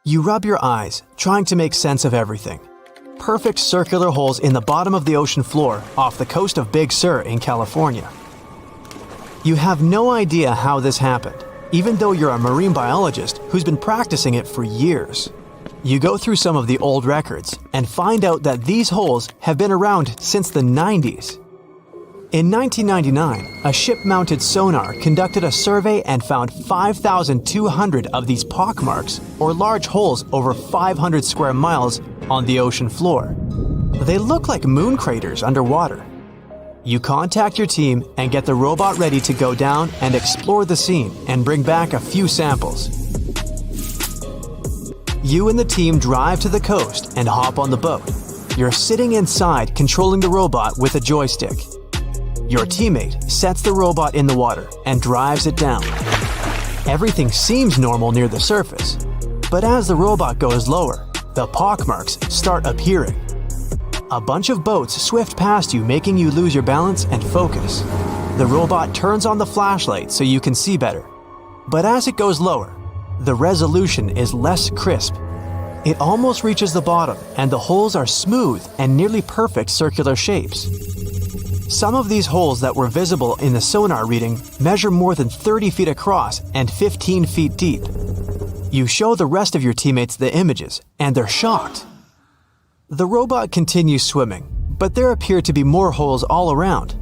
You rub your eyes, trying to make sense of everything. Perfect circular holes in the bottom of the ocean floor off the coast of Big Sur in California. You have no idea how this happened, even though you're a marine biologist who's been practicing it for years. You go through some of the old records and find out that these holes have been around since the 90s. In 1999, a ship-mounted sonar conducted a survey and found 5,200 of these pockmarks, or large holes over 500 square miles, on the ocean floor. They look like moon craters underwater. You contact your team and get the robot ready to go down and explore the scene and bring back a few samples. You and the team drive to the coast and hop on the boat. You're sitting inside controlling the robot with a joystick. Your teammate sets the robot in the water and drives it down. Everything seems normal near the surface, but as the robot goes lower, the pockmarks start appearing. A bunch of boats swift past you, making you lose your balance and focus. The robot turns on the flashlight so you can see better. But as it goes lower, the resolution is less crisp. It almost reaches the bottom, and the holes are smooth and nearly perfect circular shapes. Some of these holes that were visible in the sonar reading measure more than 30 feet across and 15 feet deep. You show the rest of your teammates the images, and they're shocked. The robot continues swimming, but there appear to be more holes all around.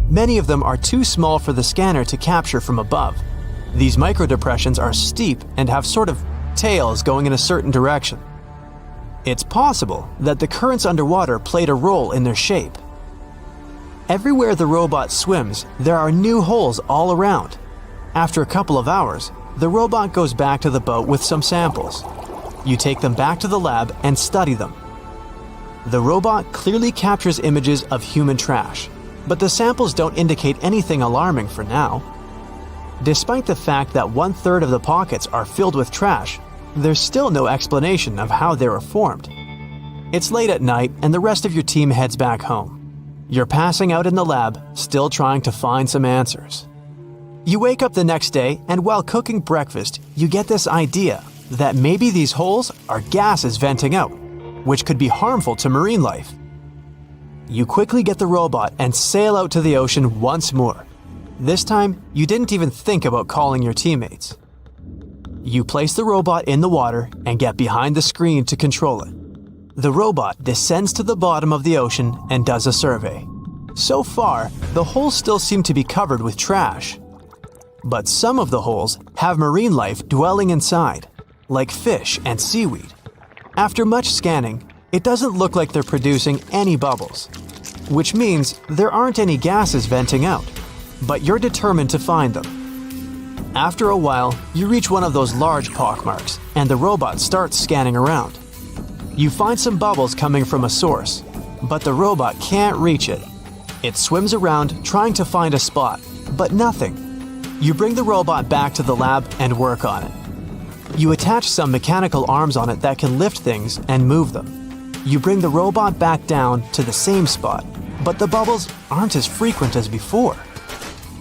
Many of them are too small for the scanner to capture from above. These microdepressions are steep and have sort of tails going in a certain direction. It's possible that the currents underwater played a role in their shape. Everywhere the robot swims, there are new holes all around. After a couple of hours, the robot goes back to the boat with some samples. You take them back to the lab and study them. The robot clearly captures images of human trash, but the samples don't indicate anything alarming for now. Despite the fact that 1/3 of the pockets are filled with trash, there's still no explanation of how they were formed. It's late at night and the rest of your team heads back home. You're passing out in the lab, still trying to find some answers. You wake up the next day, and while cooking breakfast, you get this idea that maybe these holes are gases venting out, which could be harmful to marine life. You quickly get the robot and sail out to the ocean once more. This time, you didn't even think about calling your teammates. You place the robot in the water and get behind the screen to control it. The robot descends to the bottom of the ocean and does a survey. So far, the holes still seem to be covered with trash. But some of the holes have marine life dwelling inside, like fish and seaweed. After much scanning, it doesn't look like they're producing any bubbles, which means there aren't any gases venting out, but you're determined to find them. After a while, you reach one of those large pockmarks, and the robot starts scanning around. You find some bubbles coming from a source, but the robot can't reach it. It swims around trying to find a spot, but nothing. You bring the robot back to the lab and work on it. You attach some mechanical arms on it that can lift things and move them. You bring the robot back down to the same spot, but the bubbles aren't as frequent as before.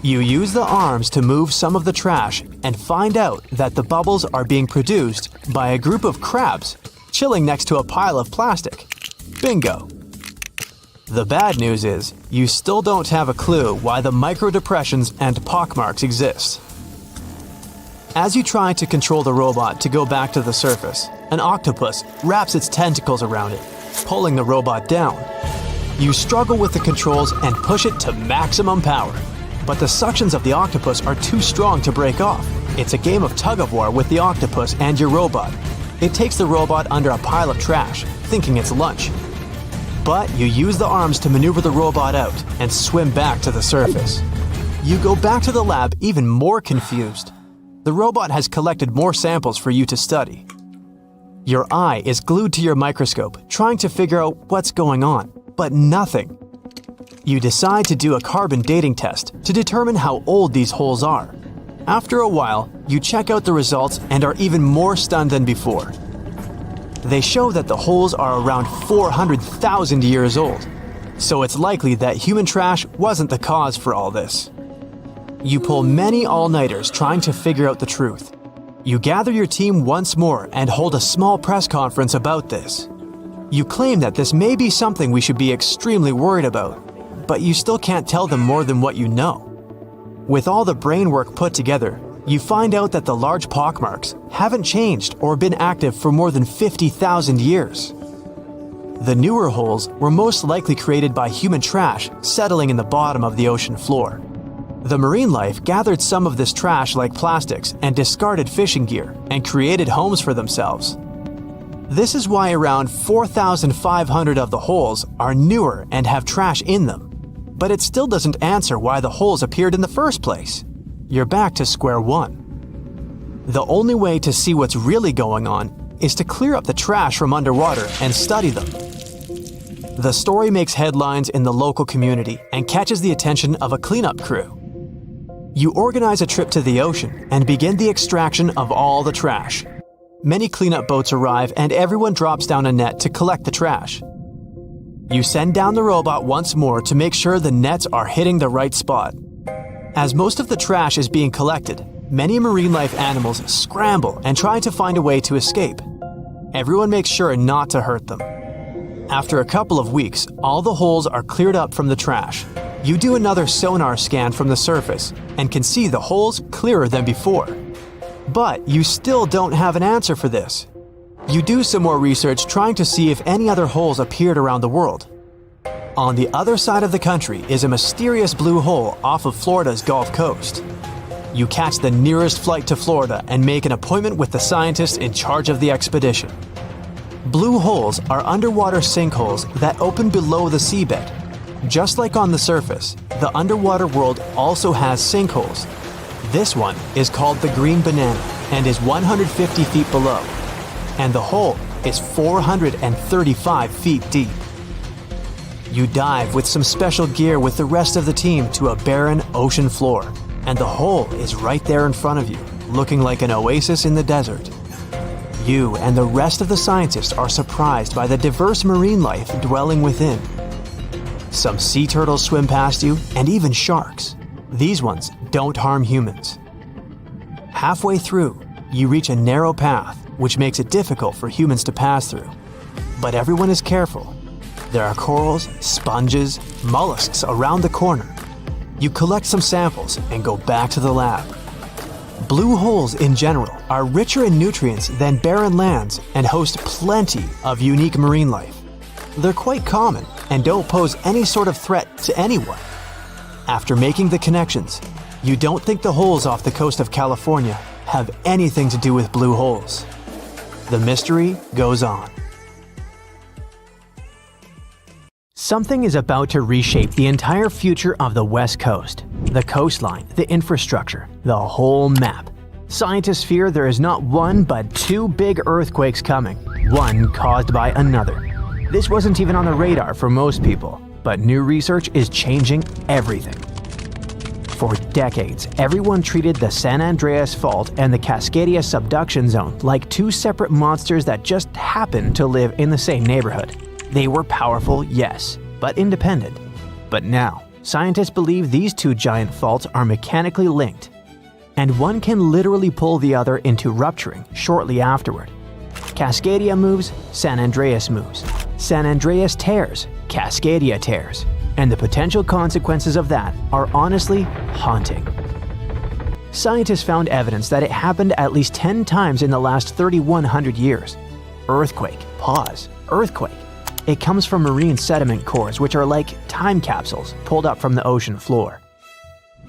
You use the arms to move some of the trash and find out that the bubbles are being produced by a group of crabs chilling next to a pile of plastic. Bingo! The bad news is, you still don't have a clue why the microdepressions and pockmarks exist. As you try to control the robot to go back to the surface, an octopus wraps its tentacles around it, pulling the robot down. You struggle with the controls and push it to maximum power, but the suctions of the octopus are too strong to break off. It's a game of tug-of-war with the octopus and your robot. It takes the robot under a pile of trash, thinking it's lunch. But you use the arms to maneuver the robot out and swim back to the surface. You go back to the lab even more confused. The robot has collected more samples for you to study. Your eye is glued to your microscope, trying to figure out what's going on, but nothing. You decide to do a carbon dating test to determine how old these holes are. After a while, you check out the results and are even more stunned than before. They show that the holes are around 400,000 years old, so it's likely that human trash wasn't the cause for all this. You pull many all-nighters trying to figure out the truth. You gather your team once more and hold a small press conference about this. You claim that this may be something we should be extremely worried about, but you still can't tell them more than what you know. With all the brain work put together, you find out that the large pockmarks haven't changed or been active for more than 50,000 years. The newer holes were most likely created by human trash settling in the bottom of the ocean floor. The marine life gathered some of this trash like plastics and discarded fishing gear and created homes for themselves. This is why around 4,500 of the holes are newer and have trash in them. But it still doesn't answer why the holes appeared in the first place. You're back to square one. The only way to see what's really going on is to clear up the trash from underwater and study them. The story makes headlines in the local community and catches the attention of a cleanup crew. You organize a trip to the ocean and begin the extraction of all the trash. Many cleanup boats arrive and everyone drops down a net to collect the trash. You send down the robot once more to make sure the nets are hitting the right spot. As most of the trash is being collected, many marine life animals scramble and try to find a way to escape. Everyone makes sure not to hurt them. After a couple of weeks, all the holes are cleared up from the trash. You do another sonar scan from the surface and can see the holes clearer than before. But you still don't have an answer for this. You do some more research trying to see if any other holes appeared around the world. On the other side of the country is a mysterious blue hole off of Florida's Gulf Coast. You catch the nearest flight to Florida and make an appointment with the scientists in charge of the expedition. Blue holes are underwater sinkholes that open below the seabed. Just like on the surface, the underwater world also has sinkholes. This one is called the Green Banana and is 150 feet below, and the hole is 435 feet deep. You dive with some special gear with the rest of the team to a barren ocean floor, and the hole is right there in front of you, looking like an oasis in the desert. You and the rest of the scientists are surprised by the diverse marine life dwelling within. Some sea turtles swim past you, and even sharks. These ones don't harm humans. Halfway through, you reach a narrow path, which makes it difficult for humans to pass through. But everyone is careful. There are corals, sponges, mollusks around the corner. You collect some samples and go back to the lab. Blue holes in general are richer in nutrients than barren lands and host plenty of unique marine life. They're quite common and don't pose any sort of threat to anyone. After making the connections, you don't think the holes off the coast of California have anything to do with blue holes. The mystery goes on. Something is about to reshape the entire future of the West Coast. The coastline, the infrastructure, the whole map. Scientists fear there is not one but two big earthquakes coming, one caused by another. This wasn't even on the radar for most people, but new research is changing everything. For decades, everyone treated the San Andreas Fault and the Cascadia subduction zone like two separate monsters that just happened to live in the same neighborhood. They were powerful, yes, but independent. But now, scientists believe these two giant faults are mechanically linked, and one can literally pull the other into rupturing shortly afterward. Cascadia moves, San Andreas moves. San Andreas tears, Cascadia tears, and the potential consequences of that are honestly haunting. Scientists found evidence that it happened at least 10 times in the last 3,100 years. Earthquake, pause, earthquake. It comes from marine sediment cores, which are like time capsules pulled up from the ocean floor.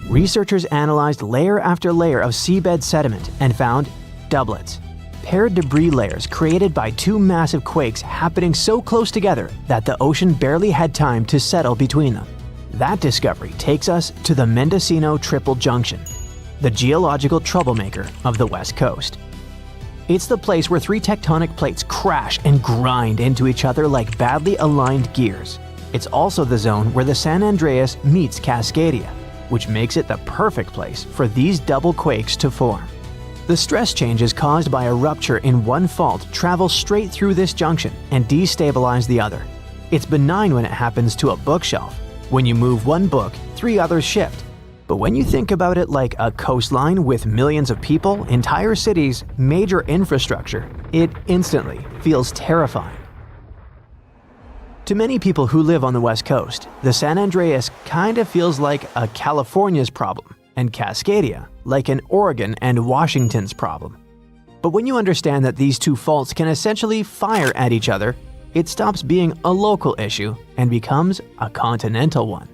Researchers analyzed layer after layer of seabed sediment and found doublets, paired debris layers created by two massive quakes happening so close together that the ocean barely had time to settle between them. That discovery takes us to the Mendocino Triple Junction, the geological troublemaker of the West Coast. It's the place where three tectonic plates crash and grind into each other like badly aligned gears. It's also the zone where the San Andreas meets Cascadia, which makes it the perfect place for these double quakes to form. The stress changes caused by a rupture in one fault travel straight through this junction and destabilize the other. It's benign when it happens to a bookshelf. When you move one book, three others shift. But when you think about it like a coastline with millions of people, entire cities, major infrastructure, it instantly feels terrifying. To many people who live on the West Coast, the San Andreas kind of feels like a California's problem, and Cascadia like an Oregon and Washington's problem. But when you understand that these two faults can essentially fire at each other, it stops being a local issue and becomes a continental one.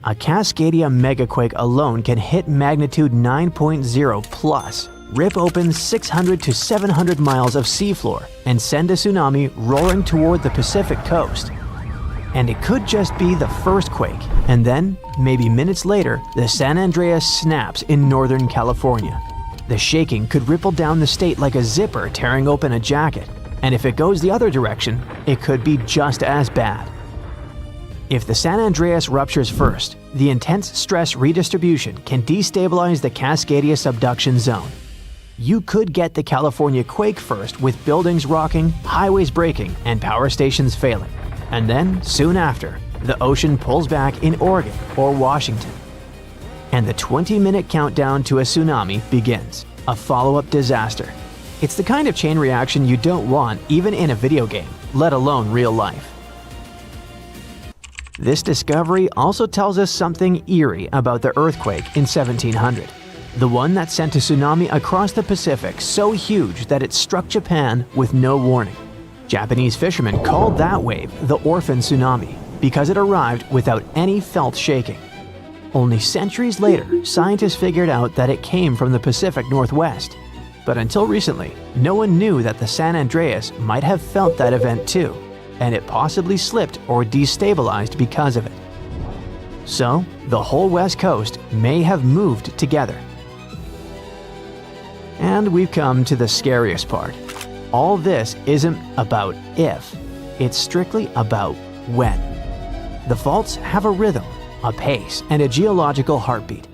A Cascadia megaquake alone can hit magnitude 9.0 plus, rip open 600 to 700 miles of seafloor, and send a tsunami roaring toward the Pacific coast. And it could just be the first quake, and then, maybe minutes later, the San Andreas snaps in Northern California. The shaking could ripple down the state like a zipper tearing open a jacket, and if it goes the other direction, it could be just as bad. If the San Andreas ruptures first, the intense stress redistribution can destabilize the Cascadia subduction zone. You could get the California quake first with buildings rocking, highways breaking, and power stations failing. And then, soon after, the ocean pulls back in Oregon or Washington. And the 20-minute countdown to a tsunami begins, a follow-up disaster. It's the kind of chain reaction you don't want even in a video game, let alone real life. This discovery also tells us something eerie about the earthquake in 1700, the one that sent a tsunami across the Pacific so huge that it struck Japan with no warning. Japanese fishermen called that wave the orphan tsunami because it arrived without any felt shaking. Only centuries later, scientists figured out that it came from the Pacific Northwest. But until recently, no one knew that the San Andreas might have felt that event too, and it possibly slipped or destabilized because of it. So, the whole West Coast may have moved together. And we've come to the scariest part. All this isn't about if, it's strictly about when. The faults have a rhythm, a pace, and a geological heartbeat.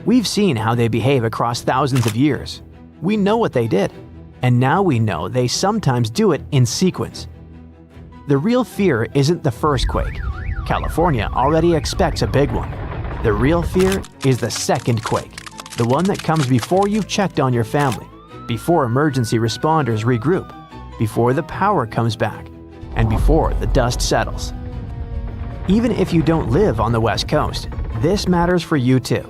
We've seen how they behave across thousands of years. We know what they did, and now we know they sometimes do it in sequence. The real fear isn't the first quake. California already expects a big one. The real fear is the second quake, the one that comes before you've checked on your family, before emergency responders regroup, before the power comes back, and before the dust settles. Even if you don't live on the West Coast, this matters for you too.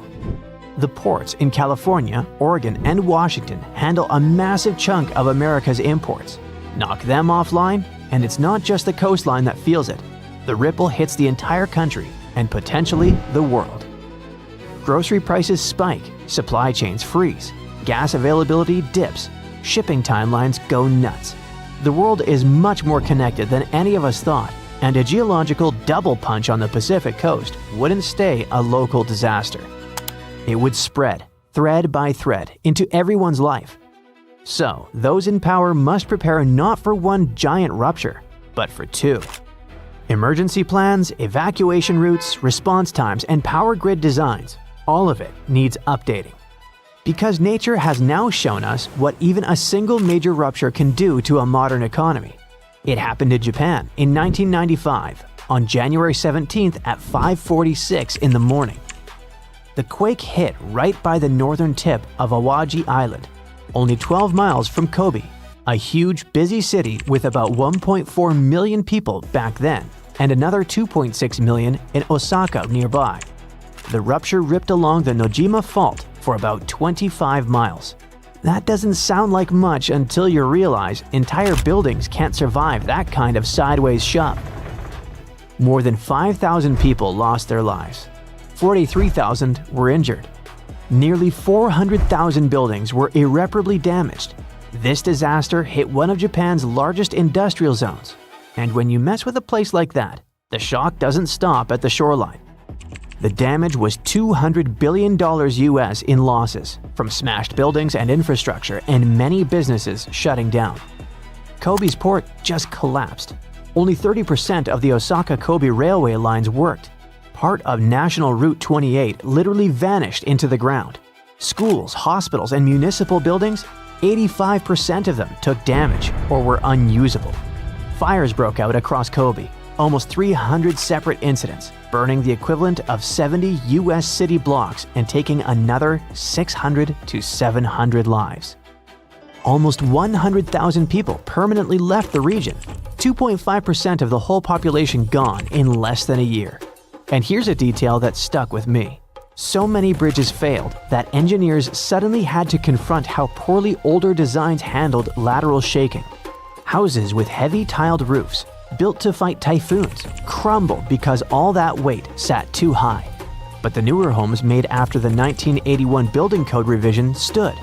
The ports in California, Oregon, and Washington handle a massive chunk of America's imports. Knock them offline, and it's not just the coastline that feels it. The ripple hits the entire country and potentially the world. Grocery prices spike, supply chains freeze, gas availability dips, shipping timelines go nuts. The world is much more connected than any of us thought, and a geological double punch on the Pacific coast wouldn't stay a local disaster. It would spread, thread by thread, into everyone's life. So, those in power must prepare not for one giant rupture, but for two. Emergency plans, evacuation routes, response times, and power grid designs, all of it needs updating. Because nature has now shown us what even a single major rupture can do to a modern economy. It happened in Japan in 1995, on January 17th at 5:46 in the morning. The quake hit right by the northern tip of Awaji Island, only 12 miles from Kobe, a huge, busy city with about 1.4 million people back then, and another 2.6 million in Osaka nearby. The rupture ripped along the Nojima Fault for about 25 miles. That doesn't sound like much until you realize entire buildings can't survive that kind of sideways shove. More than 5,000 people lost their lives. 43,000 were injured. Nearly 400,000 buildings were irreparably damaged. This disaster hit one of Japan's largest industrial zones. And when you mess with a place like that, the shock doesn't stop at the shoreline. The damage was $200 billion US in losses, from smashed buildings and infrastructure and many businesses shutting down. Kobe's port just collapsed. Only 30% of the Osaka-Kobe railway lines worked. Part of National Route 28 literally vanished into the ground. Schools, hospitals, and municipal buildings, 85% of them took damage or were unusable. Fires broke out across Kobe. almost 300 separate incidents, burning the equivalent of 70 US city blocks and taking another 600 to 700 lives. Almost 100,000 people permanently left the region, 2.5% of the whole population gone in less than a year. And here's a detail that stuck with me. So many bridges failed that engineers suddenly had to confront how poorly older designs handled lateral shaking. Houses with heavy tiled roofs, built to fight typhoons, crumbled because all that weight sat too high. But the newer homes made after the 1981 building code revision stood.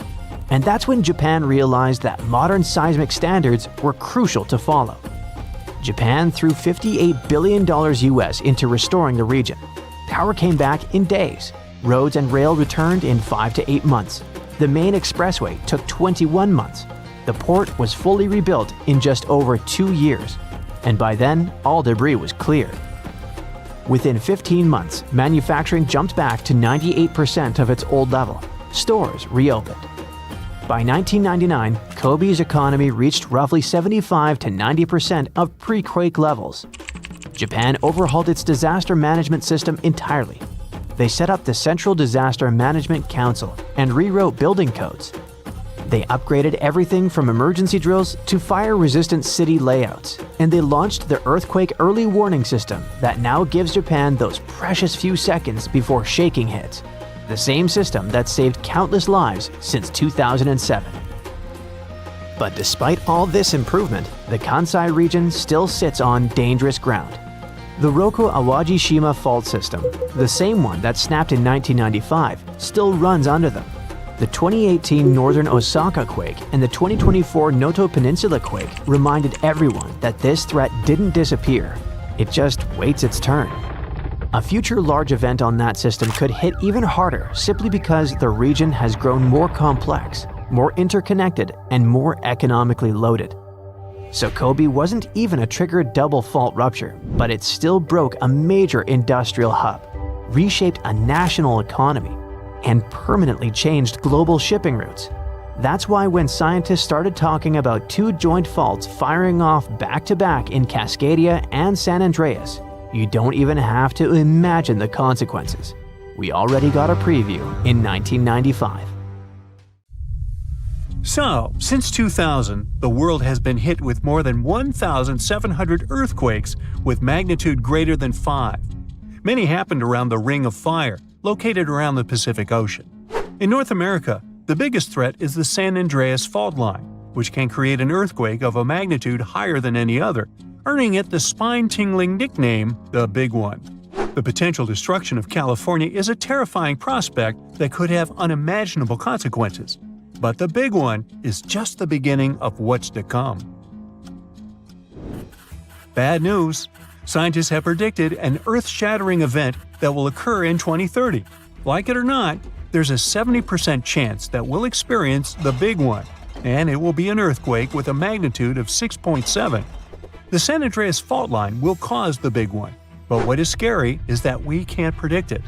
And that's when Japan realized that modern seismic standards were crucial to follow. Japan threw $58 billion US into restoring the region. Power came back in days. Roads and rail returned in 5 to 8 months. The main expressway took 21 months. The port was fully rebuilt in just over 2 years. And by then, all debris was cleared. Within 15 months, manufacturing jumped back to 98% of its old level. Stores reopened. By 1999, Kobe's economy reached roughly 75 to 90% of pre-quake levels. Japan overhauled its disaster management system entirely. They set up the Central Disaster Management Council and rewrote building codes. They upgraded everything from emergency drills to fire-resistant city layouts, and they launched the Earthquake Early Warning System that now gives Japan those precious few seconds before shaking hits. The same system that saved countless lives since 2007. But despite all this improvement, the Kansai region still sits on dangerous ground. The Roku-Awaji-shima fault system, the same one that snapped in 1995, still runs under them. The 2018 Northern Osaka quake and the 2024 Noto Peninsula quake reminded everyone that this threat didn't disappear. It just waits its turn. A future large event on that system could hit even harder simply because the region has grown more complex, more interconnected, and more economically loaded. So Kobe wasn't even a triggered double fault rupture, but it still broke a major industrial hub, reshaped a national economy, and permanently changed global shipping routes. That's why when scientists started talking about two joint faults firing off back-to-back in Cascadia and San Andreas, you don't even have to imagine the consequences. We already got a preview in 1995. So, since 2000, the world has been hit with more than 1,700 earthquakes with magnitude greater than 5. Many happened around the Ring of Fire, located around the Pacific Ocean. In North America, the biggest threat is the San Andreas fault line, which can create an earthquake of a magnitude higher than any other, earning it the spine-tingling nickname, the Big One. The potential destruction of California is a terrifying prospect that could have unimaginable consequences. But the Big One is just the beginning of what's to come. Bad news! Scientists have predicted an earth-shattering event that will occur in 2030. Like it or not, there's a 70% chance that we'll experience the Big One, and it will be an earthquake with a magnitude of 6.7. The San Andreas fault line will cause the Big One, but what is scary is that we can't predict it.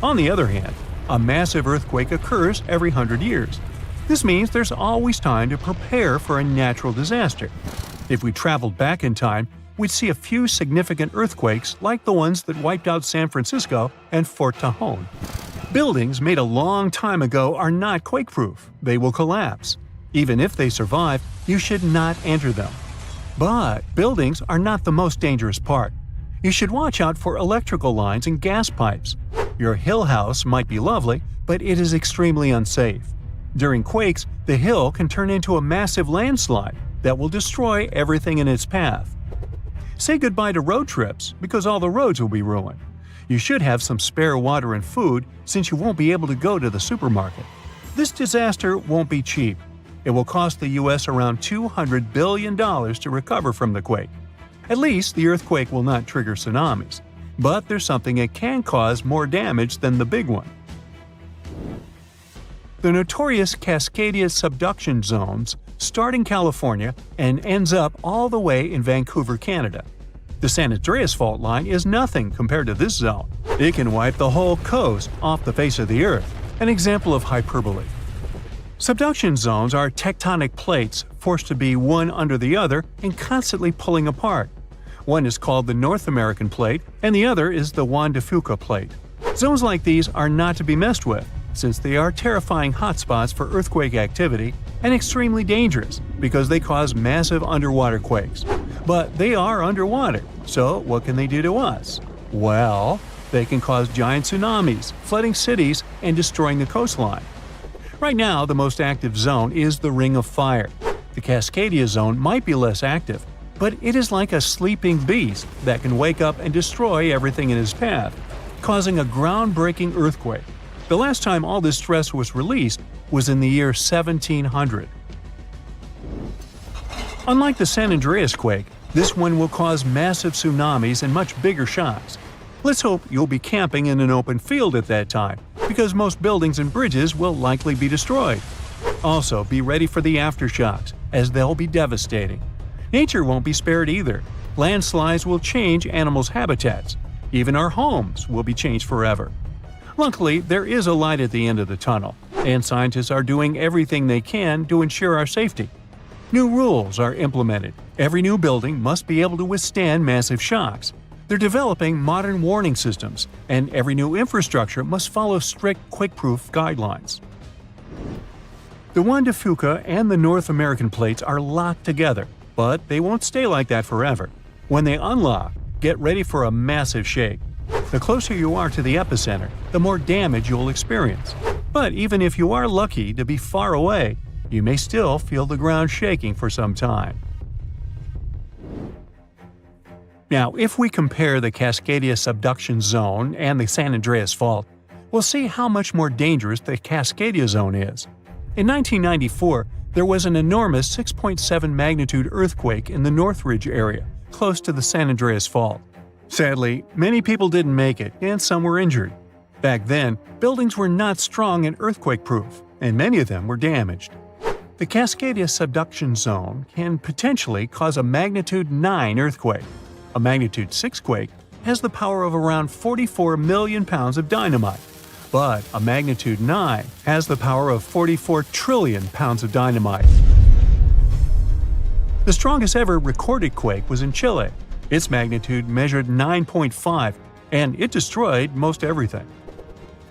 On the other hand, a massive earthquake occurs every 100 years. This means there's always time to prepare for a natural disaster. If we traveled back in time, we'd see a few significant earthquakes like the ones that wiped out San Francisco and Fort Tejon. Buildings made a long time ago are not quake-proof. They will collapse. Even if they survive, you should not enter them. But buildings are not the most dangerous part. You should watch out for electrical lines and gas pipes. Your hill house might be lovely, but it is extremely unsafe. During quakes, the hill can turn into a massive landslide that will destroy everything in its path. Say goodbye to road trips because all the roads will be ruined. You should have some spare water and food since you won't be able to go to the supermarket. This disaster won't be cheap. It will cost the U.S. around $200 billion to recover from the quake. At least the earthquake will not trigger tsunamis. But there's something it can cause more damage than the Big One. The notorious Cascadia subduction zones start in California and ends up all the way in Vancouver, Canada. The San Andreas fault line is nothing compared to this zone. It can wipe the whole coast off the face of the Earth, an example of hyperbole. Subduction zones are tectonic plates forced to be one under the other and constantly pulling apart. One is called the North American Plate, and the other is the Juan de Fuca Plate. Zones like these are not to be messed with, since they are terrifying hotspots for earthquake activity and extremely dangerous because they cause massive underwater quakes. But they are underwater, so what can they do to us? Well, they can cause giant tsunamis, flooding cities, and destroying the coastline. Right now, the most active zone is the Ring of Fire. The Cascadia zone might be less active, but it is like a sleeping beast that can wake up and destroy everything in its path, causing a groundbreaking earthquake. The last time all this stress was released was in the year 1700. Unlike the San Andreas quake, this one will cause massive tsunamis and much bigger shocks. Let's hope you'll be camping in an open field at that time, because most buildings and bridges will likely be destroyed. Also, be ready for the aftershocks, as they'll be devastating. Nature won't be spared either. Landslides will change animals' habitats. Even our homes will be changed forever. Luckily, there is a light at the end of the tunnel, and scientists are doing everything they can to ensure our safety. New rules are implemented. Every new building must be able to withstand massive shocks. They're developing modern warning systems, and every new infrastructure must follow strict quake-proof guidelines. The Juan de Fuca and the North American plates are locked together, but they won't stay like that forever. When they unlock, get ready for a massive shake. The closer you are to the epicenter, the more damage you'll experience. But even if you are lucky to be far away, you may still feel the ground shaking for some time. Now, if we compare the Cascadia subduction zone and the San Andreas Fault, we'll see how much more dangerous the Cascadia zone is. In 1994, there was an enormous 6.7 magnitude earthquake in the Northridge area, close to the San Andreas Fault. Sadly, many people didn't make it, and some were injured. Back then, buildings were not strong and earthquake-proof, and many of them were damaged. The Cascadia subduction zone can potentially cause a magnitude 9 earthquake. A magnitude 6 quake has the power of around 44 million pounds of dynamite, but a magnitude 9 has the power of 44 trillion pounds of dynamite. The strongest ever recorded quake was in Chile. Its magnitude measured 9.5, and it destroyed most everything.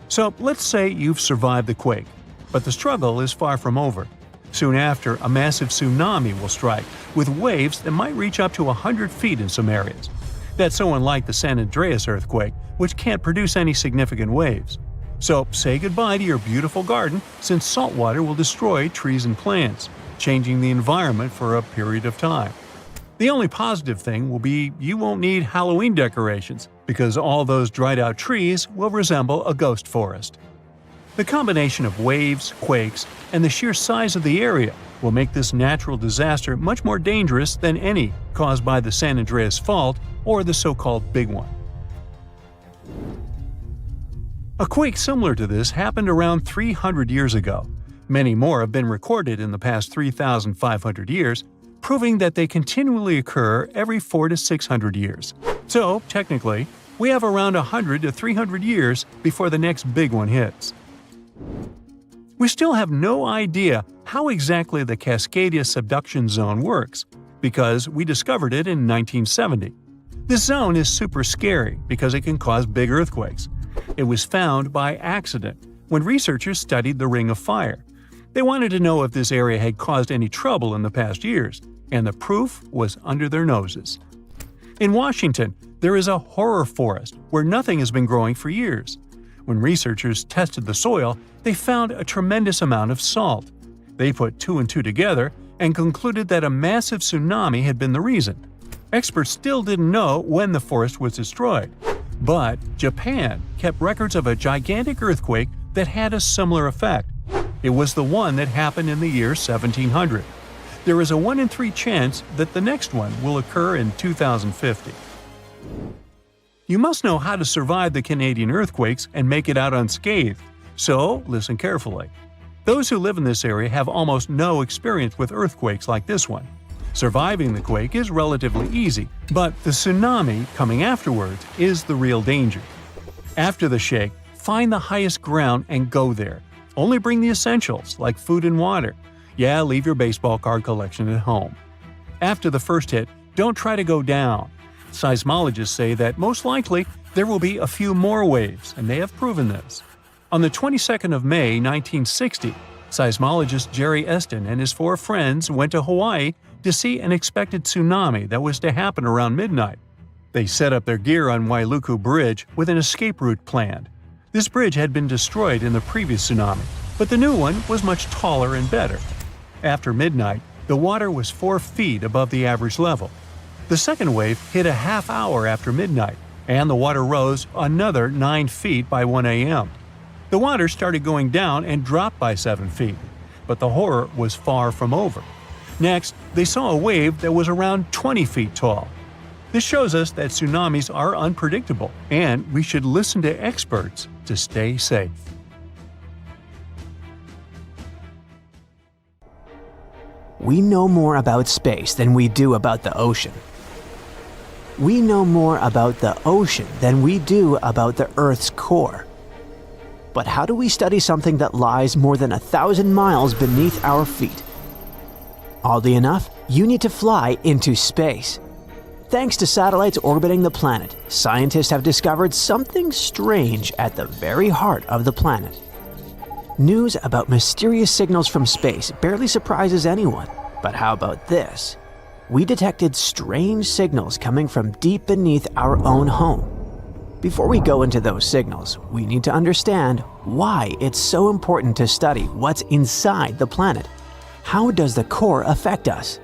So let's say you've survived the quake, but the struggle is far from over. Soon after, a massive tsunami will strike, with waves that might reach up to 100 feet in some areas. That's so unlike the San Andreas earthquake, which can't produce any significant waves. So say goodbye to your beautiful garden, since salt water will destroy trees and plants, changing the environment for a period of time. The only positive thing will be you won't need Halloween decorations, because all those dried-out trees will resemble a ghost forest. The combination of waves, quakes, and the sheer size of the area will make this natural disaster much more dangerous than any caused by the San Andreas Fault or the so-called Big One. A quake similar to this happened around 300 years ago. Many more have been recorded in the past 3,500 years, proving that they continually occur every 400 to 600 years. So, technically, we have around 100 to 300 years before the next big one hits. We still have no idea how exactly the Cascadia subduction zone works, because we discovered it in 1970. This zone is super scary because it can cause big earthquakes. It was found by accident when researchers studied the Ring of Fire. They wanted to know if this area had caused any trouble in the past years, and the proof was under their noses. In Washington, there is a horror forest where nothing has been growing for years. When researchers tested the soil, they found a tremendous amount of salt. They put 2 and 2 together and concluded that a massive tsunami had been the reason. Experts still didn't know when the forest was destroyed, but Japan kept records of a gigantic earthquake that had a similar effect. It was the one that happened in the year 1700. There is a 1 in 3 chance that the next one will occur in 2050. You must know how to survive the Canadian earthquakes and make it out unscathed, so listen carefully. Those who live in this area have almost no experience with earthquakes like this one. Surviving the quake is relatively easy, but the tsunami coming afterwards is the real danger. After the shake, find the highest ground and go there. Only bring the essentials, like food and water. Yeah, leave your baseball card collection at home. After the first hit, don't try to go down. Seismologists say that most likely there will be a few more waves, and they have proven this. On the 22nd of May 1960, seismologist Jerry Eston and his 4 friends went to Hawaii to see an expected tsunami that was to happen around midnight. They set up their gear on Wailuku Bridge with an escape route planned. This bridge had been destroyed in the previous tsunami, but the new one was much taller and better. After midnight, the water was 4 feet above the average level. The second wave hit a half hour after midnight, and the water rose another 9 feet by 1 a.m. The water started going down and dropped by 7 feet, but the horror was far from over. Next, they saw a wave that was around 20 feet tall. This shows us that tsunamis are unpredictable, and we should listen to experts to stay safe. We know more about space than we do about the ocean. We know more about the ocean than we do about the Earth's core. But how do we study something that lies more than 1,000 miles beneath our feet? Oddly enough, you need to fly into space. Thanks to satellites orbiting the planet, scientists have discovered something strange at the very heart of the planet. News about mysterious signals from space barely surprises anyone, but how about this? We detected strange signals coming from deep beneath our own home. Before we go into those signals, we need to understand why it's so important to study what's inside the planet. How does the core affect us?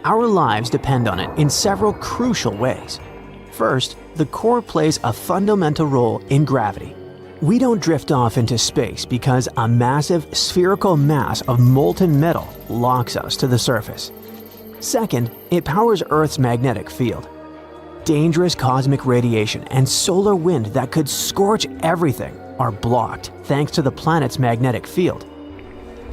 Our lives depend on it in several crucial ways. First, the core plays a fundamental role in gravity. We don't drift off into space because a massive spherical mass of molten metal locks us to the surface. Second, it powers Earth's magnetic field. Dangerous cosmic radiation and solar wind that could scorch everything are blocked thanks to the planet's magnetic field.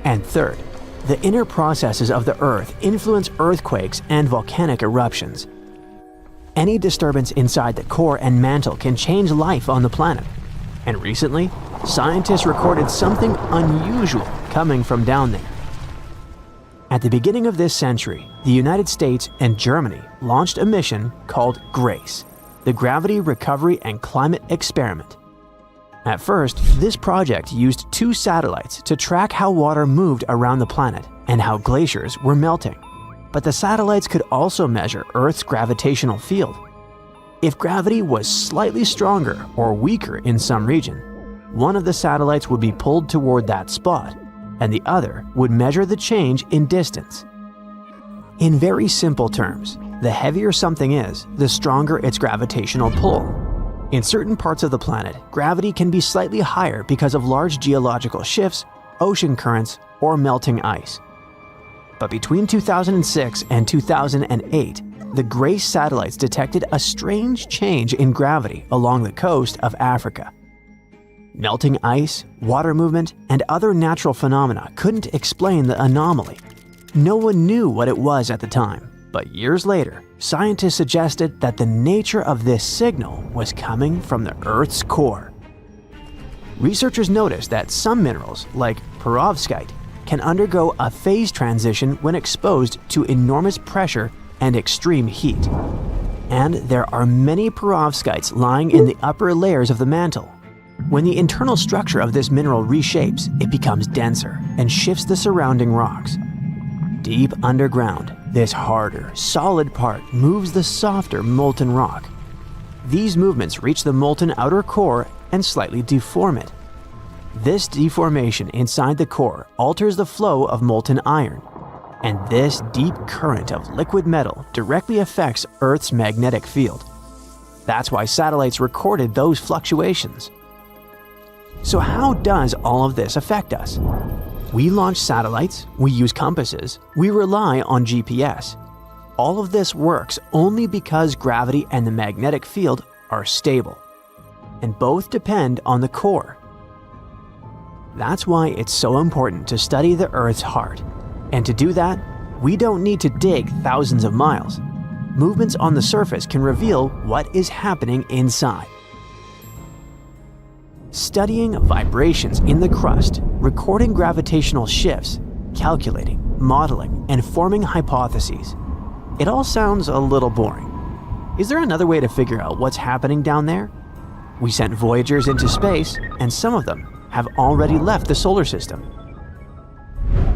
And third, the inner processes of the Earth influence earthquakes and volcanic eruptions. Any disturbance inside the core and mantle can change life on the planet. And recently, scientists recorded something unusual coming from down there. At the beginning of this century, the United States and Germany launched a mission called GRACE, the Gravity Recovery and Climate Experiment. At first, this project used 2 satellites to track how water moved around the planet and how glaciers were melting. But the satellites could also measure Earth's gravitational field. If gravity was slightly stronger or weaker in some region, one of the satellites would be pulled toward that spot, and the other would measure the change in distance. In very simple terms, the heavier something is, the stronger its gravitational pull. In certain parts of the planet, gravity can be slightly higher because of large geological shifts, ocean currents, or melting ice. But between 2006 and 2008, the GRACE satellites detected a strange change in gravity along the coast of Africa. Melting ice, water movement, and other natural phenomena couldn't explain the anomaly. No one knew what it was at the time, but years later, scientists suggested that the nature of this signal was coming from the Earth's core. Researchers noticed that some minerals, like perovskite, can undergo a phase transition when exposed to enormous pressure and extreme heat. And there are many perovskites lying in the upper layers of the mantle. When the internal structure of this mineral reshapes, it becomes denser and shifts the surrounding rocks. Deep underground, this harder, solid part moves the softer molten rock. These movements reach the molten outer core and slightly deform it. This deformation inside the core alters the flow of molten iron, and this deep current of liquid metal directly affects Earth's magnetic field. That's why satellites recorded those fluctuations. So how does all of this affect us? We launch satellites, we use compasses, we rely on GPS. All of this works only because gravity and the magnetic field are stable, and both depend on the core. That's why it's so important to study the Earth's heart. And to do that, we don't need to dig thousands of miles. Movements on the surface can reveal what is happening inside. Studying vibrations in the crust, recording gravitational shifts, calculating, modeling, and forming hypotheses. It all sounds a little boring. Is there another way to figure out what's happening down there? We sent Voyagers into space, and some of them have already left the solar system.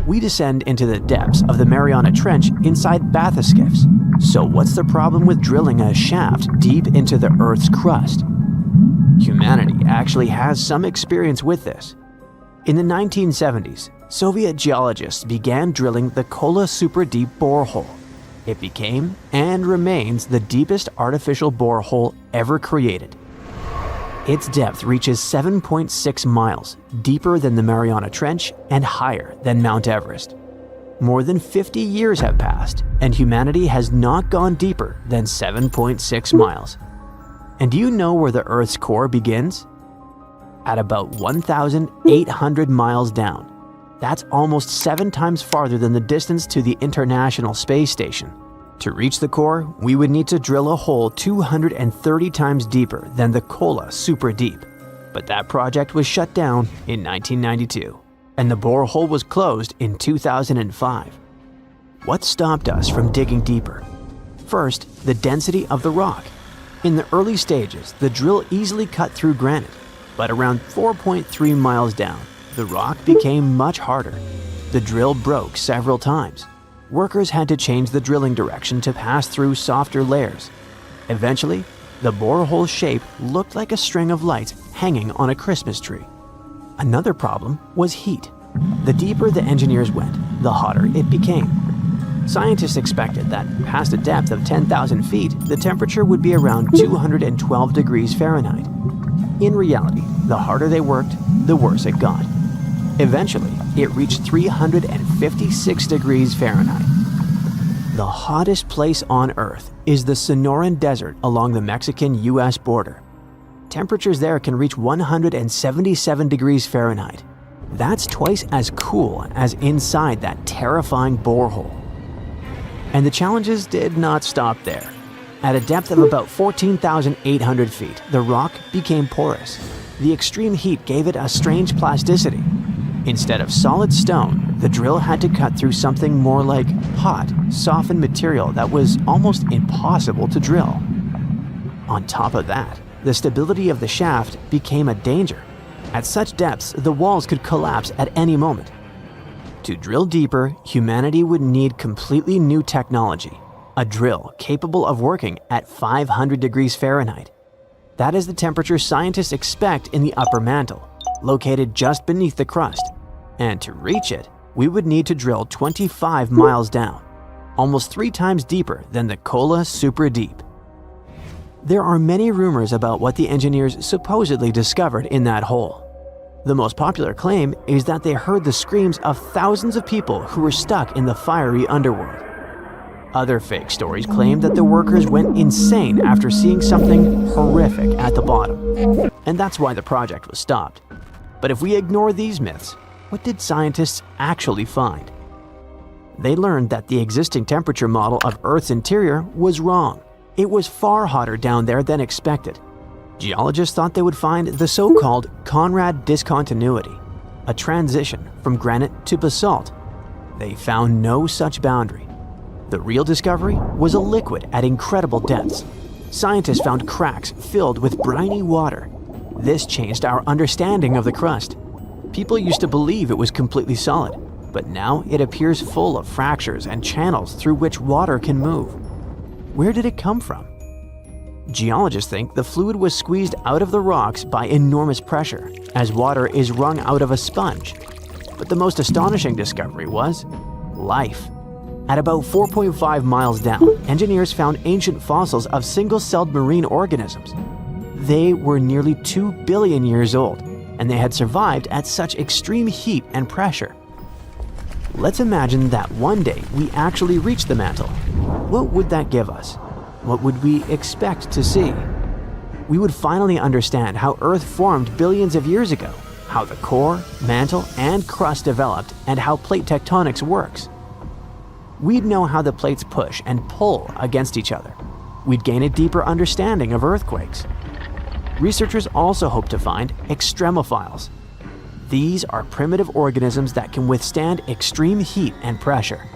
We descend into the depths of the Mariana Trench inside bathyskiffs. So what's the problem with drilling a shaft deep into the Earth's crust? Humanity actually has some experience with this. In the 1970s, Soviet geologists began drilling the Kola Super Deep borehole. It became and remains the deepest artificial borehole ever created. Its depth reaches 7.6 miles, deeper than the Mariana Trench and higher than Mount Everest. More than 50 years have passed, and humanity has not gone deeper than 7.6 miles. And do you know where the Earth's core begins? At about 1,800 miles down. That's almost 7 times farther than the distance to the International Space Station. To reach the core, we would need to drill a hole 230 times deeper than the Kola Super Deep. But that project was shut down in 1992, and the borehole was closed in 2005. What stopped us from digging deeper? First, the density of the rock. In the early stages, the drill easily cut through granite, but around 4.3 miles down, the rock became much harder. The drill broke several times. Workers had to change the drilling direction to pass through softer layers. Eventually, the borehole shape looked like a string of lights hanging on a Christmas tree. Another problem was heat. The deeper the engineers went, the hotter it became. Scientists expected that past a depth of 10,000 feet, the temperature would be around 212 degrees Fahrenheit. In reality, the harder they worked, the worse it got. Eventually, it reached 356 degrees Fahrenheit. The hottest place on Earth is the Sonoran Desert along the Mexican-US border. Temperatures there can reach 177 degrees Fahrenheit. That's twice as cool as inside that terrifying borehole. And the challenges did not stop there. At a depth of about 14,800 feet, the rock became porous. The extreme heat gave it a strange plasticity. Instead of solid stone, the drill had to cut through something more like hot, softened material that was almost impossible to drill. On top of that, the stability of the shaft became a danger. At such depths, the walls could collapse at any moment. To drill deeper, humanity would need completely new technology, a drill capable of working at 500 degrees Fahrenheit. That is the temperature scientists expect in the upper mantle, located just beneath the crust. And to reach it, we would need to drill 25 miles down, almost 3 times deeper than the Kola Super Deep. There are many rumors about what the engineers supposedly discovered in that hole. The most popular claim is that they heard the screams of thousands of people who were stuck in the fiery underworld. Other fake stories claim that the workers went insane after seeing something horrific at the bottom, and that's why the project was stopped. But if we ignore these myths, what did scientists actually find? They learned that the existing temperature model of Earth's interior was wrong. It was far hotter down there than expected. Geologists thought they would find the so-called Conrad discontinuity, a transition from granite to basalt. They found no such boundary. The real discovery was a liquid at incredible depths. Scientists found cracks filled with briny water. This changed our understanding of the crust. People used to believe it was completely solid, but now it appears full of fractures and channels through which water can move. Where did it come from? Geologists think the fluid was squeezed out of the rocks by enormous pressure, as water is wrung out of a sponge. But the most astonishing discovery was life. At about 4.5 miles down, engineers found ancient fossils of single-celled marine organisms. They were nearly 2 billion years old, and they had survived at such extreme heat and pressure. Let's imagine that one day we actually reach the mantle. What would that give us? What would we expect to see? We would finally understand how Earth formed billions of years ago, how the core, mantle, and crust developed, and how plate tectonics works. We'd know how the plates push and pull against each other. We'd gain a deeper understanding of earthquakes. Researchers also hope to find extremophiles. These are primitive organisms that can withstand extreme heat and pressure.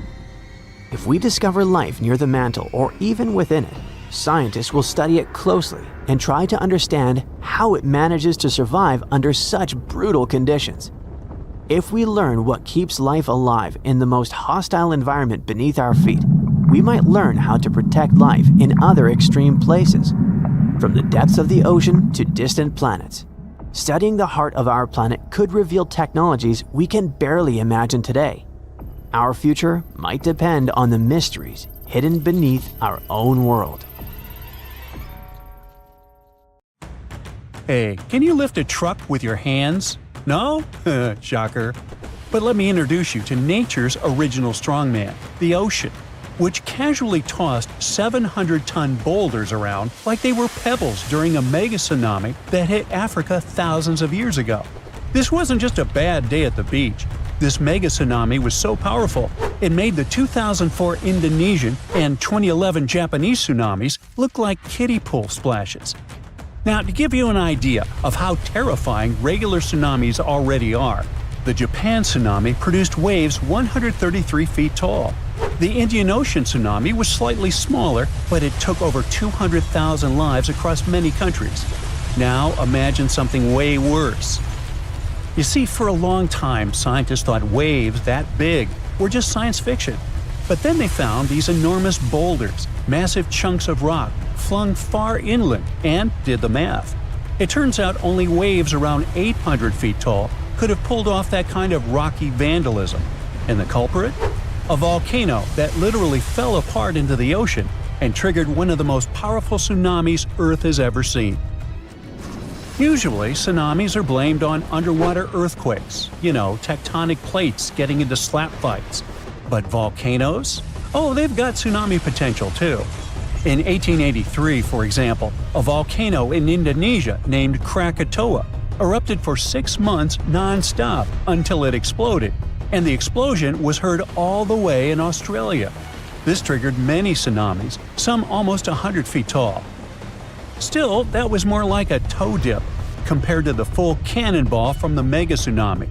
If we discover life near the mantle or even within it, Scientists will study it closely and try to understand how it manages to survive under such brutal conditions. If we learn what keeps life alive in the most hostile environment beneath our feet, we might learn how to protect life in other extreme places. From the depths of the ocean to distant planets, studying the heart of our planet could reveal technologies we can barely imagine today. Our future might depend on the mysteries hidden beneath our own world. Hey, can you lift a truck with your hands? No? Shocker. But let me introduce you to nature's original strongman, the ocean, which casually tossed 700-ton boulders around like they were pebbles during a mega tsunami that hit Africa thousands of years ago. This wasn't just a bad day at the beach. This mega tsunami was so powerful, it made the 2004 Indonesian and 2011 Japanese tsunamis look like kiddie pool splashes. Now, to give you an idea of how terrifying regular tsunamis already are, the Japan tsunami produced waves 133 feet tall. The Indian Ocean tsunami was slightly smaller, but it took over 200,000 lives across many countries. Now imagine something way worse. You see, for a long time, scientists thought waves that big were just science fiction. But then they found these enormous boulders, massive chunks of rock, flung far inland, and did the math. It turns out only waves around 800 feet tall could have pulled off that kind of rocky vandalism. And the culprit? A volcano that literally fell apart into the ocean and triggered one of the most powerful tsunamis Earth has ever seen. Usually, tsunamis are blamed on underwater earthquakes, tectonic plates getting into slap fights. But volcanoes? Oh, they've got tsunami potential too. In 1883, for example, a volcano in Indonesia named Krakatoa erupted for 6 months non-stop until it exploded, and the explosion was heard all the way in Australia. This triggered many tsunamis, some almost 100 feet tall. Still, that was more like a toe dip compared to the full cannonball from the mega tsunami.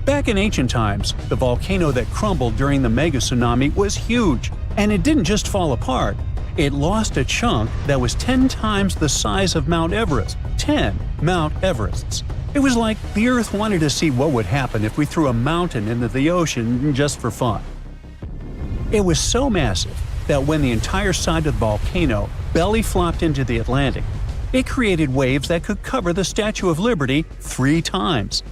Back in ancient times, the volcano that crumbled during the mega tsunami was huge, and it didn't just fall apart. It lost a chunk that was 10 times the size of Mount Everest. 10 Mount Everests. It was like the Earth wanted to see what would happen if we threw a mountain into the ocean just for fun. It was so massive that when the entire side of the volcano belly flopped into the Atlantic, it created waves that could cover the Statue of Liberty 3 times.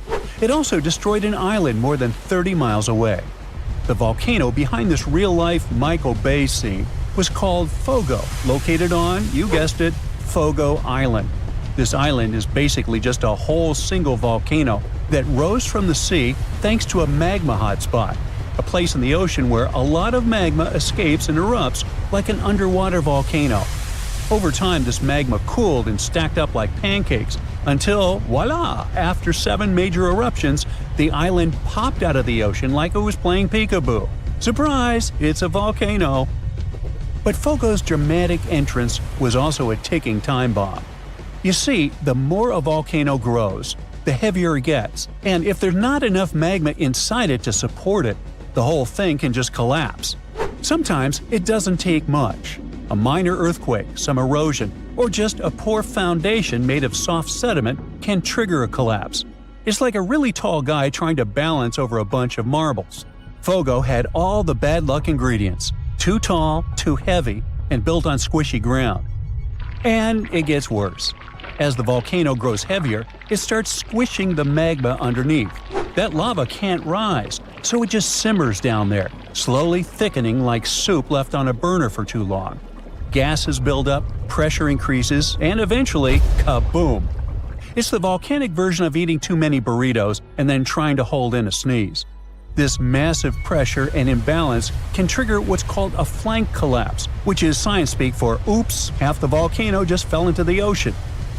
It also destroyed an island more than 30 miles away. The volcano behind this real-life Michael Bay scene was called Fogo, located on, you guessed it, Fogo Island. This island is basically just a whole single volcano that rose from the sea thanks to a magma hotspot, a place in the ocean where a lot of magma escapes and erupts like an underwater volcano. Over time, this magma cooled and stacked up like pancakes until, voila, after 7 major eruptions, the island popped out of the ocean like it was playing peekaboo. Surprise, it's a volcano. But Fogo's dramatic entrance was also a ticking time bomb. You see, the more a volcano grows, the heavier it gets, and if there's not enough magma inside it to support it, the whole thing can just collapse. Sometimes it doesn't take much. A minor earthquake, some erosion, or just a poor foundation made of soft sediment can trigger a collapse. It's like a really tall guy trying to balance over a bunch of marbles. Fogo had all the bad luck ingredients: too tall, too heavy, and built on squishy ground. And it gets worse. As the volcano grows heavier, it starts squishing the magma underneath. That lava can't rise, so it just simmers down there, slowly thickening like soup left on a burner for too long. Gases build up, pressure increases, and eventually, kaboom! It's the volcanic version of eating too many burritos and then trying to hold in a sneeze. This massive pressure and imbalance can trigger what's called a flank collapse, which is science speak for oops, half the volcano just fell into the ocean.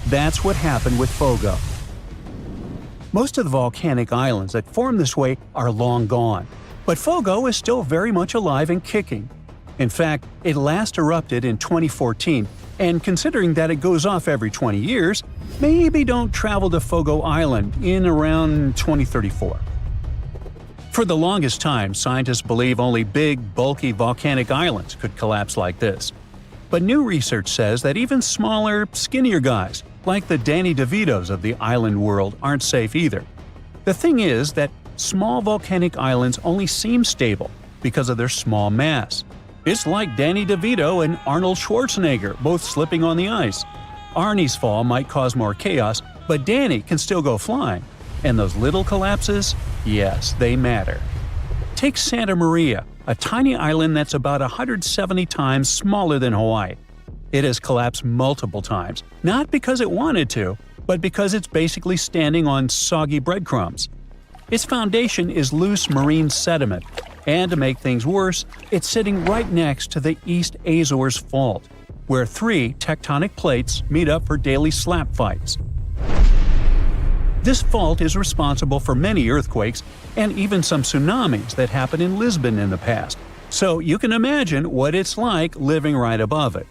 That's what happened with Fogo. Most of the volcanic islands that form this way are long gone, but Fogo is still very much alive and kicking. In fact, it last erupted in 2014, and considering that it goes off every 20 years, maybe don't travel to Fogo Island in around 2034. For the longest time, scientists believe only big, bulky volcanic islands could collapse like this. But new research says that even smaller, skinnier guys, like the Danny DeVitos of the island world, aren't safe either. The thing is that small volcanic islands only seem stable because of their small mass. It's like Danny DeVito and Arnold Schwarzenegger both slipping on the ice. Arnie's fall might cause more chaos, but Danny can still go flying. And those little collapses? Yes, they matter. Take Santa Maria, a tiny island that's about 170 times smaller than Hawaii. It has collapsed multiple times, not because it wanted to, but because it's basically standing on soggy breadcrumbs. Its foundation is loose marine sediment, and to make things worse, it's sitting right next to the East Azores Fault, where 3 tectonic plates meet up for daily slap fights. This fault is responsible for many earthquakes and even some tsunamis that happened in Lisbon in the past, so you can imagine what it's like living right above it.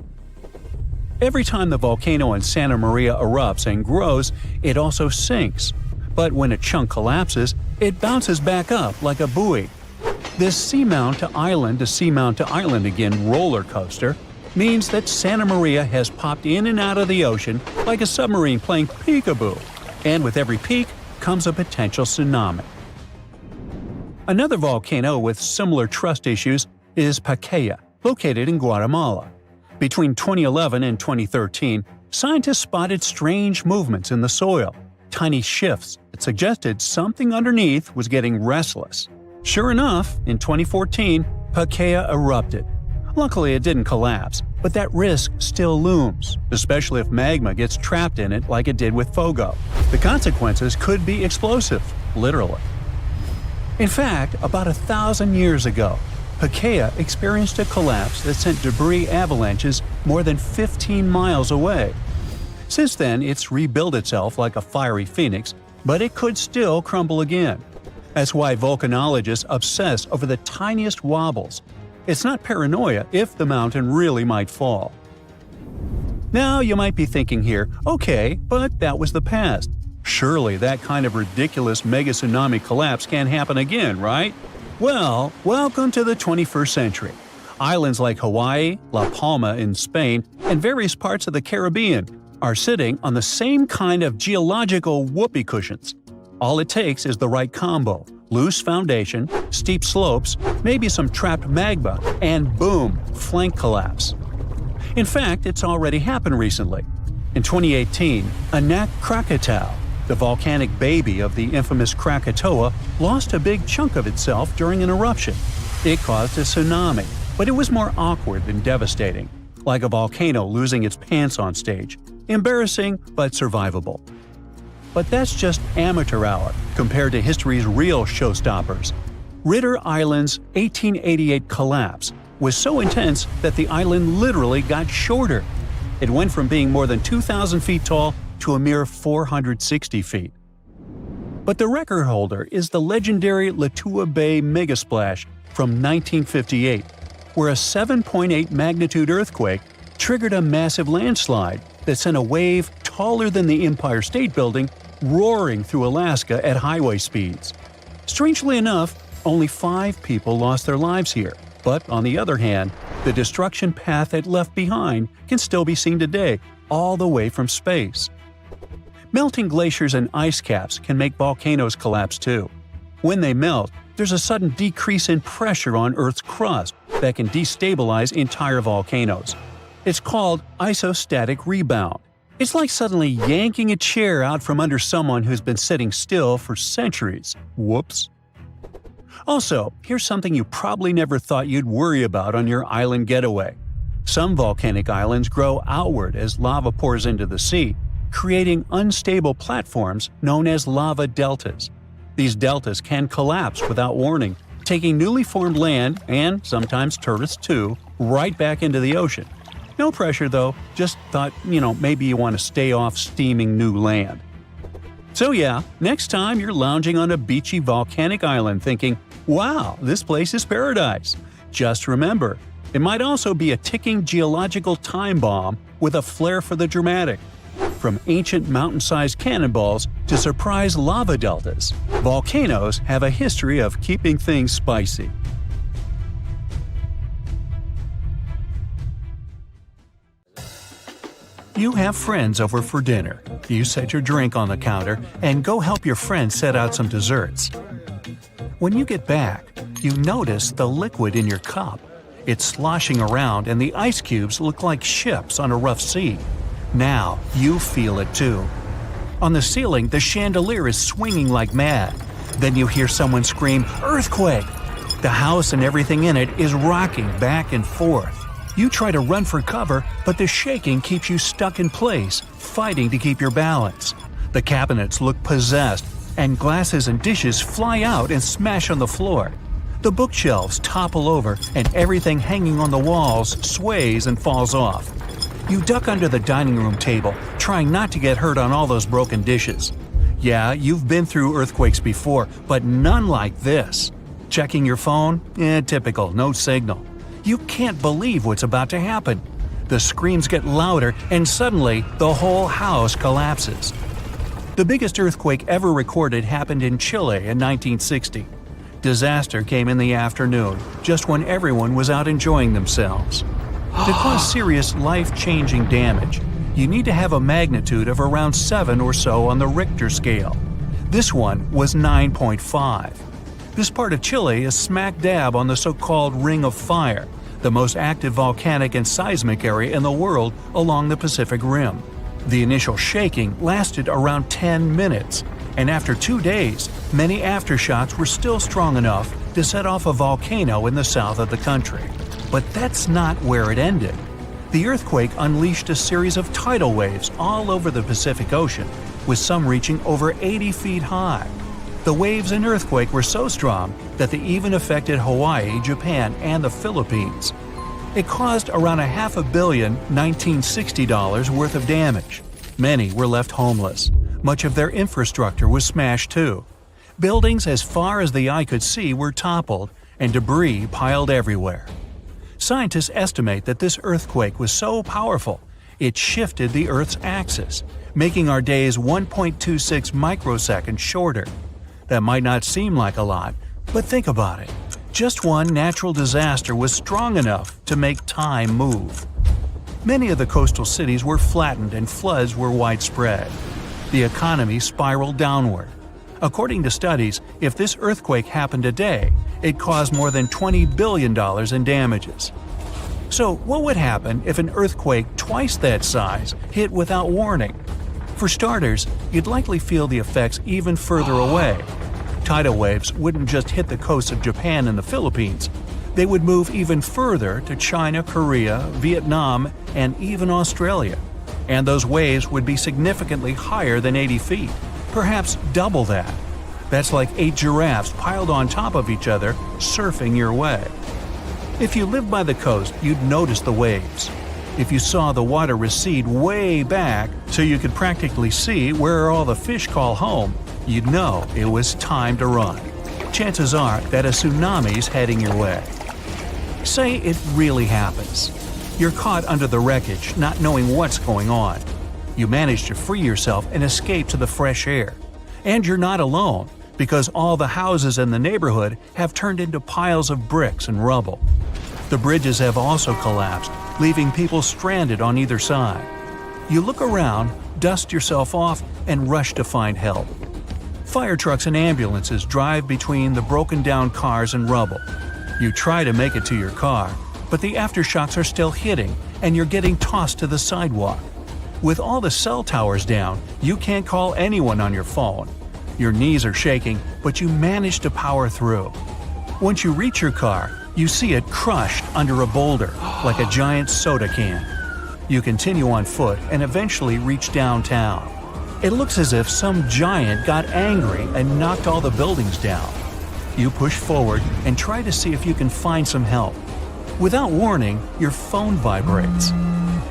Every time the volcano in Santa Maria erupts and grows, it also sinks. But when a chunk collapses, it bounces back up like a buoy. This seamount to island again roller coaster means that Santa Maria has popped in and out of the ocean like a submarine playing peekaboo, and with every peak comes a potential tsunami. Another volcano with similar trust issues is Pacaya, located in Guatemala. Between 2011 and 2013, scientists spotted strange movements in the soil, tiny shifts that suggested something underneath was getting restless. Sure enough, in 2014, Pacaya erupted. Luckily, it didn't collapse, but that risk still looms, especially if magma gets trapped in it like it did with Fogo. The consequences could be explosive, literally. In fact, about 1,000 years ago, Pacaya experienced a collapse that sent debris avalanches more than 15 miles away. Since then, it's rebuilt itself like a fiery phoenix, but it could still crumble again. That's why volcanologists obsess over the tiniest wobbles. It's not paranoia if the mountain really might fall. Now you might be thinking here, okay, but that was the past. Surely that kind of ridiculous mega tsunami collapse can't happen again, right? Well, welcome to the 21st century. Islands like Hawaii, La Palma in Spain, and various parts of the Caribbean are sitting on the same kind of geological whoopee cushions. All it takes is the right combo: loose foundation, steep slopes, maybe some trapped magma, and boom, flank collapse. In fact, it's already happened recently. In 2018, Anak Krakatau, the volcanic baby of the infamous Krakatoa, lost a big chunk of itself during an eruption. It caused a tsunami, but it was more awkward than devastating, like a volcano losing its pants on stage. Embarrassing, but survivable. But that's just amateur hour compared to history's real showstoppers. Ritter Island's 1888 collapse was so intense that the island literally got shorter. It went from being more than 2,000 feet tall to a mere 460 feet. But the record holder is the legendary Latua Bay megasplash from 1958, where a 7.8 magnitude earthquake triggered a massive landslide that sent a wave taller than the Empire State Building roaring through Alaska at highway speeds. Strangely enough, only 5 people lost their lives here, but on the other hand, the destruction path it left behind can still be seen today, all the way from space. Melting glaciers and ice caps can make volcanoes collapse too. When they melt, there's a sudden decrease in pressure on Earth's crust that can destabilize entire volcanoes. It's called isostatic rebound. It's like suddenly yanking a chair out from under someone who's been sitting still for centuries. Whoops. Also, here's something you probably never thought you'd worry about on your island getaway. Some volcanic islands grow outward as lava pours into the sea, creating unstable platforms known as lava deltas. These deltas can collapse without warning, taking newly formed land, and sometimes tourists too, right back into the ocean. No pressure though, just thought, maybe you want to stay off steaming new land. So yeah, next time you're lounging on a beachy volcanic island thinking, wow, this place is paradise, just remember, it might also be a ticking geological time bomb with a flair for the dramatic. From ancient mountain-sized cannonballs to surprise lava deltas, volcanoes have a history of keeping things spicy. You have friends over for dinner. You set your drink on the counter and go help your friend set out some desserts. When you get back, you notice the liquid in your cup. It's sloshing around and the ice cubes look like ships on a rough sea. Now you feel it too. On the ceiling, the chandelier is swinging like mad. Then you hear someone scream, "Earthquake!" The house and everything in it is rocking back and forth. You try to run for cover, but the shaking keeps you stuck in place, fighting to keep your balance. The cabinets look possessed, and glasses and dishes fly out and smash on the floor. The bookshelves topple over, and everything hanging on the walls sways and falls off. You duck under the dining room table, trying not to get hurt on all those broken dishes. Yeah, you've been through earthquakes before, but none like this. Checking your phone? Typical, no signal. You can't believe what's about to happen. The screams get louder, and suddenly the whole house collapses. The biggest earthquake ever recorded happened in Chile in 1960. Disaster came in the afternoon, just when everyone was out enjoying themselves. To cause serious, life-changing damage, you need to have a magnitude of around 7 or so on the Richter scale. This one was 9.5. This part of Chile is smack dab on the so-called Ring of Fire, the most active volcanic and seismic area in the world along the Pacific Rim. The initial shaking lasted around 10 minutes, and after 2 days, many aftershocks were still strong enough to set off a volcano in the south of the country. But that's not where it ended. The earthquake unleashed a series of tidal waves all over the Pacific Ocean, with some reaching over 80 feet high. The waves and earthquake were so strong that they even affected Hawaii, Japan, and the Philippines. It caused around $500 million $1960 worth of damage. Many were left homeless. Much of their infrastructure was smashed too. Buildings as far as the eye could see were toppled, and debris piled everywhere. Scientists estimate that this earthquake was so powerful, it shifted the Earth's axis, making our days 1.26 microseconds shorter. That might not seem like a lot, but think about it. Just one natural disaster was strong enough to make time move. Many of the coastal cities were flattened and floods were widespread. The economy spiraled downward. According to studies, if this earthquake happened today, it caused more than $20 billion in damages. So what would happen if an earthquake twice that size hit without warning? For starters, you'd likely feel the effects even further away. Tidal waves wouldn't just hit the coasts of Japan and the Philippines. They would move even further to China, Korea, Vietnam, and even Australia. And those waves would be significantly higher than 80 feet, perhaps double that. That's like 8 giraffes piled on top of each other, surfing your way. If you lived by the coast, you'd notice the waves. If you saw the water recede way back so you could practically see where all the fish call home, you'd know it was time to run. Chances are that a tsunami's heading your way. Say it really happens. You're caught under the wreckage, not knowing what's going on. You manage to free yourself and escape to the fresh air. And you're not alone, because all the houses in the neighborhood have turned into piles of bricks and rubble. The bridges have also collapsed, leaving people stranded on either side. You look around, dust yourself off, and rush to find help. Fire trucks and ambulances drive between the broken-down cars and rubble. You try to make it to your car, but the aftershocks are still hitting, and you're getting tossed to the sidewalk. With all the cell towers down, you can't call anyone on your phone. Your knees are shaking, but you manage to power through. Once you reach your car, you see it crushed under a boulder, like a giant soda can. You continue on foot and eventually reach downtown. It looks as if some giant got angry and knocked all the buildings down. You push forward and try to see if you can find some help. Without warning, your phone vibrates.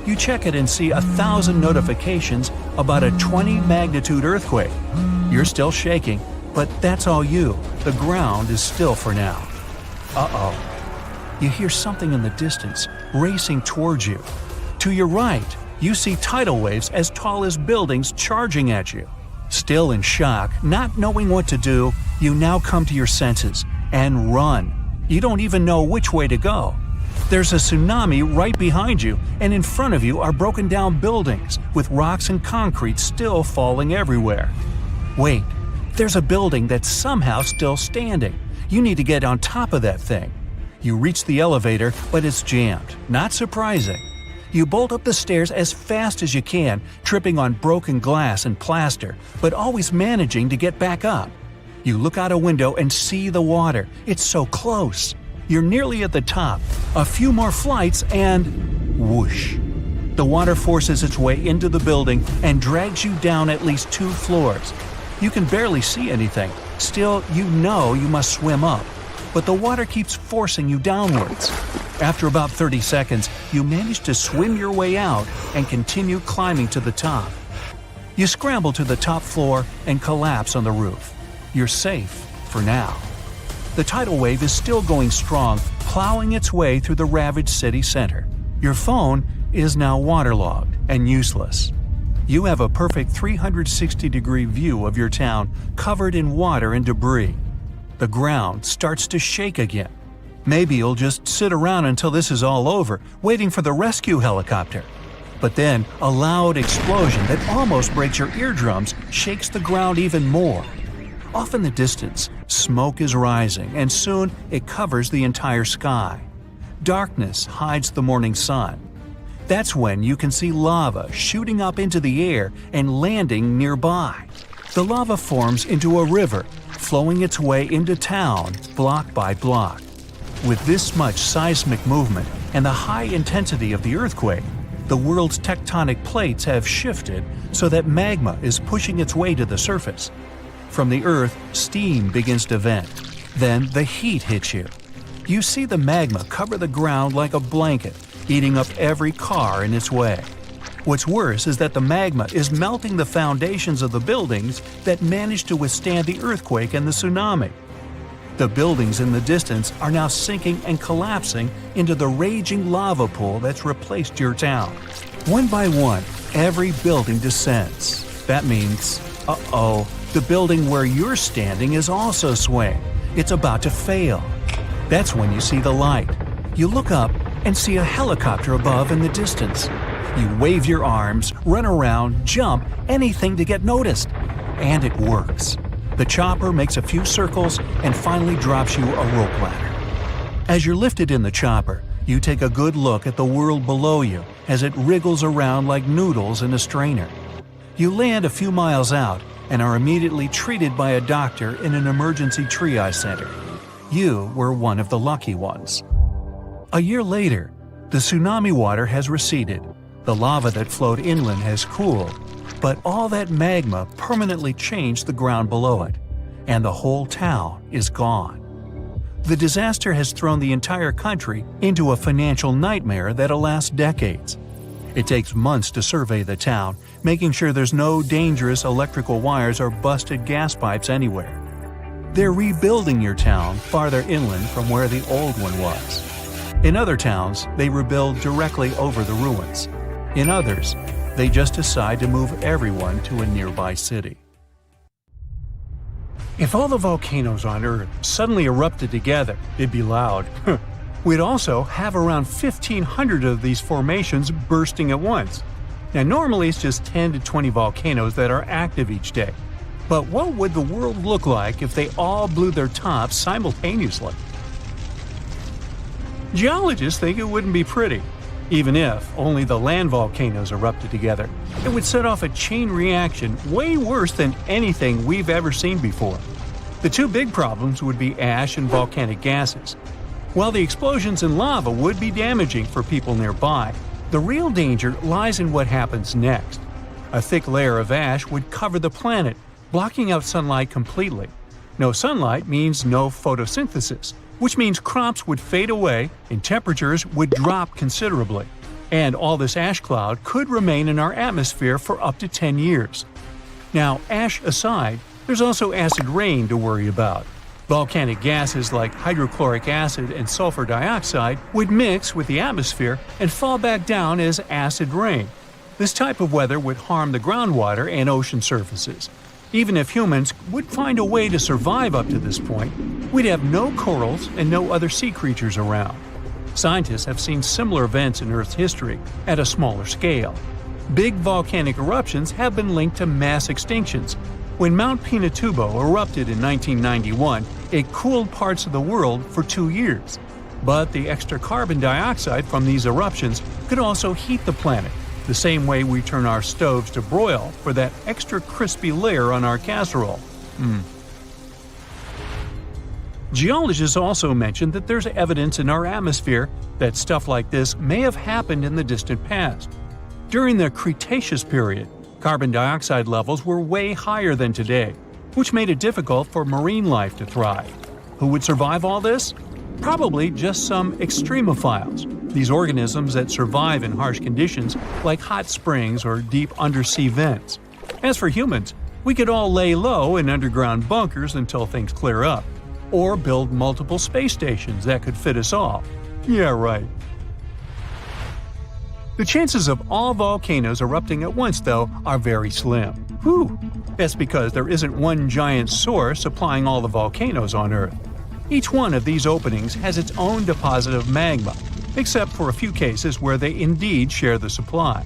You check it and see 1,000 notifications about a 20-magnitude earthquake. You're still shaking, but that's all you. The ground is still for now. Uh-oh. You hear something in the distance, racing towards you. To your right, you see tidal waves as tall as buildings charging at you. Still in shock, not knowing what to do, you now come to your senses and run. You don't even know which way to go. There's a tsunami right behind you, and in front of you are broken down buildings, with rocks and concrete still falling everywhere. Wait, there's a building that's somehow still standing. You need to get on top of that thing. You reach the elevator, but it's jammed. Not surprising. You bolt up the stairs as fast as you can, tripping on broken glass and plaster, but always managing to get back up. You look out a window and see the water. It's so close. You're nearly at the top. A few more flights and… whoosh. The water forces its way into the building and drags you down at least 2 floors. You can barely see anything. Still, you know you must swim up. But the water keeps forcing you downwards. After about 30 seconds, you manage to swim your way out and continue climbing to the top. You scramble to the top floor and collapse on the roof. You're safe for now. The tidal wave is still going strong, plowing its way through the ravaged city center. Your phone is now waterlogged and useless. You have a perfect 360-degree view of your town covered in water and debris. The ground starts to shake again. Maybe you'll just sit around until this is all over, waiting for the rescue helicopter. But then, a loud explosion that almost breaks your eardrums shakes the ground even more. Off in the distance, smoke is rising, and soon it covers the entire sky. Darkness hides the morning sun. That's when you can see lava shooting up into the air and landing nearby. The lava forms into a river, flowing its way into town block by block. With this much seismic movement and the high intensity of the earthquake, the world's tectonic plates have shifted so that magma is pushing its way to the surface. From the earth, steam begins to vent. Then the heat hits you. You see the magma cover the ground like a blanket, eating up every car in its way. What's worse is that the magma is melting the foundations of the buildings that managed to withstand the earthquake and the tsunami. The buildings in the distance are now sinking and collapsing into the raging lava pool that's replaced your town. One by one, every building descends. That means, the building where you're standing is also swaying. It's about to fail. That's when you see the light. You look up and see a helicopter above in the distance. You wave your arms, run around, jump, anything to get noticed. And it works. The chopper makes a few circles and finally drops you a rope ladder. As you're lifted in the chopper, you take a good look at the world below you as it wriggles around like noodles in a strainer. You land a few miles out and are immediately treated by a doctor in an emergency triage center. You were one of the lucky ones. A year later, the tsunami water has receded. The lava that flowed inland has cooled, but all that magma permanently changed the ground below it, and the whole town is gone. The disaster has thrown the entire country into a financial nightmare that'll last decades. It takes months to survey the town, making sure there's no dangerous electrical wires or busted gas pipes anywhere. They're rebuilding your town farther inland from where the old one was. In other towns, they rebuild directly over the ruins. In others, they just decide to move everyone to a nearby city. If all the volcanoes on Earth suddenly erupted together, it'd be loud. We'd also have around 1,500 of these formations bursting at once. Now normally it's just 10 to 20 volcanoes that are active each day. But what would the world look like if they all blew their tops simultaneously? Geologists think it wouldn't be pretty. Even if only the land volcanoes erupted together, it would set off a chain reaction way worse than anything we've ever seen before. The two big problems would be ash and volcanic gases. While the explosions in lava would be damaging for people nearby, the real danger lies in what happens next. A thick layer of ash would cover the planet, blocking out sunlight completely. No sunlight means no photosynthesis, which means crops would fade away and temperatures would drop considerably. And all this ash cloud could remain in our atmosphere for up to 10 years. Now, ash aside, there's also acid rain to worry about. Volcanic gases like hydrochloric acid and sulfur dioxide would mix with the atmosphere and fall back down as acid rain. This type of weather would harm the groundwater and ocean surfaces. Even if humans would find a way to survive up to this point, we'd have no corals and no other sea creatures around. Scientists have seen similar events in Earth's history at a smaller scale. Big volcanic eruptions have been linked to mass extinctions. When Mount Pinatubo erupted in 1991, it cooled parts of the world for 2 years. But the extra carbon dioxide from these eruptions could also heat the planet, the same way we turn our stoves to broil for that extra crispy layer on our casserole. Geologists also mentioned that there's evidence in our atmosphere that stuff like this may have happened in the distant past. During the Cretaceous period, carbon dioxide levels were way higher than today, which made it difficult for marine life to thrive. Who would survive all this? Probably just some extremophiles, these organisms that survive in harsh conditions like hot springs or deep undersea vents. As for humans, we could all lay low in underground bunkers until things clear up, or build multiple space stations that could fit us all. Yeah, right. The chances of all volcanoes erupting at once, though, are very slim. Whew! That's because there isn't one giant source supplying all the volcanoes on Earth. Each one of these openings has its own deposit of magma, except for a few cases where they indeed share the supply.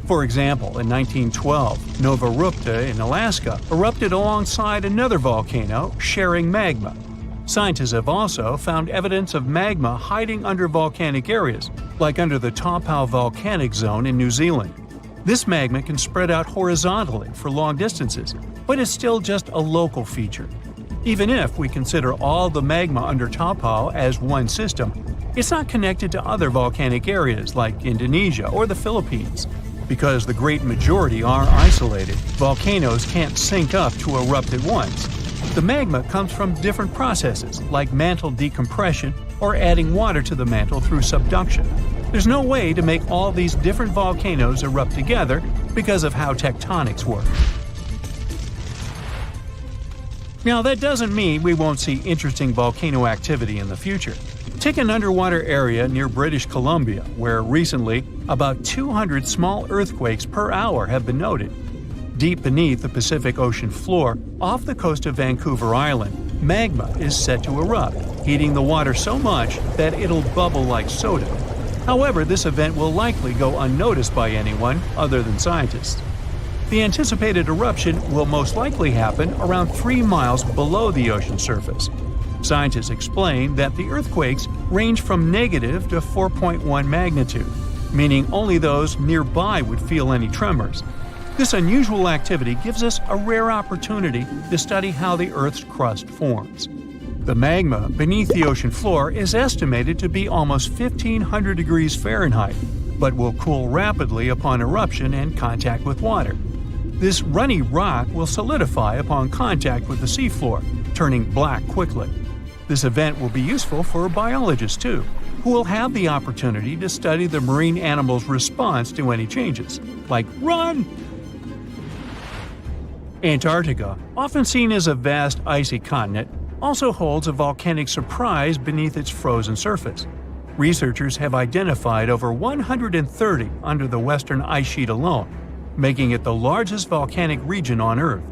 For example, in 1912, Nova Rupta in Alaska erupted alongside another volcano sharing magma. Scientists have also found evidence of magma hiding under volcanic areas, like under the Taupo volcanic zone in New Zealand. This magma can spread out horizontally for long distances, but is still just a local feature. Even if we consider all the magma under Taupo as one system, it's not connected to other volcanic areas like Indonesia or the Philippines. Because the great majority are isolated, volcanoes can't sync up to erupt at once. The magma comes from different processes, like mantle decompression or adding water to the mantle through subduction. There's no way to make all these different volcanoes erupt together because of how tectonics work. Now, that doesn't mean we won't see interesting volcano activity in the future. Take an underwater area near British Columbia, where recently about 200 small earthquakes per hour have been noted. Deep beneath the Pacific Ocean floor, off the coast of Vancouver Island, magma is set to erupt, heating the water so much that it'll bubble like soda. However, this event will likely go unnoticed by anyone other than scientists. The anticipated eruption will most likely happen around 3 miles below the ocean surface. Scientists explain that the earthquakes range from negative to 4.1 magnitude, meaning only those nearby would feel any tremors. This unusual activity gives us a rare opportunity to study how the Earth's crust forms. The magma beneath the ocean floor is estimated to be almost 1,500 degrees Fahrenheit, but will cool rapidly upon eruption and contact with water. This runny rock will solidify upon contact with the seafloor, turning black quickly. This event will be useful for biologists too, who will have the opportunity to study the marine animals' response to any changes, like run! Antarctica, often seen as a vast icy continent, also holds a volcanic surprise beneath its frozen surface. Researchers have identified over 130 under the western ice sheet alone, making it the largest volcanic region on Earth.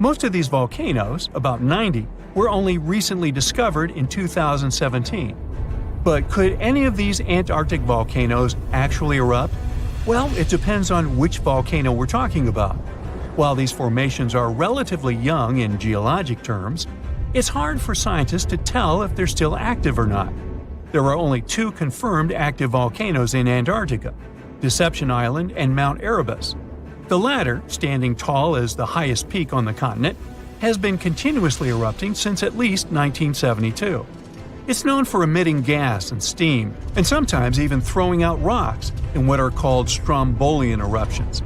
Most of these volcanoes, about 90, were only recently discovered in 2017. But could any of these Antarctic volcanoes actually erupt? Well, it depends on which volcano we're talking about. While these formations are relatively young in geologic terms, it's hard for scientists to tell if they're still active or not. There are only 2 confirmed active volcanoes in Antarctica, Deception Island and Mount Erebus. The latter, standing tall as the highest peak on the continent, has been continuously erupting since at least 1972. It's known for emitting gas and steam, and sometimes even throwing out rocks in what are called strombolian eruptions.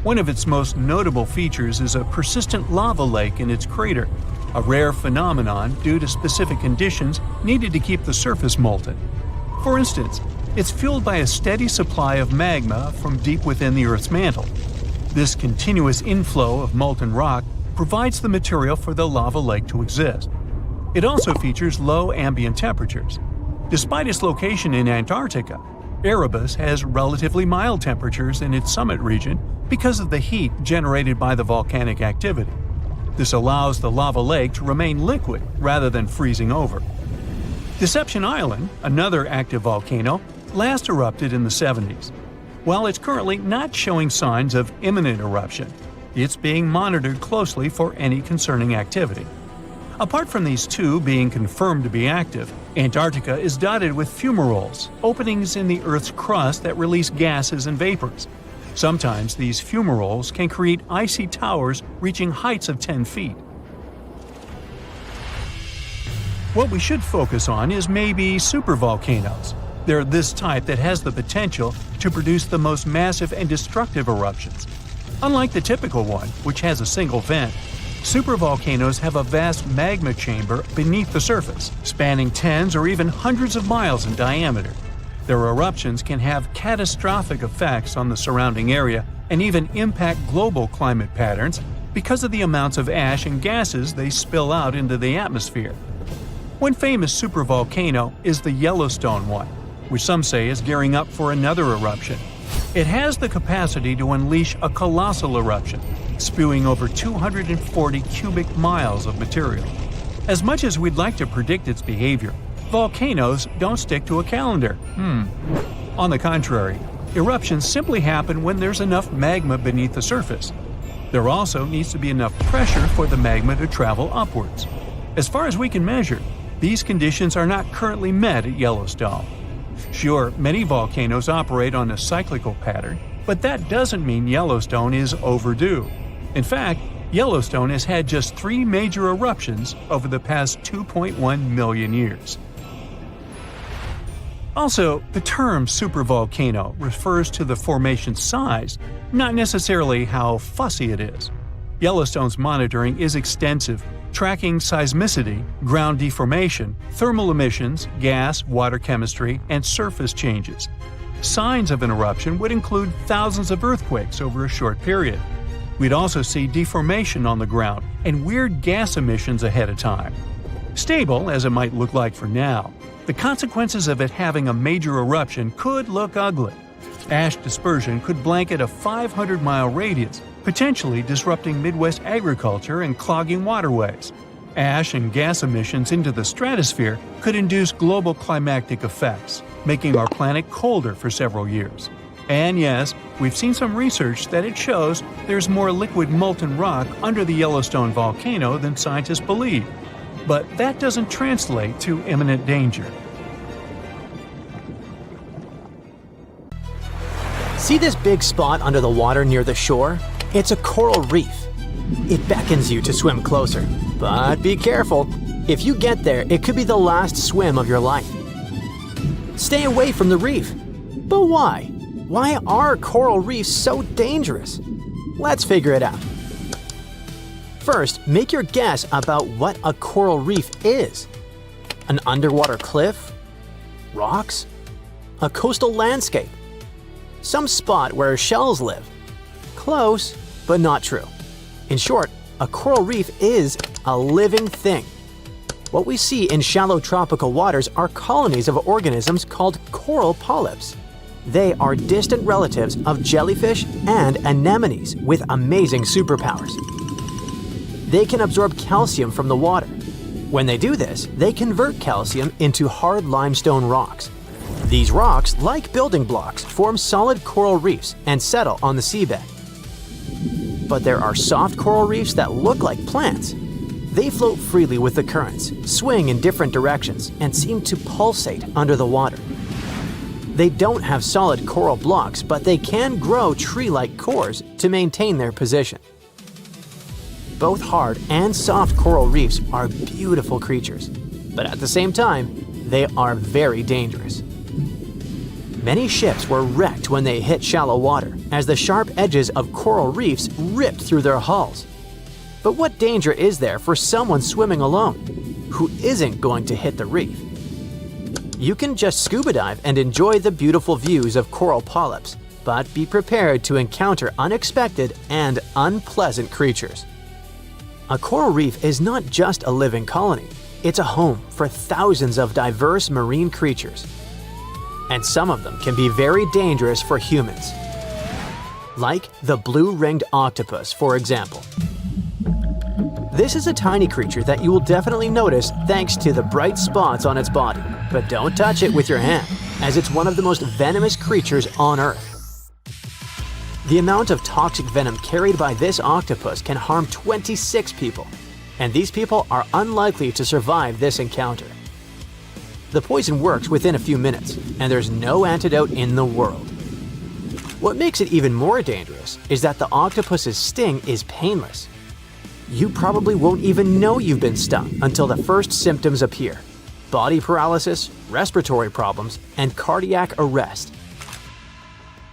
One of its most notable features is a persistent lava lake in its crater, a rare phenomenon due to specific conditions needed to keep the surface molten. For instance, it's fueled by a steady supply of magma from deep within the Earth's mantle. This continuous inflow of molten rock provides the material for the lava lake to exist. It also features low ambient temperatures. Despite its location in Antarctica, Erebus has relatively mild temperatures in its summit region because of the heat generated by the volcanic activity. This allows the lava lake to remain liquid rather than freezing over. Deception Island, another active volcano, last erupted in the 70s. While it's currently not showing signs of imminent eruption, it's being monitored closely for any concerning activity. Apart from these two being confirmed to be active, Antarctica is dotted with fumaroles, openings in the Earth's crust that release gases and vapors. Sometimes these fumaroles can create icy towers reaching heights of 10 feet. What we should focus on is maybe supervolcanoes. They're this type that has the potential to produce the most massive and destructive eruptions. Unlike the typical one, which has a single vent, supervolcanoes have a vast magma chamber beneath the surface, spanning tens or even hundreds of miles in diameter. Their eruptions can have catastrophic effects on the surrounding area and even impact global climate patterns because of the amounts of ash and gases they spill out into the atmosphere. One famous supervolcano is the Yellowstone one, which some say is gearing up for another eruption. It has the capacity to unleash a colossal eruption, spewing over 240 cubic miles of material. As much as we'd like to predict its behavior, volcanoes don't stick to a calendar. On the contrary, eruptions simply happen when there's enough magma beneath the surface. There also needs to be enough pressure for the magma to travel upwards. As far as we can measure, these conditions are not currently met at Yellowstone. Sure, many volcanoes operate on a cyclical pattern, but that doesn't mean Yellowstone is overdue. In fact, Yellowstone has had just 3 major eruptions over the past 2.1 million years. Also, the term supervolcano refers to the formation's size, not necessarily how fussy it is. Yellowstone's monitoring is extensive, tracking seismicity, ground deformation, thermal emissions, gas, water chemistry, and surface changes. Signs of an eruption would include thousands of earthquakes over a short period. We'd also see deformation on the ground and weird gas emissions ahead of time. Stable, as it might look like for now, the consequences of it having a major eruption could look ugly. Ash dispersion could blanket a 500-mile radius, potentially disrupting Midwest agriculture and clogging waterways. Ash and gas emissions into the stratosphere could induce global climatic effects, making our planet colder for several years. And yes, we've seen some research that it shows there's more liquid molten rock under the Yellowstone volcano than scientists believe. But that doesn't translate to imminent danger. See this big spot under the water near the shore? It's a coral reef. It beckons you to swim closer. But be careful. If you get there, it could be the last swim of your life. Stay away from the reef. But why? Why are coral reefs so dangerous? Let's figure it out. First, make your guess about what a coral reef is. An underwater cliff? Rocks? A coastal landscape? Some spot where shells live? Close, but not true. In short, a coral reef is a living thing. What we see in shallow tropical waters are colonies of organisms called coral polyps. They are distant relatives of jellyfish and anemones with amazing superpowers. They can absorb calcium from the water. When they do this, they convert calcium into hard limestone rocks. These rocks, like building blocks, form solid coral reefs and settle on the seabed. But there are soft coral reefs that look like plants. They float freely with the currents, swing in different directions, and seem to pulsate under the water. They don't have solid coral blocks, but they can grow tree-like cores to maintain their position. Both hard and soft coral reefs are beautiful creatures, but at the same time, they are very dangerous. Many ships were wrecked when they hit shallow water, as the sharp edges of coral reefs ripped through their hulls. But what danger is there for someone swimming alone, who isn't going to hit the reef? You can just scuba dive and enjoy the beautiful views of coral polyps, but be prepared to encounter unexpected and unpleasant creatures. A coral reef is not just a living colony, it's a home for thousands of diverse marine creatures. And some of them can be very dangerous for humans. Like the blue-ringed octopus, for example. This is a tiny creature that you will definitely notice thanks to the bright spots on its body, but don't touch it with your hand, as it's one of the most venomous creatures on Earth. The amount of toxic venom carried by this octopus can harm 26 people, and these people are unlikely to survive this encounter. The poison works within a few minutes, and there's no antidote in the world. What makes it even more dangerous is that the octopus's sting is painless. You probably won't even know you've been stung until the first symptoms appear: body paralysis, respiratory problems, and cardiac arrest.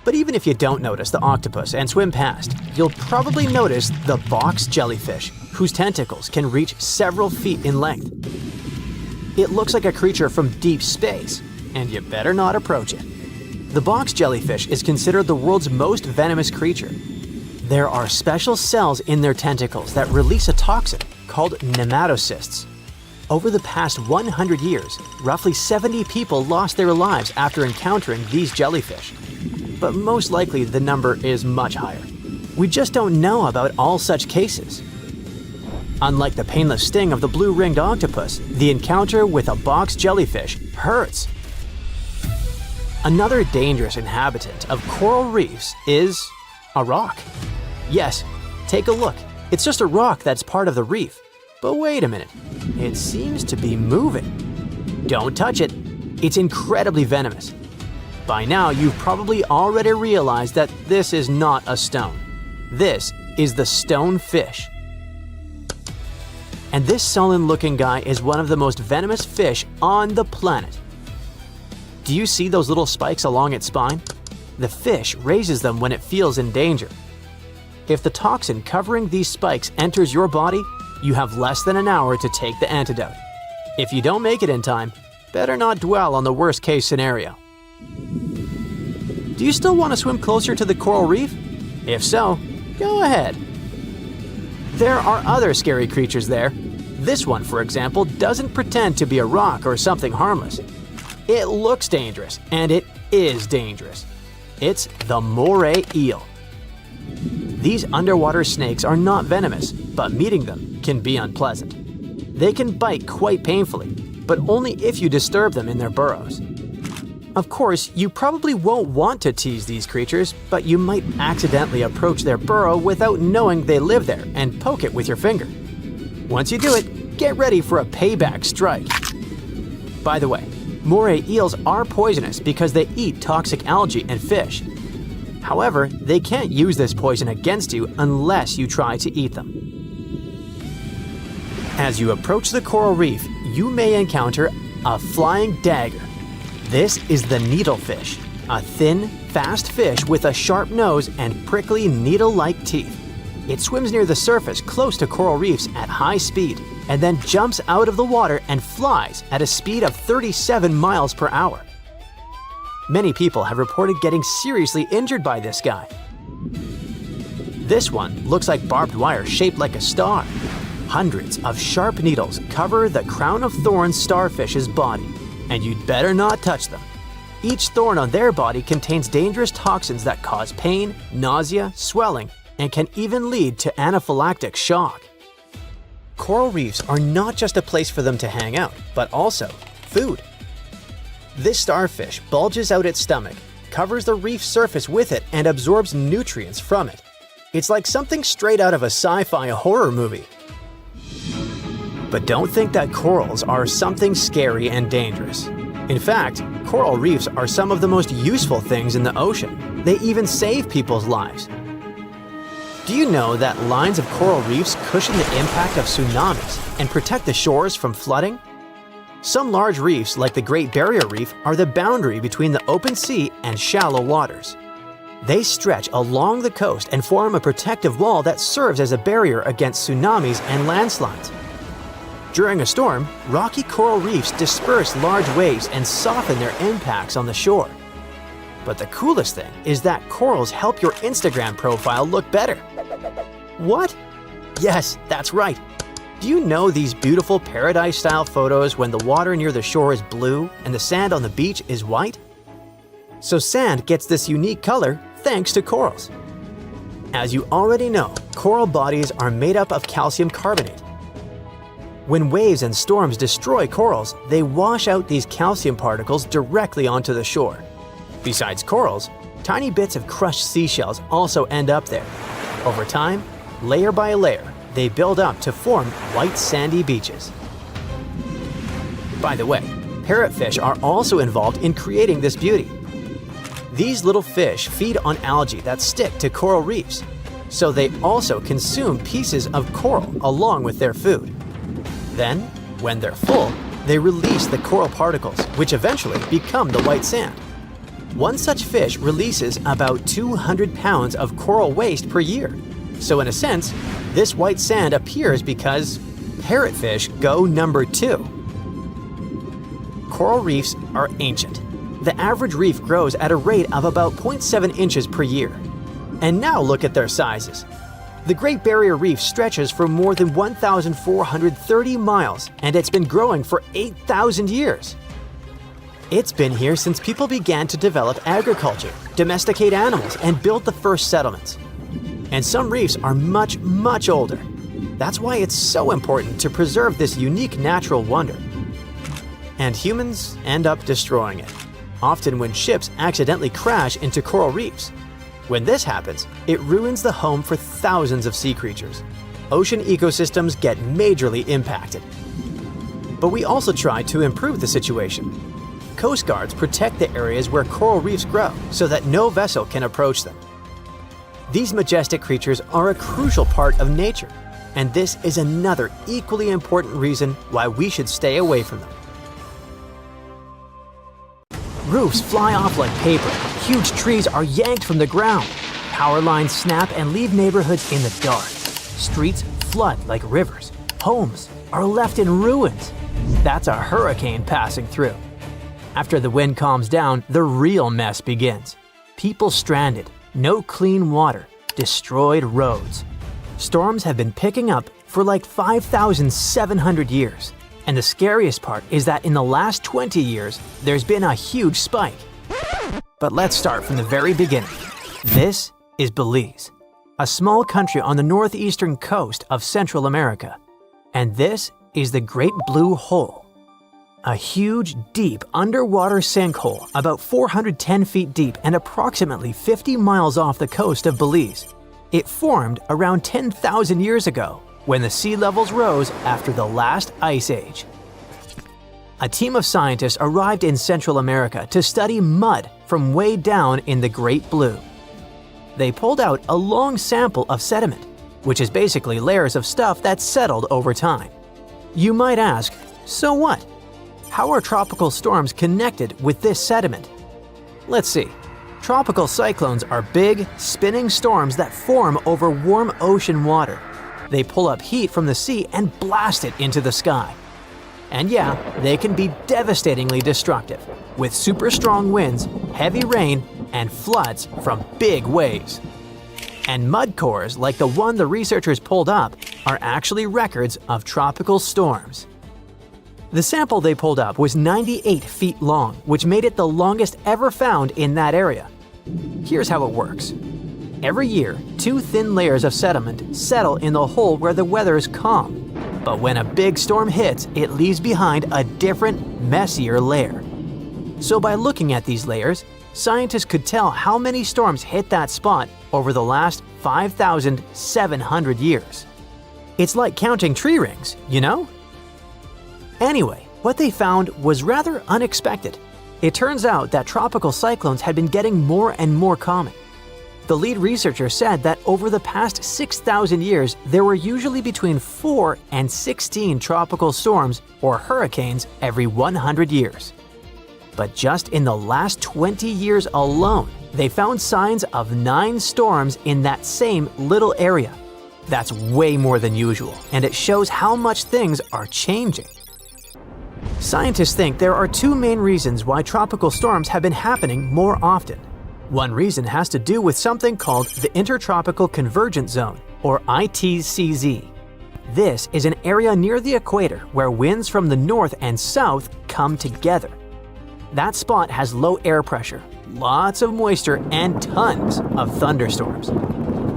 But even if you don't notice the octopus and swim past, you'll probably notice the box jellyfish, whose tentacles can reach several feet in length. It looks like a creature from deep space, and you better not approach it. The box jellyfish is considered the world's most venomous creature. There are special cells in their tentacles that release a toxin called nematocysts. Over the past 100 years, roughly 70 people lost their lives after encountering these jellyfish. But most likely the number is much higher. We just don't know about all such cases. Unlike the painless sting of the blue-ringed octopus, the encounter with a box jellyfish hurts. Another dangerous inhabitant of coral reefs is a rock. Yes, take a look. It's just a rock that's part of the reef. But wait a minute, it seems to be moving. Don't touch it. It's incredibly venomous. By now, you've probably already realized that this is not a stone. This is the stonefish. And this sullen-looking guy is one of the most venomous fish on the planet. Do you see those little spikes along its spine? The fish raises them when it feels in danger. If the toxin covering these spikes enters your body, you have less than an hour to take the antidote. If you don't make it in time, better not dwell on the worst-case scenario. Do you still want to swim closer to the coral reef? If so, go ahead. There are other scary creatures there. This one, for example, doesn't pretend to be a rock or something harmless. It looks dangerous, and it is dangerous. It's the moray eel. These underwater snakes are not venomous, but meeting them can be unpleasant. They can bite quite painfully, but only if you disturb them in their burrows. Of course, you probably won't want to tease these creatures, but you might accidentally approach their burrow without knowing they live there and poke it with your finger. Once you do it, get ready for a payback strike. By the way, moray eels are poisonous because they eat toxic algae and fish. However, they can't use this poison against you unless you try to eat them. As you approach the coral reef, you may encounter a flying dagger. This is the needlefish, a thin, fast fish with a sharp nose and prickly needle-like teeth. It swims near the surface close to coral reefs at high speed and then jumps out of the water and flies at a speed of 37 miles per hour. Many people have reported getting seriously injured by this guy. This one looks like barbed wire shaped like a star. Hundreds of sharp needles cover the crown of thorns starfish's body, and you'd better not touch them. Each thorn on their body contains dangerous toxins that cause pain, nausea, swelling, and can even lead to anaphylactic shock. Coral reefs are not just a place for them to hang out, but also food. This starfish bulges out its stomach, covers the reef surface with it, and absorbs nutrients from it. It's like something straight out of a sci-fi horror movie. But don't think that corals are something scary and dangerous. In fact, coral reefs are some of the most useful things in the ocean. They even save people's lives. Do you know that lines of coral reefs cushion the impact of tsunamis and protect the shores from flooding? Some large reefs, like the Great Barrier Reef, are the boundary between the open sea and shallow waters. They stretch along the coast and form a protective wall that serves as a barrier against tsunamis and landslides. During a storm, rocky coral reefs disperse large waves and soften their impacts on the shore. But the coolest thing is that corals help your Instagram profile look better. What? Yes, that's right. Do you know these beautiful paradise-style photos when the water near the shore is blue and the sand on the beach is white? So sand gets this unique color thanks to corals. As you already know, coral bodies are made up of calcium carbonate, When waves and storms destroy corals, they wash out these calcium particles directly onto the shore. Besides corals, tiny bits of crushed seashells also end up there. Over time, layer by layer, they build up to form white sandy beaches. By the way, parrotfish are also involved in creating this beauty. These little fish feed on algae that stick to coral reefs, so they also consume pieces of coral along with their food. Then, when they're full, they release the coral particles, which eventually become the white sand. One such fish releases about 200 pounds of coral waste per year. So in a sense, this white sand appears because parrotfish go number 2. Coral reefs are ancient. The average reef grows at a rate of about 0.7 inches per year. And now look at their sizes. The Great Barrier Reef stretches for more than 1,430 miles, and it's been growing for 8,000 years. It's been here since people began to develop agriculture, domesticate animals, and build the first settlements. And some reefs are much, much older. That's why it's so important to preserve this unique natural wonder. And humans end up destroying it, often when ships accidentally crash into coral reefs. When this happens, it ruins the home for thousands of sea creatures. Ocean ecosystems get majorly impacted. But we also try to improve the situation. Coast guards protect the areas where coral reefs grow so that no vessel can approach them. These majestic creatures are a crucial part of nature, and this is another equally important reason why we should stay away from them. Roofs fly off like paper, huge trees are yanked from the ground, power lines snap and leave neighborhoods in the dark. Streets flood like rivers, homes are left in ruins. That's a hurricane passing through. After the wind calms down, the real mess begins. People stranded, no clean water, destroyed roads. Storms have been picking up for like 5,700 years. And the scariest part is that in the last 20 years, there's been a huge spike. But let's start from the very beginning. This is Belize, a small country on the northeastern coast of Central America. And this is the Great Blue Hole, a huge, deep underwater sinkhole about 410 feet deep and approximately 50 miles off the coast of Belize. It formed around 10,000 years ago, when the sea levels rose after the last ice age. A team of scientists arrived in Central America to study mud from way down in the Great Blue. They pulled out a long sample of sediment, which is basically layers of stuff that's settled over time. You might ask, so what? How are tropical storms connected with this sediment? Let's see. Tropical cyclones are big, spinning storms that form over warm ocean water. They pull up heat from the sea and blast it into the sky. And yeah, they can be devastatingly destructive, with super strong winds, heavy rain, and floods from big waves. And mud cores like the one the researchers pulled up are actually records of tropical storms. The sample they pulled up was 98 feet long, which made it the longest ever found in that area. Here's how it works. Every year, 2 thin layers of sediment settle in the hole where the weather is calm. But when a big storm hits, it leaves behind a different, messier layer. So by looking at these layers, scientists could tell how many storms hit that spot over the last 5,700 years. It's like counting tree rings, you know? Anyway, what they found was rather unexpected. It turns out that tropical cyclones had been getting more and more common. The lead researcher said that over the past 6,000 years, there were usually between 4 and 16 tropical storms or hurricanes every 100 years. But just in the last 20 years alone, they found signs of 9 storms in that same little area. That's way more than usual, and it shows how much things are changing. Scientists think there are 2 main reasons why tropical storms have been happening more often. One reason has to do with something called the Intertropical Convergence Zone, or ITCZ. This is an area near the equator where winds from the north and south come together. That spot has low air pressure, lots of moisture, and tons of thunderstorms.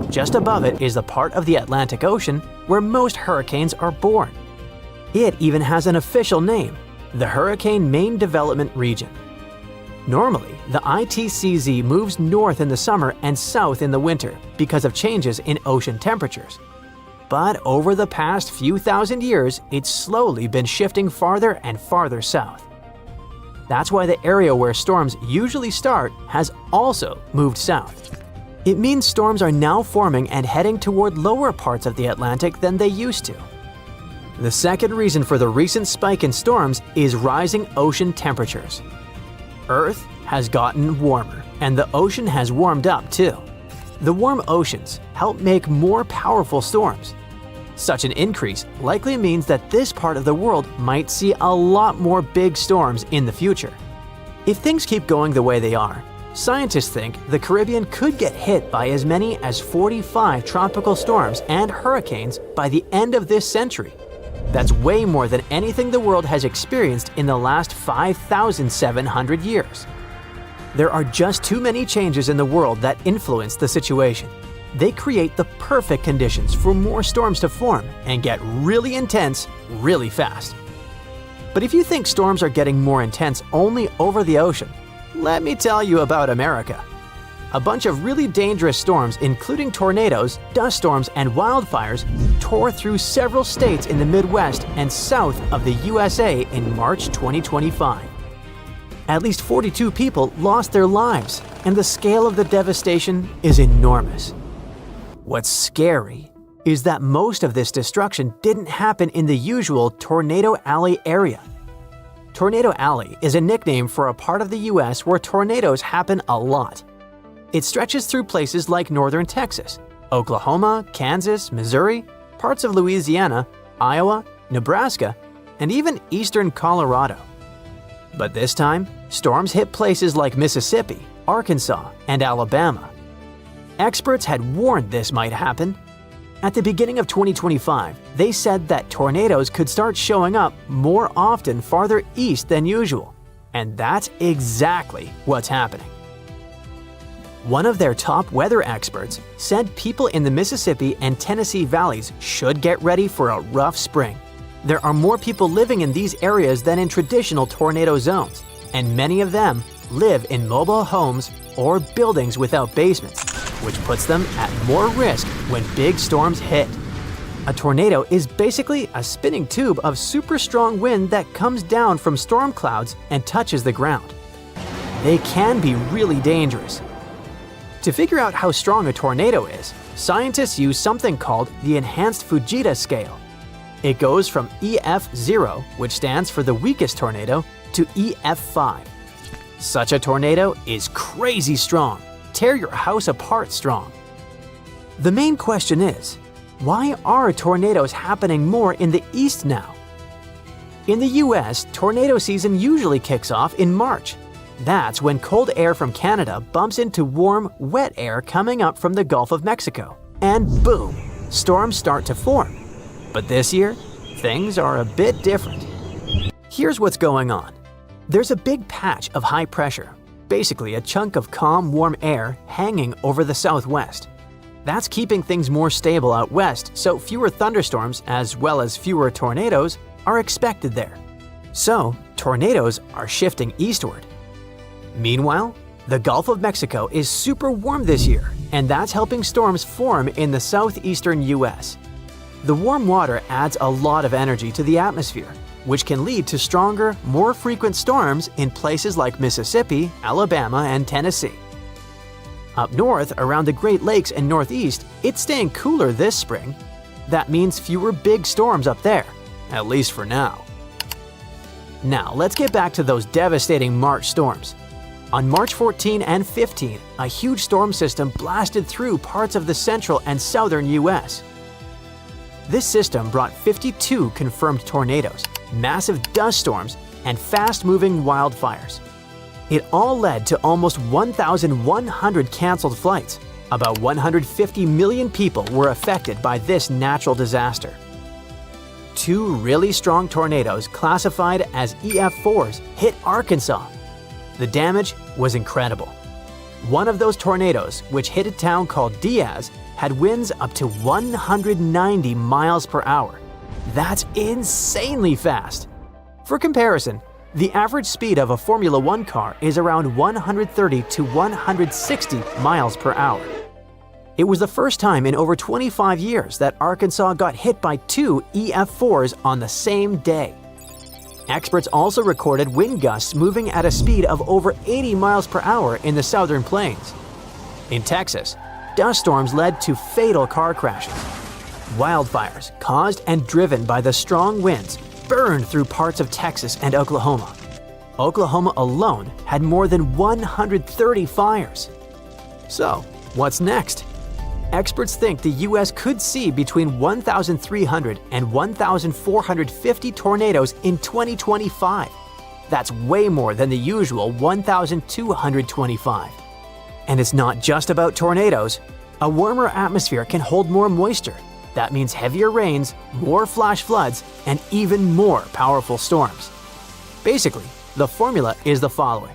Just above it is the part of the Atlantic Ocean where most hurricanes are born. It even has an official name, the Hurricane Main Development Region. Normally, the ITCZ moves north in the summer and south in the winter because of changes in ocean temperatures. But over the past few thousand years, it's slowly been shifting farther and farther south. That's why the area where storms usually start has also moved south. It means storms are now forming and heading toward lower parts of the Atlantic than they used to. The second reason for the recent spike in storms is rising ocean temperatures. Earth has gotten warmer, and the ocean has warmed up too. The warm oceans help make more powerful storms. Such an increase likely means that this part of the world might see a lot more big storms in the future. If things keep going the way they are, scientists think the Caribbean could get hit by as many as 45 tropical storms and hurricanes by the end of this century. That's way more than anything the world has experienced in the last 5,700 years. There are just too many changes in the world that influence the situation. They create the perfect conditions for more storms to form and get really intense really fast. But if you think storms are getting more intense only over the ocean, let me tell you about America. A bunch of really dangerous storms, including tornadoes, dust storms, and wildfires, tore through several states in the Midwest and south of the USA in March 2025. At least 42 people lost their lives, and the scale of the devastation is enormous. What's scary is that most of this destruction didn't happen in the usual Tornado Alley area. Tornado Alley is a nickname for a part of the US where tornadoes happen a lot. It stretches through places like northern Texas, Oklahoma, Kansas, Missouri, parts of Louisiana, Iowa, Nebraska, and even eastern Colorado. But this time, storms hit places like Mississippi, Arkansas, and Alabama. Experts had warned this might happen. At the beginning of 2025, they said that tornadoes could start showing up more often farther east than usual, and that's exactly what's happening. One of their top weather experts said people in the Mississippi and Tennessee valleys should get ready for a rough spring. There are more people living in these areas than in traditional tornado zones, and many of them live in mobile homes or buildings without basements, which puts them at more risk when big storms hit. A tornado is basically a spinning tube of super strong wind that comes down from storm clouds and touches the ground. They can be really dangerous. To figure out how strong a tornado is, scientists use something called the Enhanced Fujita Scale. It goes from EF0, which stands for the weakest tornado, to EF5. Such a tornado is crazy strong, tear your house apart strong. The main question is, why are tornadoes happening more in the east now? In the US, tornado season usually kicks off in March. That's when cold air from Canada bumps into warm, wet air coming up from the Gulf of Mexico. And boom, storms start to form. But this year, things are a bit different. Here's what's going on. There's a big patch of high pressure, basically a chunk of calm, warm air hanging over the southwest. That's keeping things more stable out west, so fewer thunderstorms as well as fewer tornadoes are expected there. So, tornadoes are shifting eastward. Meanwhile, the Gulf of Mexico is super warm this year, and that's helping storms form in the southeastern US. The warm water adds a lot of energy to the atmosphere, which can lead to stronger, more frequent storms in places like Mississippi, Alabama, and Tennessee. Up north, around the Great Lakes and Northeast, it's staying cooler this spring. That means fewer big storms up there, at least for now. Now, let's get back to those devastating March storms. On March 14 and 15, a huge storm system blasted through parts of the central and southern US. This system brought 52 confirmed tornadoes, massive dust storms, and fast-moving wildfires. It all led to almost 1,100 canceled flights. About 150 million people were affected by this natural disaster. Two really strong tornadoes classified as EF4s hit Arkansas. The damage was incredible. One of those tornadoes, which hit a town called Diaz, had winds up to 190 miles per hour. That's insanely fast! For comparison, the average speed of a Formula One car is around 130 to 160 miles per hour. It was the first time in over 25 years that Arkansas got hit by two EF4s on the same day. Experts also recorded wind gusts moving at a speed of over 80 miles per hour in the southern plains. In Texas, dust storms led to fatal car crashes. Wildfires, caused and driven by the strong winds, burned through parts of Texas and Oklahoma. Oklahoma alone had more than 130 fires. So, what's next? Experts think the U.S. could see between 1,300 and 1,450 tornadoes in 2025. That's way more than the usual 1,225. And it's not just about tornadoes. A warmer atmosphere can hold more moisture. That means heavier rains, more flash floods, and even more powerful storms. Basically, the formula is the following.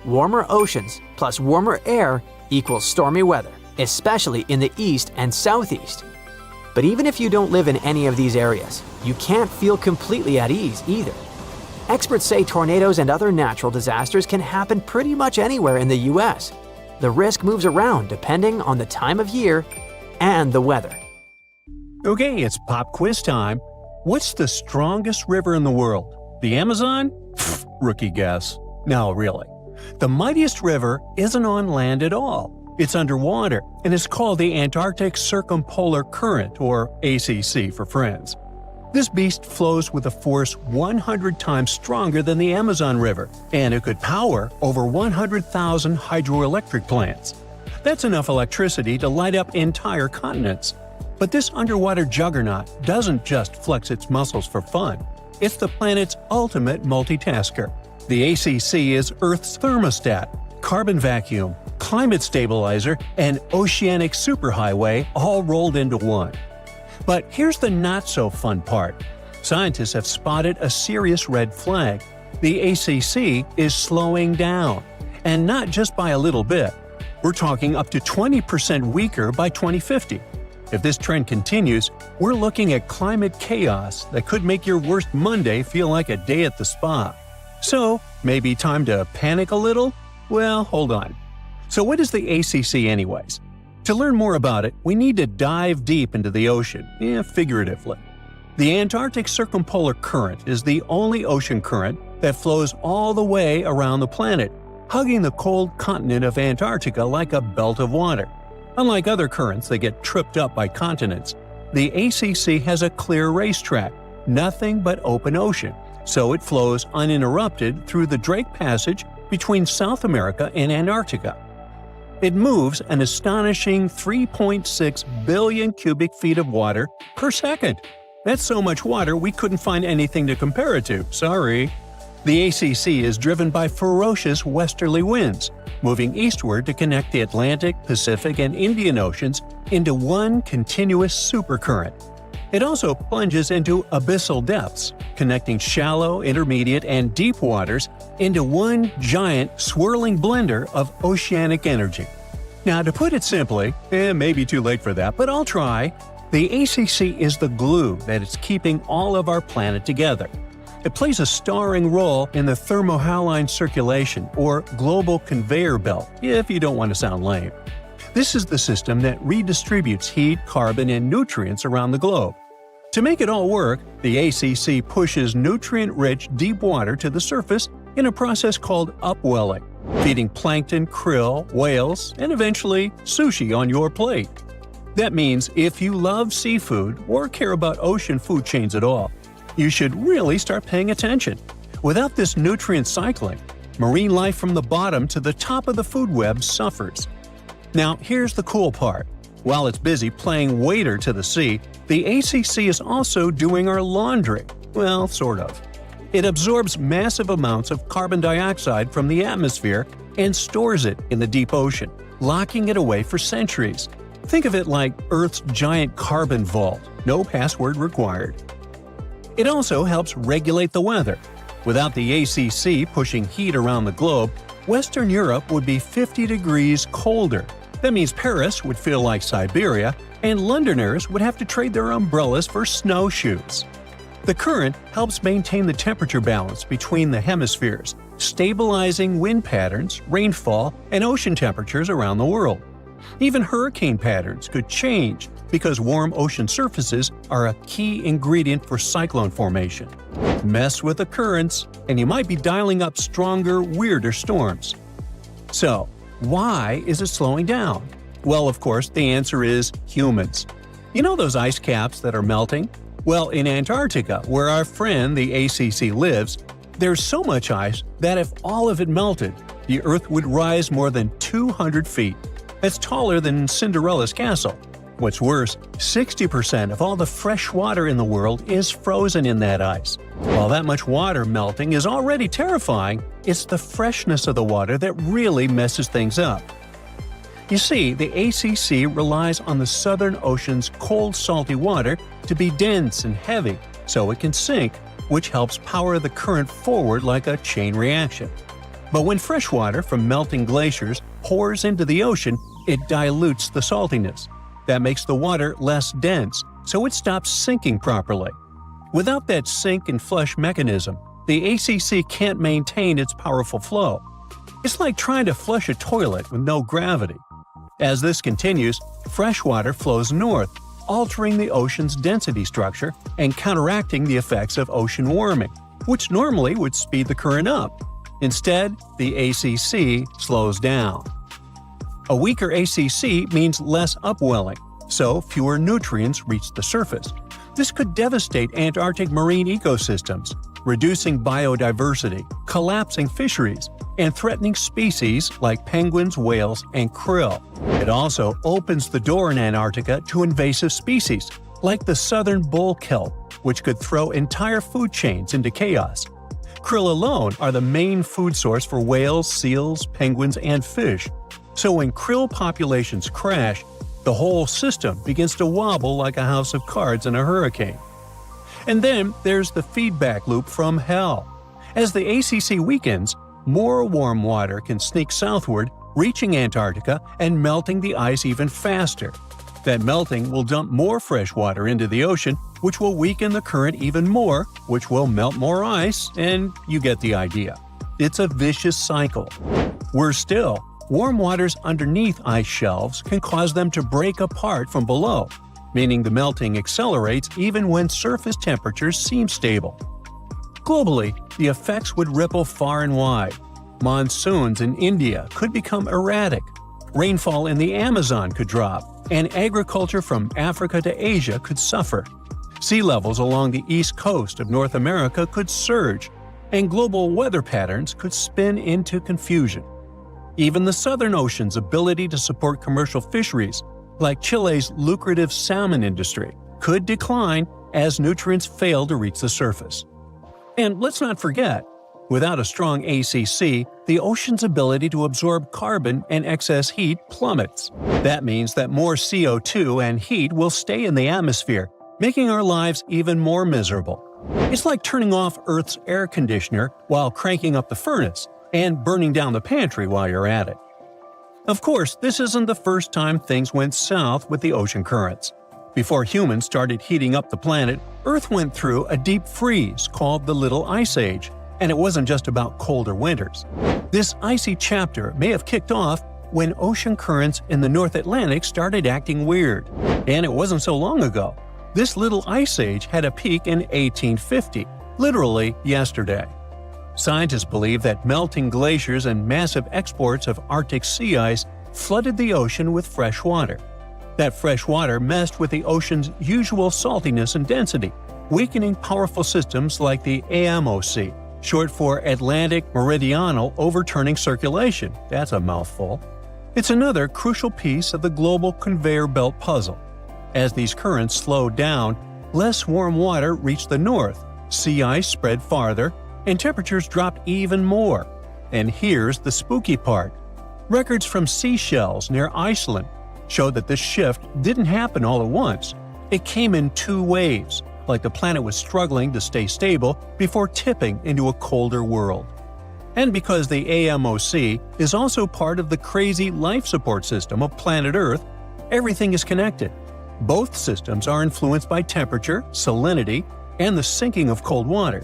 Warmer oceans plus warmer air equals stormy weather, especially in the east and southeast. But even if you don't live in any of these areas, you can't feel completely at ease either. Experts say tornadoes and other natural disasters can happen pretty much anywhere in the U.S. The risk moves around depending on the time of year and the weather. Okay, it's pop quiz time. What's the strongest river in the world? The Amazon? Pfft, rookie guess. No, really. The mightiest river isn't on land at all. It's underwater, and it's called the Antarctic Circumpolar Current, or ACC for friends. This beast flows with a force 100 times stronger than the Amazon River, and it could power over 100,000 hydroelectric plants. That's enough electricity to light up entire continents. But this underwater juggernaut doesn't just flex its muscles for fun. It's the planet's ultimate multitasker. The ACC is Earth's thermostat, carbon vacuum, climate stabilizer, and oceanic superhighway all rolled into one. But here's the not-so-fun part. Scientists have spotted a serious red flag. The ACC is slowing down. And not just by a little bit. We're talking up to 20% weaker by 2050. If this trend continues, we're looking at climate chaos that could make your worst Monday feel like a day at the spa. So, maybe time to panic a little? Well, hold on. So what is the ACC anyways? To learn more about it, we need to dive deep into the ocean, figuratively. The Antarctic Circumpolar Current is the only ocean current that flows all the way around the planet, hugging the cold continent of Antarctica like a belt of water. Unlike other currents that get tripped up by continents, the ACC has a clear racetrack, nothing but open ocean, so it flows uninterrupted through the Drake Passage between South America and Antarctica. It moves an astonishing 3.6 billion cubic feet of water per second. That's so much water we couldn't find anything to compare it to, sorry. The ACC is driven by ferocious westerly winds, moving eastward to connect the Atlantic, Pacific, and Indian Oceans into one continuous supercurrent. It also plunges into abyssal depths, connecting shallow, intermediate, and deep waters into one giant, swirling blender of oceanic energy. Now, to put it simply, maybe too late for that, but I'll try, the ACC is the glue that is keeping all of our planet together. It plays a starring role in the thermohaline circulation, or global conveyor belt, if you don't want to sound lame. This is the system that redistributes heat, carbon, and nutrients around the globe. To make it all work, the ACC pushes nutrient-rich deep water to the surface in a process called upwelling, feeding plankton, krill, whales, and eventually sushi on your plate. That means if you love seafood or care about ocean food chains at all, you should really start paying attention. Without this nutrient cycling, marine life from the bottom to the top of the food web suffers. Now, here's the cool part. While it's busy playing waiter to the sea, the ACC is also doing our laundry. Well, sort of. It absorbs massive amounts of carbon dioxide from the atmosphere and stores it in the deep ocean, locking it away for centuries. Think of it like Earth's giant carbon vault, no password required. It also helps regulate the weather. Without the ACC pushing heat around the globe, Western Europe would be 50 degrees colder. That means Paris would feel like Siberia, and Londoners would have to trade their umbrellas for snowshoes. The current helps maintain the temperature balance between the hemispheres, stabilizing wind patterns, rainfall, and ocean temperatures around the world. Even hurricane patterns could change because warm ocean surfaces are a key ingredient for cyclone formation. Mess with the currents, and you might be dialing up stronger, weirder storms. So, why is it slowing down? Well, of course, the answer is humans. You know those ice caps that are melting? Well, in Antarctica, where our friend the ACC lives, there's so much ice that if all of it melted, the Earth would rise more than 200 feet. That's taller than Cinderella's castle. What's worse, 60% of all the fresh water in the world is frozen in that ice. While that much water melting is already terrifying, it's the freshness of the water that really messes things up. You see, the ACC relies on the Southern Ocean's cold, salty water to be dense and heavy so it can sink, which helps power the current forward like a chain reaction. But when fresh water from melting glaciers pours into the ocean, it dilutes the saltiness. That makes the water less dense, so it stops sinking properly. Without that sink and flush mechanism, the ACC can't maintain its powerful flow. It's like trying to flush a toilet with no gravity. As this continues, fresh water flows north, altering the ocean's density structure and counteracting the effects of ocean warming, which normally would speed the current up. Instead, the ACC slows down. A weaker ACC means less upwelling, so fewer nutrients reach the surface. This could devastate Antarctic marine ecosystems, reducing biodiversity, collapsing fisheries, and threatening species like penguins, whales, and krill. It also opens the door in Antarctica to invasive species, like the southern bull kelp, which could throw entire food chains into chaos. Krill alone are the main food source for whales, seals, penguins, and fish. So when krill populations crash, the whole system begins to wobble like a house of cards in a hurricane. And then there's the feedback loop from hell. As the ACC weakens, more warm water can sneak southward, reaching Antarctica and melting the ice even faster. That melting will dump more fresh water into the ocean, which will weaken the current even more, which will melt more ice, and you get the idea. It's a vicious cycle. Worse still, warm waters underneath ice shelves can cause them to break apart from below, meaning the melting accelerates even when surface temperatures seem stable. Globally, the effects would ripple far and wide. Monsoons in India could become erratic, rainfall in the Amazon could drop, and agriculture from Africa to Asia could suffer. Sea levels along the east coast of North America could surge, and global weather patterns could spin into confusion. Even the Southern Ocean's ability to support commercial fisheries, like Chile's lucrative salmon industry, could decline as nutrients fail to reach the surface. And let's not forget, without a strong ACC, the ocean's ability to absorb carbon and excess heat plummets. That means that more CO2 and heat will stay in the atmosphere, making our lives even more miserable. It's like turning off Earth's air conditioner while cranking up the furnace, and burning down the pantry while you're at it. Of course, this isn't the first time things went south with the ocean currents. Before humans started heating up the planet, Earth went through a deep freeze called the Little Ice Age, and it wasn't just about colder winters. This icy chapter may have kicked off when ocean currents in the North Atlantic started acting weird. And it wasn't so long ago. This Little Ice Age had a peak in 1850, literally yesterday. Scientists believe that melting glaciers and massive exports of Arctic sea ice flooded the ocean with fresh water. That fresh water messed with the ocean's usual saltiness and density, weakening powerful systems like the AMOC, short for Atlantic Meridional Overturning Circulation. That's a mouthful. It's another crucial piece of the global conveyor belt puzzle. As these currents slowed down, less warm water reached the north, sea ice spread farther, and temperatures dropped even more. And here's the spooky part. Records from seashells near Iceland show that this shift didn't happen all at once. It came in two waves, like the planet was struggling to stay stable before tipping into a colder world. And because the AMOC is also part of the crazy life support system of planet Earth, everything is connected. Both systems are influenced by temperature, salinity, and the sinking of cold water.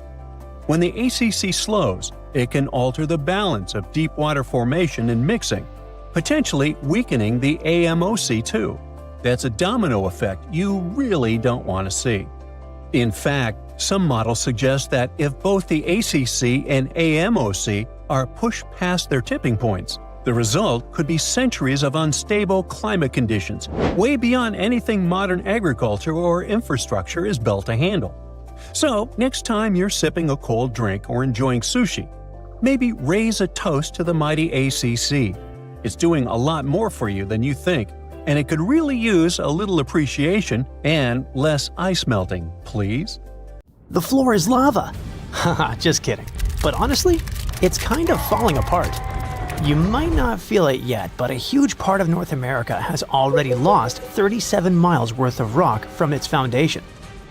When the ACC slows, it can alter the balance of deep water formation and mixing, potentially weakening the AMOC too. That's a domino effect you really don't want to see. In fact, some models suggest that if both the ACC and AMOC are pushed past their tipping points, the result could be centuries of unstable climate conditions, way beyond anything modern agriculture or infrastructure is built to handle. So, next time you're sipping a cold drink or enjoying sushi, maybe raise a toast to the mighty ACC. It's doing a lot more for you than you think, and it could really use a little appreciation and less ice melting, please. The floor is lava. Haha, just kidding. But honestly, it's kind of falling apart. You might not feel it yet, but a huge part of North America has already lost 37 miles worth of rock from its foundation.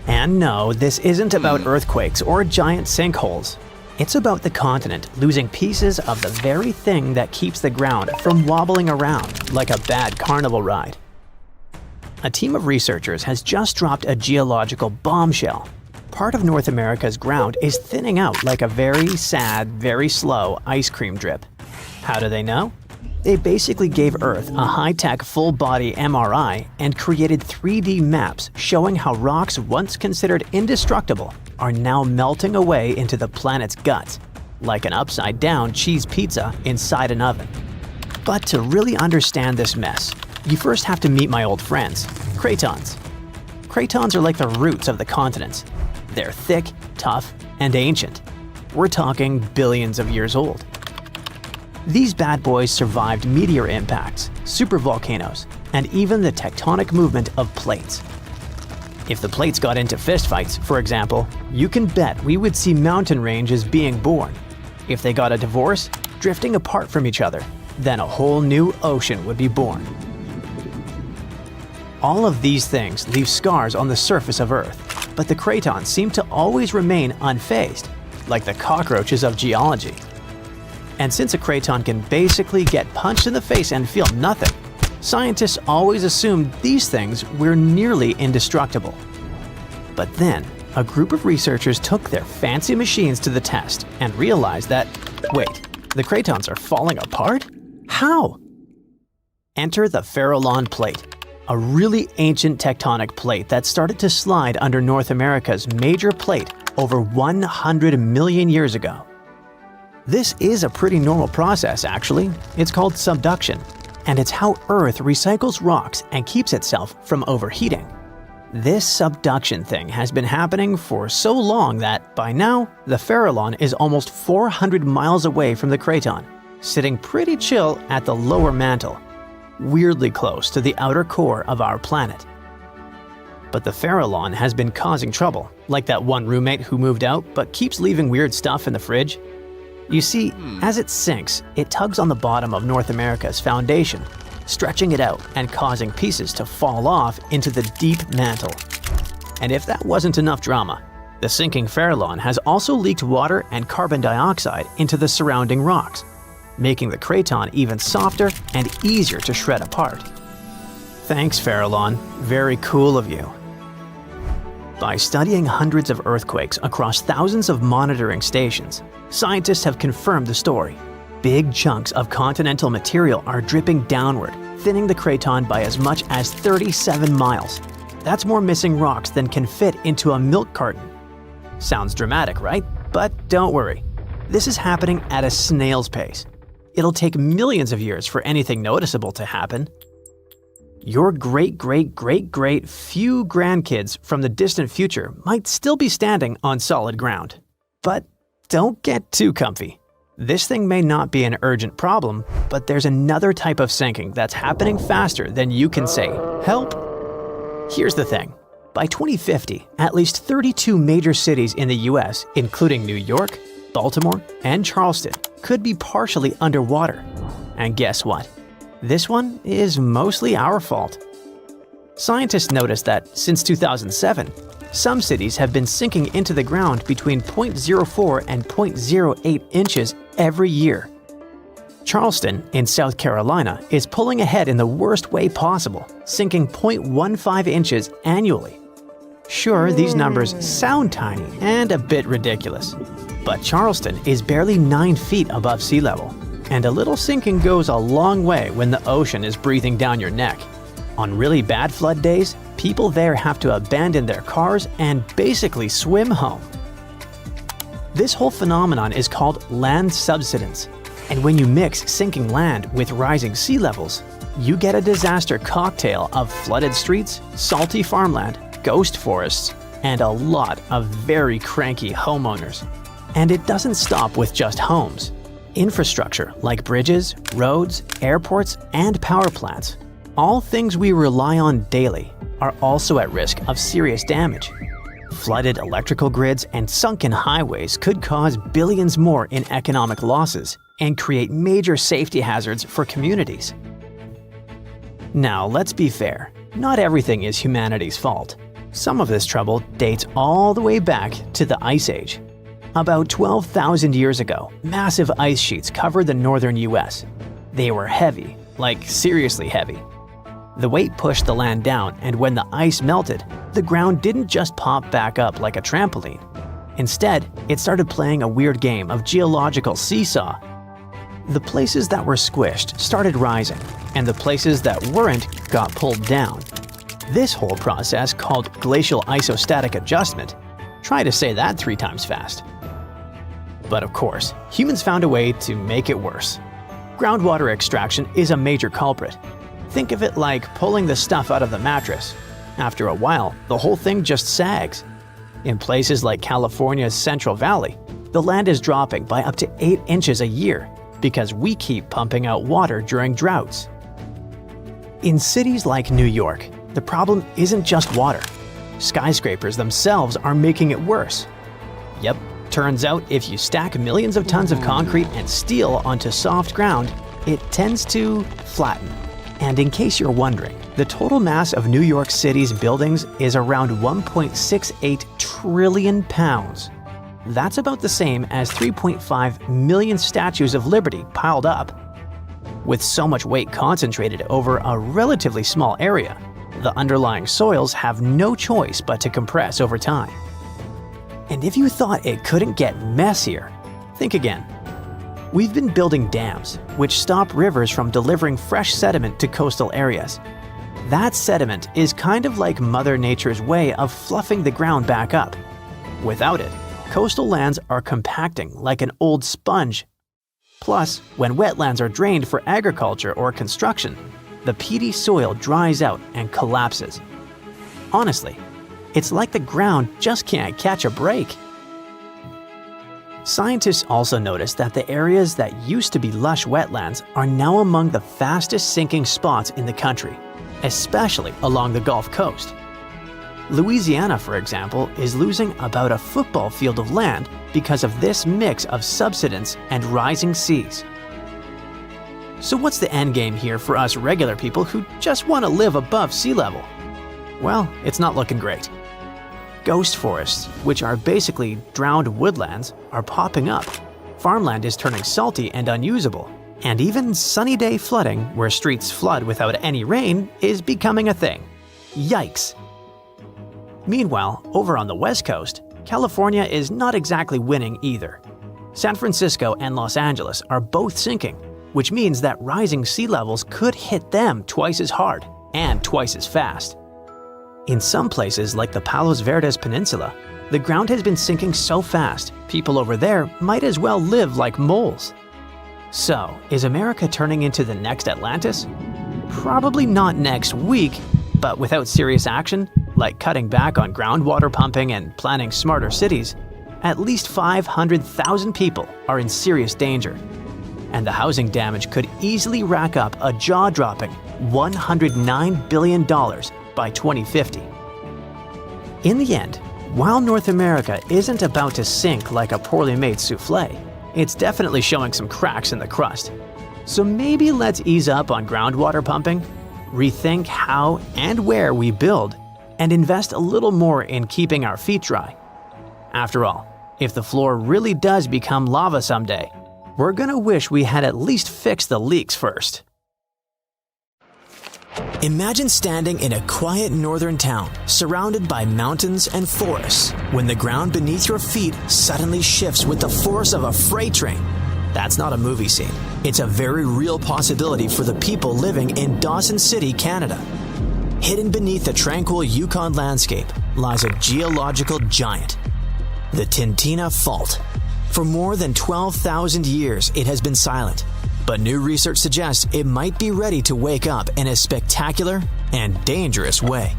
And no, this isn't about earthquakes or giant sinkholes. It's about the continent losing pieces of the very thing that keeps the ground from wobbling around like a bad carnival ride. A team of researchers has just dropped a geological bombshell. Part of North America's ground is thinning out like a very sad, very slow ice cream drip. How do they know? They basically gave Earth a high-tech full-body MRI and created 3D maps showing how rocks once considered indestructible are now melting away into the planet's guts, like an upside-down cheese pizza inside an oven. But to really understand this mess, you first have to meet my old friends, cratons. Cratons are like the roots of the continents. They're thick, tough, and ancient. We're talking billions of years old. These bad boys survived meteor impacts, supervolcanoes, and even the tectonic movement of plates. If the plates got into fistfights, for example, you can bet we would see mountain ranges being born. If they got a divorce, drifting apart from each other, then a whole new ocean would be born. All of these things leave scars on the surface of Earth, but the cratons seem to always remain unfazed, like the cockroaches of geology. And since a craton can basically get punched in the face and feel nothing, scientists always assumed these things were nearly indestructible. But then, a group of researchers took their fancy machines to the test and realized that, wait, the cratons are falling apart? How? Enter the Farallon Plate, a really ancient tectonic plate that started to slide under North America's major plate over 100 million years ago. This is a pretty normal process, actually. It's called subduction, and it's how Earth recycles rocks and keeps itself from overheating. This subduction thing has been happening for so long that, by now, the Farallon is almost 400 miles away from the craton, sitting pretty chill at the lower mantle, weirdly close to the outer core of our planet. But the Farallon has been causing trouble, like that one roommate who moved out but keeps leaving weird stuff in the fridge. You see, as it sinks, it tugs on the bottom of North America's foundation, stretching it out and causing pieces to fall off into the deep mantle. And if that wasn't enough drama, the sinking Farallon has also leaked water and carbon dioxide into the surrounding rocks, making the craton even softer and easier to shred apart. Thanks, Farallon. Very cool of you. By studying hundreds of earthquakes across thousands of monitoring stations, scientists have confirmed the story. Big chunks of continental material are dripping downward, thinning the craton by as much as 37 miles. That's more missing rocks than can fit into a milk carton. Sounds dramatic, right? But don't worry. This is happening at a snail's pace. It'll take millions of years for anything noticeable to happen. Your great-great-great-great few grandkids from the distant future might still be standing on solid ground. But don't get too comfy. This thing may not be an urgent problem, but there's another type of sinking that's happening faster than you can say, "Help!" Here's the thing. By 2050, at least 32 major cities in the US, including New York, Baltimore, and Charleston, could be partially underwater. And guess what? This one is mostly our fault. Scientists noticed that since 2007, some cities have been sinking into the ground between 0.04 and 0.08 inches every year. Charleston, in South Carolina, is pulling ahead in the worst way possible, sinking 0.15 inches annually. Sure, these numbers sound tiny and a bit ridiculous, but Charleston is barely 9 feet above sea level, and a little sinking goes a long way when the ocean is breathing down your neck. On really bad flood days, people there have to abandon their cars and basically swim home. This whole phenomenon is called land subsidence, and when you mix sinking land with rising sea levels, you get a disaster cocktail of flooded streets, salty farmland, ghost forests, and a lot of very cranky homeowners. And it doesn't stop with just homes. Infrastructure like bridges, roads, airports, and power plants, all things we rely on daily, are also at risk of serious damage. Flooded electrical grids and sunken highways could cause billions more in economic losses and create major safety hazards for communities. Now, let's be fair. Not everything is humanity's fault. Some of this trouble dates all the way back to the Ice Age. About 12,000 years ago, massive ice sheets covered the northern US. They were heavy, like seriously heavy. The weight pushed the land down, and when the ice melted, the ground didn't just pop back up like a trampoline. Instead, it started playing a weird game of geological seesaw. The places that were squished started rising, and the places that weren't got pulled down. This whole process, called glacial isostatic adjustment, try to say that 3 times fast. But of course, humans found a way to make it worse. Groundwater extraction is a major culprit. Think of it like pulling the stuff out of the mattress. After a while, the whole thing just sags. In places like California's Central Valley, the land is dropping by up to 8 inches a year because we keep pumping out water during droughts. In cities like New York, the problem isn't just water. Skyscrapers themselves are making it worse. Yep, turns out if you stack millions of tons of concrete and steel onto soft ground, it tends to flatten. And in case you're wondering, the total mass of New York City's buildings is around 1.68 trillion pounds. That's about the same as 3.5 million statues of liberty piled up. With so much weight concentrated over a relatively small area, the underlying soils have no choice but to compress over time. And if you thought it couldn't get messier, think again. We've been building dams, which stop rivers from delivering fresh sediment to coastal areas. That sediment is kind of like Mother Nature's way of fluffing the ground back up. Without it, coastal lands are compacting like an old sponge. Plus, when wetlands are drained for agriculture or construction, the peaty soil dries out and collapses. Honestly, it's like the ground just can't catch a break. Scientists also noticed that the areas that used to be lush wetlands are now among the fastest sinking spots in the country, especially along the Gulf Coast. Louisiana, for example, is losing about a football field of land because of this mix of subsidence and rising seas. So what's the endgame here for us regular people who just want to live above sea level? Well, it's not looking great. Ghost forests, which are basically drowned woodlands, are popping up. Farmland is turning salty and unusable. And even sunny day flooding, where streets flood without any rain, is becoming a thing. Yikes! Meanwhile, over on the West Coast, California is not exactly winning either. San Francisco and Los Angeles are both sinking, which means that rising sea levels could hit them twice as hard and twice as fast. In some places like the Palos Verdes Peninsula, the ground has been sinking so fast, people over there might as well live like moles. So, is America turning into the next Atlantis? Probably not next week, but without serious action, like cutting back on groundwater pumping and planning smarter cities, at least 500,000 people are in serious danger. And the housing damage could easily rack up a jaw-dropping $109 billion by 2050. In the end, while North America isn't about to sink like a poorly made souffle, it's definitely showing some cracks in the crust. So maybe let's ease up on groundwater pumping, rethink how and where we build, and invest a little more in keeping our feet dry. After all, if the floor really does become lava someday, we're gonna wish we had at least fixed the leaks first. Imagine standing in a quiet northern town, surrounded by mountains and forests, when the ground beneath your feet suddenly shifts with the force of a freight train. That's not a movie scene. It's a very real possibility for the people living in Dawson City, Canada. Hidden beneath the tranquil Yukon landscape lies a geological giant, the Tintina Fault. For more than 12,000 years, it has been silent, but new research suggests it might be ready to wake up in a spectacular and dangerous way.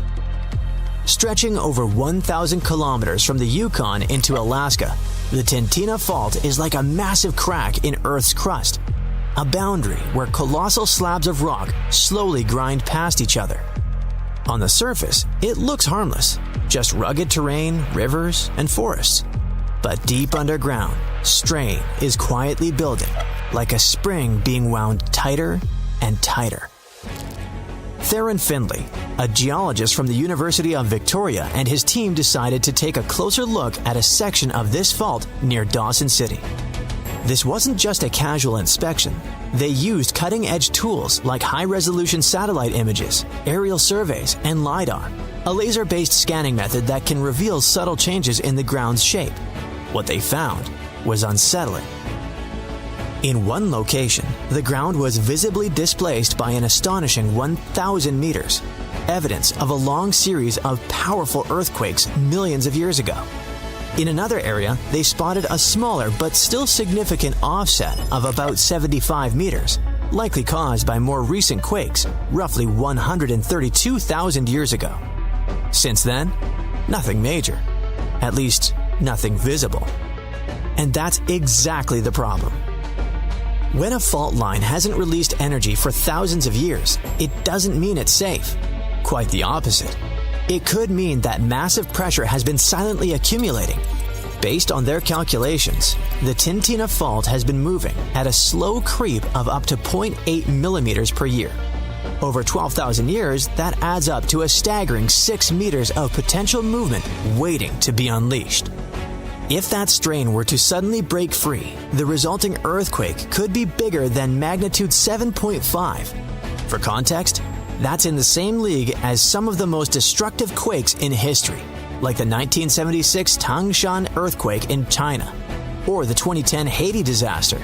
Stretching over 1,000 kilometers from the Yukon into Alaska, the Tintina Fault is like a massive crack in Earth's crust, a boundary where colossal slabs of rock slowly grind past each other. On the surface, it looks harmless, just rugged terrain, rivers, and forests. But deep underground, strain is quietly building, like a spring being wound tighter and tighter. Theron Findlay, a geologist from the University of Victoria, and his team decided to take a closer look at a section of this fault near Dawson City. This wasn't just a casual inspection. They used cutting-edge tools like high-resolution satellite images, aerial surveys, and LiDAR, a laser-based scanning method that can reveal subtle changes in the ground's shape. What they found was unsettling. In one location, the ground was visibly displaced by an astonishing 1,000 meters, evidence of a long series of powerful earthquakes millions of years ago. In another area, they spotted a smaller but still significant offset of about 75 meters, likely caused by more recent quakes, roughly 132,000 years ago. Since then, nothing major. At least, nothing visible. And that's exactly the problem. When a fault line hasn't released energy for thousands of years, it doesn't mean it's safe. Quite the opposite. It could mean that massive pressure has been silently accumulating. Based on their calculations, the Tintina Fault has been moving at a slow creep of up to 0.8 millimeters per year. Over 12,000 years, that adds up to a staggering 6 meters of potential movement waiting to be unleashed. If that strain were to suddenly break free, the resulting earthquake could be bigger than magnitude 7.5. For context, that's in the same league as some of the most destructive quakes in history, like the 1976 Tangshan earthquake in China, or the 2010 Haiti disaster.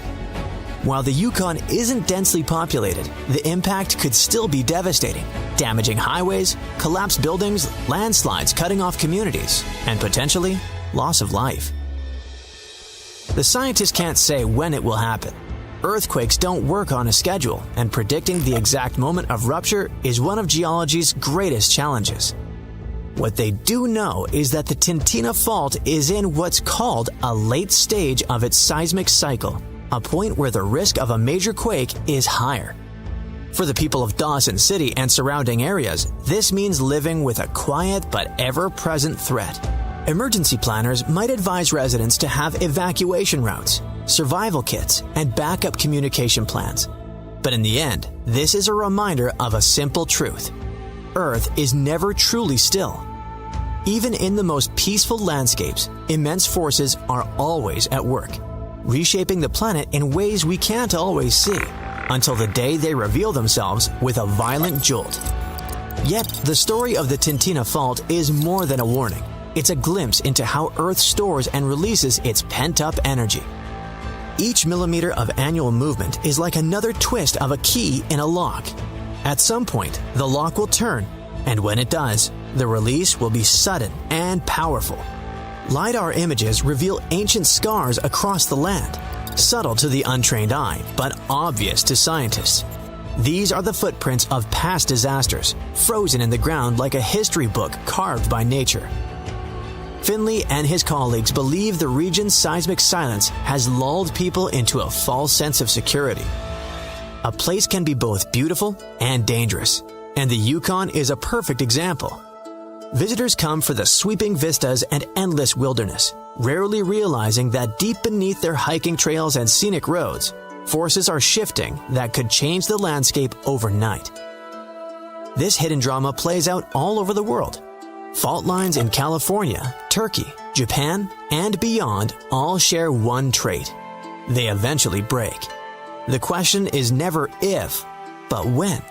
While the Yukon isn't densely populated, the impact could still be devastating, damaging highways, collapsed buildings, landslides cutting off communities, and potentially loss of life. The scientists can't say when it will happen. Earthquakes don't work on a schedule, and predicting the exact moment of rupture is one of geology's greatest challenges. What they do know is that the Tintina Fault is in what's called a late stage of its seismic cycle, a point where the risk of a major quake is higher. For the people of Dawson City and surrounding areas, this means living with a quiet but ever-present threat. Emergency planners might advise residents to have evacuation routes, survival kits, and backup communication plans. But in the end, this is a reminder of a simple truth. Earth is never truly still. Even in the most peaceful landscapes, immense forces are always at work, reshaping the planet in ways we can't always see, until the day they reveal themselves with a violent jolt. Yet, the story of the Tintina Fault is more than a warning. It's a glimpse into how Earth stores and releases its pent-up energy. Each millimeter of annual movement is like another twist of a key in a lock. At some point, the lock will turn, and when it does, the release will be sudden and powerful. LiDAR images reveal ancient scars across the land, subtle to the untrained eye, but obvious to scientists. These are the footprints of past disasters, frozen in the ground like a history book carved by nature. Findlay and his colleagues believe the region's seismic silence has lulled people into a false sense of security. A place can be both beautiful and dangerous, and the Yukon is a perfect example. Visitors come for the sweeping vistas and endless wilderness, rarely realizing that deep beneath their hiking trails and scenic roads, forces are shifting that could change the landscape overnight. This hidden drama plays out all over the world. Fault lines in California, Turkey, Japan, and beyond all share one trait. They eventually break. The question is never if, but when.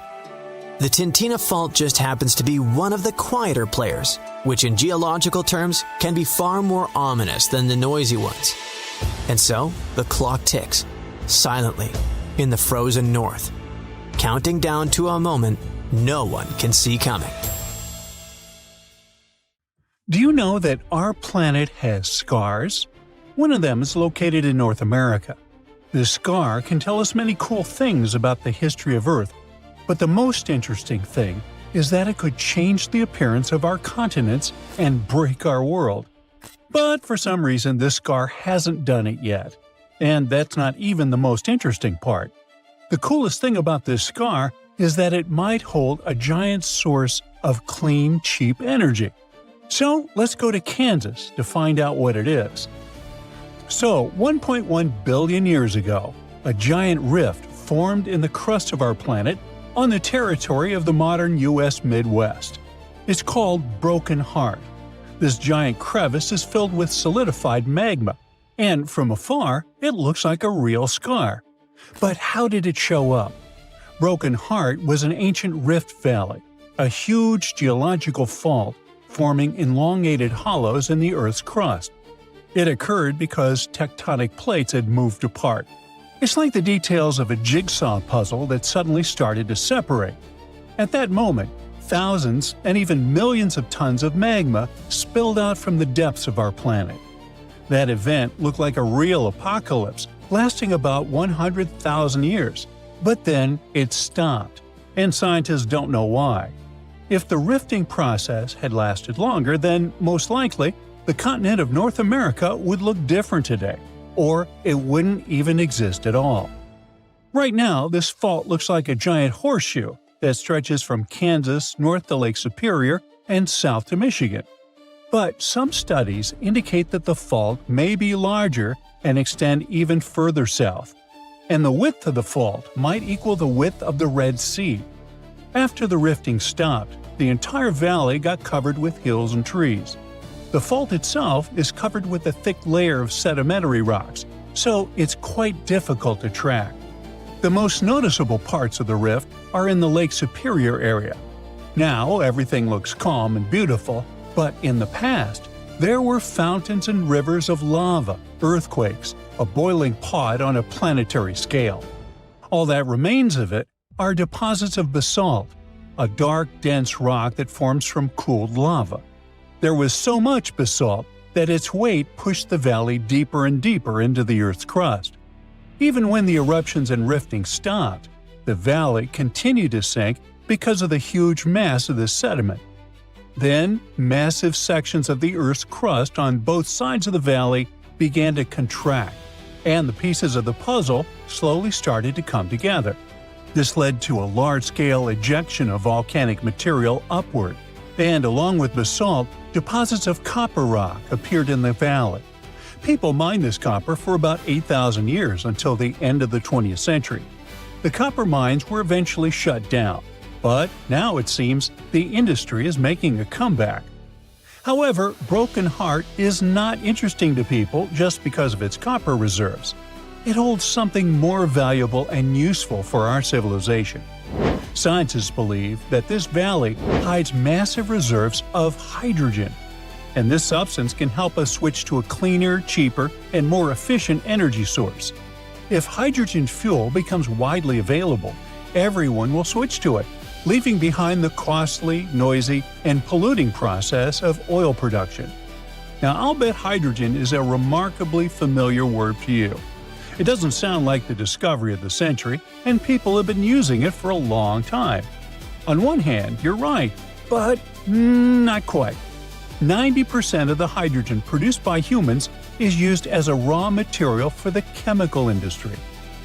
The Tintina Fault just happens to be one of the quieter players, which in geological terms can be far more ominous than the noisy ones. And so, the clock ticks, silently, in the frozen north, counting down to a moment no one can see coming. Do you know that our planet has scars? One of them is located in North America. This scar can tell us many cool things about the history of Earth, but the most interesting thing is that it could change the appearance of our continents and break our world. But for some reason, this scar hasn't done it yet. And that's not even the most interesting part. The coolest thing about this scar is that it might hold a giant source of clean, cheap energy. So let's go to Kansas to find out what it is. So, 1.1 billion years ago, a giant rift formed in the crust of our planet on the territory of the modern U.S. Midwest. It's called Broken Heart. This giant crevice is filled with solidified magma, and from afar, it looks like a real scar. But how did it show up? Broken Heart was an ancient rift valley, a huge geological fault forming elongated hollows in the Earth's crust. It occurred because tectonic plates had moved apart. It's like the details of a jigsaw puzzle that suddenly started to separate. At that moment, thousands and even millions of tons of magma spilled out from the depths of our planet. That event looked like a real apocalypse, lasting about 100,000 years. But then it stopped, and scientists don't know why. If the rifting process had lasted longer, then most likely the continent of North America would look different today, or it wouldn't even exist at all. Right now, this fault looks like a giant horseshoe that stretches from Kansas north to Lake Superior and south to Michigan. But some studies indicate that the fault may be larger and extend even further south, and the width of the fault might equal the width of the Red Sea. After the rifting stopped, the entire valley got covered with hills and trees. The fault itself is covered with a thick layer of sedimentary rocks, so it's quite difficult to track. The most noticeable parts of the rift are in the Lake Superior area. Now everything looks calm and beautiful, but in the past, there were fountains and rivers of lava, earthquakes, a boiling pot on a planetary scale. All that remains of it are deposits of basalt, a dark, dense rock that forms from cooled lava. There was so much basalt that its weight pushed the valley deeper and deeper into the Earth's crust. Even when the eruptions and rifting stopped, the valley continued to sink because of the huge mass of this sediment. Then, massive sections of the Earth's crust on both sides of the valley began to contract, and the pieces of the puzzle slowly started to come together. This led to a large-scale ejection of volcanic material upward, and along with basalt, deposits of copper rock appeared in the valley. People mined this copper for about 8,000 years until the end of the 20th century. The copper mines were eventually shut down, but now it seems the industry is making a comeback. However, Broken Heart is not interesting to people just because of its copper reserves. It holds something more valuable and useful for our civilization. Scientists believe that this valley hides massive reserves of hydrogen, and this substance can help us switch to a cleaner, cheaper, and more efficient energy source. If hydrogen fuel becomes widely available, everyone will switch to it, leaving behind the costly, noisy, and polluting process of oil production. Now, I'll bet hydrogen is a remarkably familiar word to you. It doesn't sound like the discovery of the century, and people have been using it for a long time. On one hand, you're right, but not quite. 90% of the hydrogen produced by humans is used as a raw material for the chemical industry.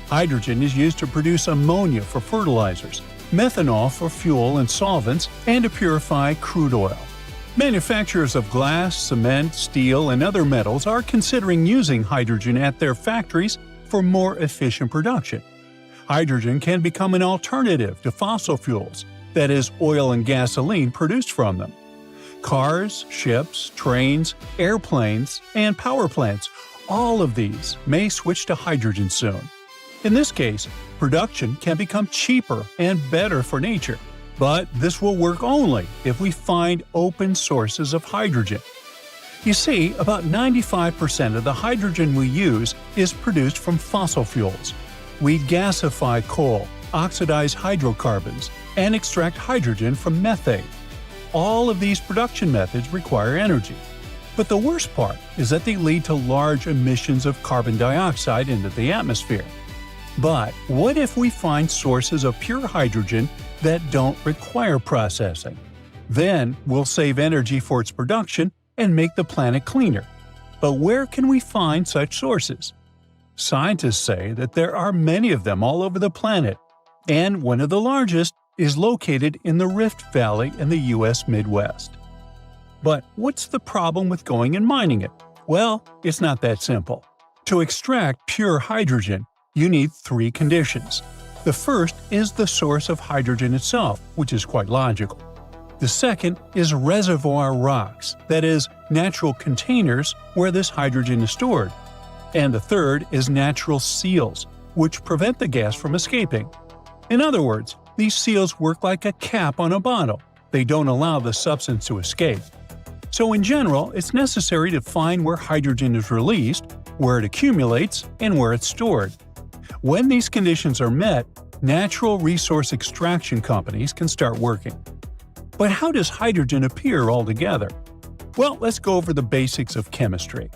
Hydrogen is used to produce ammonia for fertilizers, methanol for fuel and solvents, and to purify crude oil. Manufacturers of glass, cement, steel, and other metals are considering using hydrogen at their factories for more efficient production. Hydrogen can become an alternative to fossil fuels, that is, oil and gasoline produced from them. Cars, ships, trains, airplanes, and power plants, all of these may switch to hydrogen soon. In this case, production can become cheaper and better for nature. But this will work only if we find open sources of hydrogen. You see, about 95% of the hydrogen we use is produced from fossil fuels. We gasify coal, oxidize hydrocarbons, and extract hydrogen from methane. All of these production methods require energy. But the worst part is that they lead to large emissions of carbon dioxide into the atmosphere. But what if we find sources of pure hydrogen that don't require processing? Then we'll save energy for its production and make the planet cleaner. But where can we find such sources? Scientists say that there are many of them all over the planet, and one of the largest is located in the Rift Valley in the U.S. Midwest. But what's the problem with going and mining it? Well, it's not that simple. To extract pure hydrogen, you need 3 conditions. The first is the source of hydrogen itself, which is quite logical. The second is reservoir rocks, that is, natural containers where this hydrogen is stored. And the third is natural seals, which prevent the gas from escaping. In other words, these seals work like a cap on a bottle. They don't allow the substance to escape. So in general, it's necessary to find where hydrogen is released, where it accumulates, and where it's stored. When these conditions are met, natural resource extraction companies can start working. But how does hydrogen appear altogether? Well, let's go over the basics of chemistry.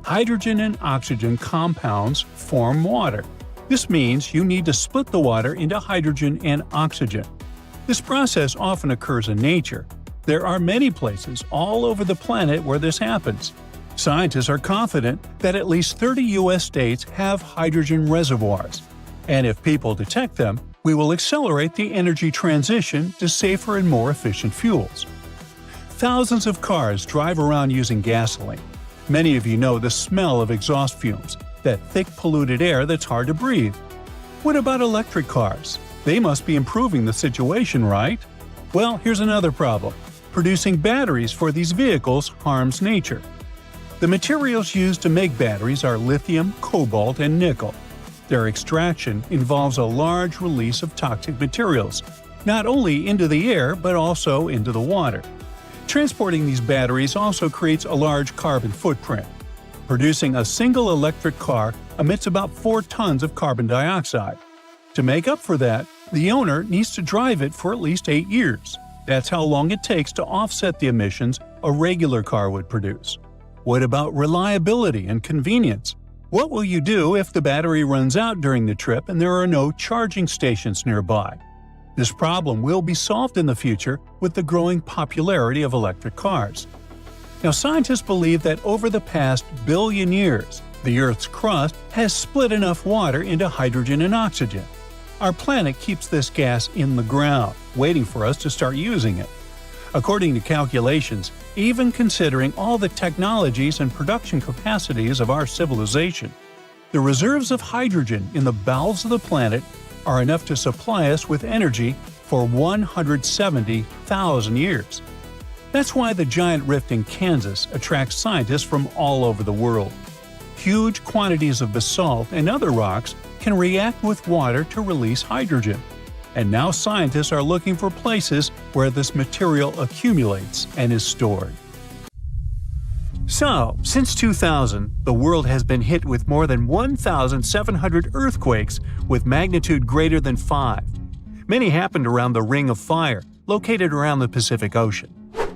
Hydrogen and oxygen compounds form water. This means you need to split the water into hydrogen and oxygen. This process often occurs in nature. There are many places all over the planet where this happens. Scientists are confident that at least 30 U.S. states have hydrogen reservoirs, and if people detect them, we will accelerate the energy transition to safer and more efficient fuels. Thousands of cars drive around using gasoline. Many of you know the smell of exhaust fumes, that thick polluted air that's hard to breathe. What about electric cars? They must be improving the situation, right? Well, here's another problem. Producing batteries for these vehicles harms nature. The materials used to make batteries are lithium, cobalt, and nickel. Their extraction involves a large release of toxic materials, not only into the air but also into the water. Transporting these batteries also creates a large carbon footprint. Producing a single electric car emits about 4 tons of carbon dioxide. To make up for that, the owner needs to drive it for at least 8 years. That's how long it takes to offset the emissions a regular car would produce. What about reliability and convenience? What will you do if the battery runs out during the trip and there are no charging stations nearby? This problem will be solved in the future with the growing popularity of electric cars. Now, scientists believe that over the past billion years, the Earth's crust has split enough water into hydrogen and oxygen. Our planet keeps this gas in the ground, waiting for us to start using it. According to calculations, even considering all the technologies and production capacities of our civilization, the reserves of hydrogen in the bowels of the planet are enough to supply us with energy for 170,000 years. That's why the giant rift in Kansas attracts scientists from all over the world. Huge quantities of basalt and other rocks can react with water to release hydrogen. And now scientists are looking for places where this material accumulates and is stored. So, since 2000, the world has been hit with more than 1,700 earthquakes with magnitude greater than 5. Many happened around the Ring of Fire, located around the Pacific Ocean.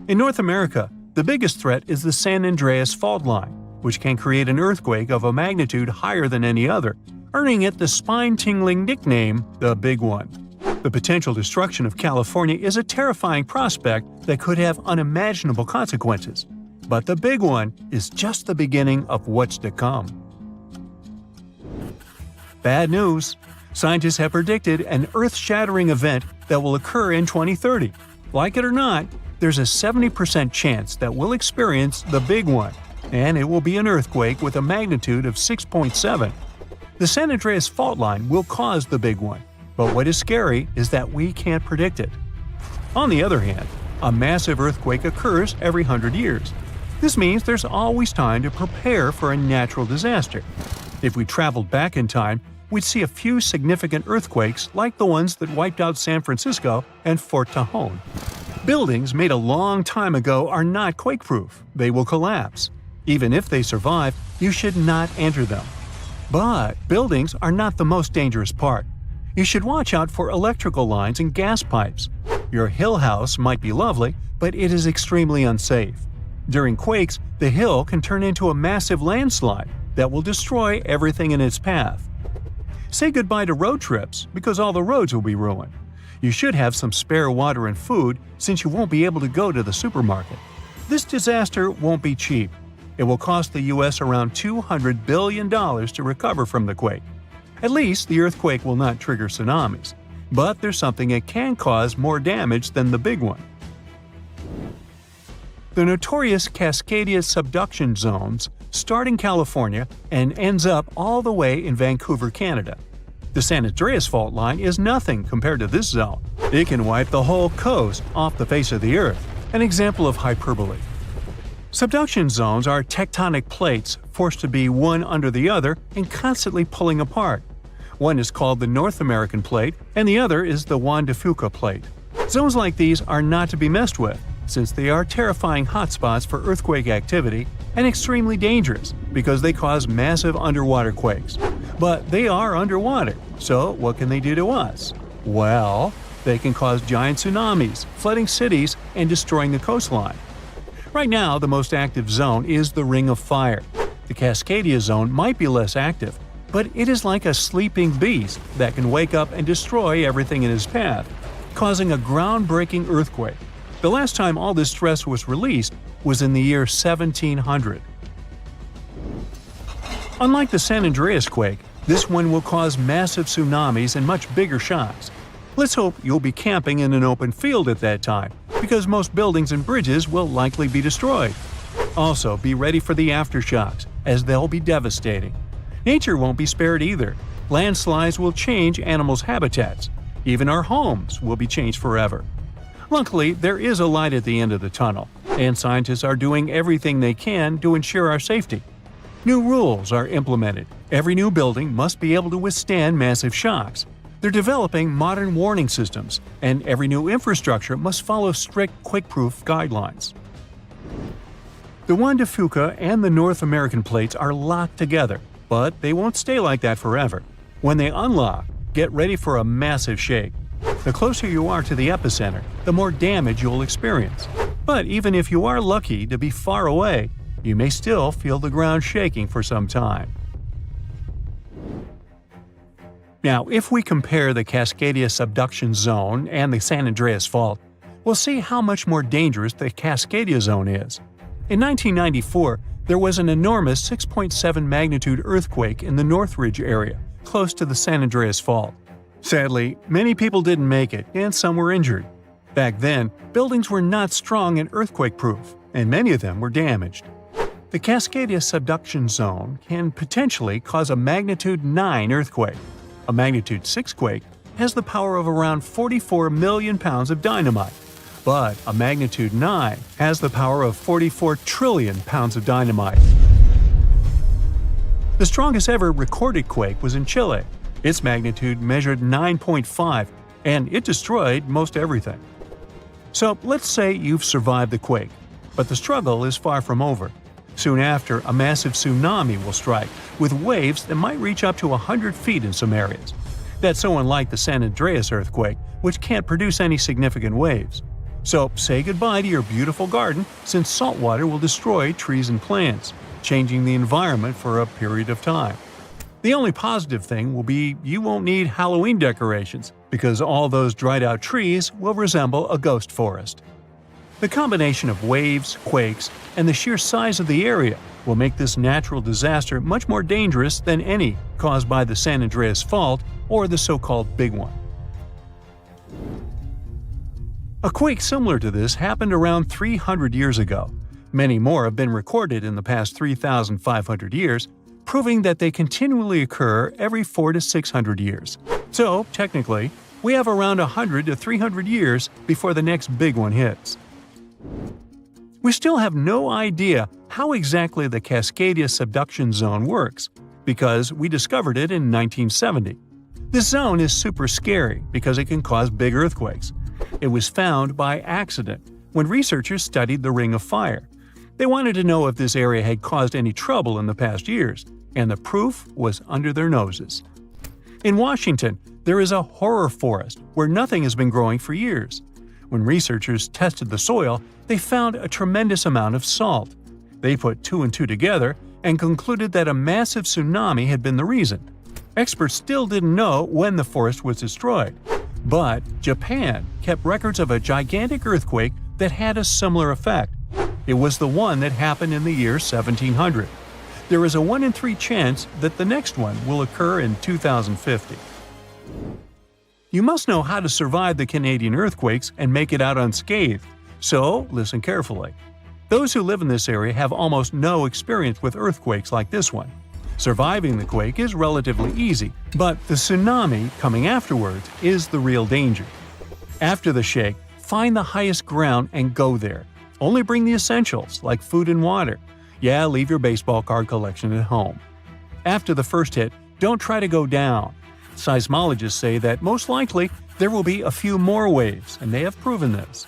In North America, the biggest threat is the San Andreas Fault Line, which can create an earthquake of a magnitude higher than any other, earning it the spine-tingling nickname, the Big One. The potential destruction of California is a terrifying prospect that could have unimaginable consequences. But the Big One is just the beginning of what's to come. Bad news! Scientists have predicted an Earth-shattering event that will occur in 2030. Like it or not, there's a 70% chance that we'll experience the Big One, and it will be an earthquake with a magnitude of 6.7. The San Andreas Fault Line will cause the Big One, but what is scary is that we can't predict it. On the other hand, a massive earthquake occurs every 100 years. This means there's always time to prepare for a natural disaster. If we traveled back in time, we'd see a few significant earthquakes like the ones that wiped out San Francisco and Fort Tajon. Buildings made a long time ago are not quake-proof. They will collapse. Even if they survive, you should not enter them. But buildings are not the most dangerous part. You should watch out for electrical lines and gas pipes. Your hill house might be lovely, but it is extremely unsafe. During quakes, the hill can turn into a massive landslide that will destroy everything in its path. Say goodbye to road trips, because all the roads will be ruined. You should have some spare water and food, since you won't be able to go to the supermarket. This disaster won't be cheap. It will cost the U.S. around $200 billion to recover from the quake. At least the earthquake will not trigger tsunamis. But there's something that can cause more damage than the big one. The notorious Cascadia subduction zones start in California and ends up all the way in Vancouver, Canada. The San Andreas fault line is nothing compared to this zone. It can wipe the whole coast off the face of the Earth, an example of hyperbole. Subduction zones are tectonic plates forced to be one under the other and constantly pulling apart. One is called the North American Plate, and the other is the Juan de Fuca Plate. Zones like these are not to be messed with, since they are terrifying hotspots for earthquake activity and extremely dangerous because they cause massive underwater quakes. But they are underwater, so what can they do to us? Well, they can cause giant tsunamis, flooding cities, and destroying the coastline. Right now, the most active zone is the Ring of Fire. The Cascadia zone might be less active, but it is like a sleeping beast that can wake up and destroy everything in its path, causing a groundbreaking earthquake. The last time all this stress was released was in the year 1700. Unlike the San Andreas quake, this one will cause massive tsunamis and much bigger shocks. Let's hope you'll be camping in an open field at that time, because most buildings and bridges will likely be destroyed. Also, be ready for the aftershocks, as they'll be devastating. Nature won't be spared either. Landslides will change animals' habitats. Even our homes will be changed forever. Luckily, there is a light at the end of the tunnel, and scientists are doing everything they can to ensure our safety. New rules are implemented. Every new building must be able to withstand massive shocks. They're developing modern warning systems, and every new infrastructure must follow strict quake-proof guidelines. The Juan de Fuca and the North American plates are locked together, but they won't stay like that forever. When they unlock, get ready for a massive shake. The closer you are to the epicenter, the more damage you'll experience. But even if you are lucky to be far away, you may still feel the ground shaking for some time. Now, if we compare the Cascadia subduction zone and the San Andreas fault, we'll see how much more dangerous the Cascadia zone is. In 1994, there was an enormous 6.7 magnitude earthquake in the Northridge area, close to the San Andreas fault. Sadly, many people didn't make it, and some were injured. Back then, buildings were not strong and earthquake-proof, and many of them were damaged. The Cascadia subduction zone can potentially cause a magnitude 9 earthquake. A magnitude 6 quake has the power of around 44 million pounds of dynamite, but a magnitude 9 has the power of 44 trillion pounds of dynamite. The strongest ever recorded quake was in Chile. Its magnitude measured 9.5, and it destroyed most everything. So let's say you've survived the quake, but the struggle is far from over. Soon after, a massive tsunami will strike, with waves that might reach up to 100 feet in some areas. That's so unlike the San Andreas earthquake, which can't produce any significant waves. So say goodbye to your beautiful garden, since salt water will destroy trees and plants, changing the environment for a period of time. The only positive thing will be you won't need Halloween decorations, because all those dried-out trees will resemble a ghost forest. The combination of waves, quakes, and the sheer size of the area will make this natural disaster much more dangerous than any caused by the San Andreas fault or the so-called Big One. A quake similar to this happened around 300 years ago. Many more have been recorded in the past 3,500 years, proving that they continually occur every 400 to 600 years. So, technically, we have around 100 to 300 years before the next big one hits. We still have no idea how exactly the Cascadia subduction zone works. because we discovered it in 1970. This zone is super scary because it can cause big earthquakes. It was found by accident when researchers studied the Ring of Fire. They wanted to know if this area had caused any trouble in the past years, and the proof was under their noses. In Washington, there is a horror forest where nothing has been growing for years. When researchers tested the soil, they found a tremendous amount of salt. They put two and two together and concluded that a massive tsunami had been the reason. Experts still didn't know when the forest was destroyed, but Japan kept records of a gigantic earthquake that had a similar effect. It was the one that happened in the year 1700. There is a 1 in 3 chance that the next one will occur in 2050. You must know how to survive the Canadian earthquakes and make it out unscathed, so listen carefully. Those who live in this area have almost no experience with earthquakes like this one. Surviving the quake is relatively easy, but the tsunami coming afterwards is the real danger. After the shake, find the highest ground and go there. Only bring the essentials, like food and water. Yeah, leave your baseball card collection at home. After the first hit, don't try to go down. Seismologists say that most likely there will be a few more waves, and they have proven this.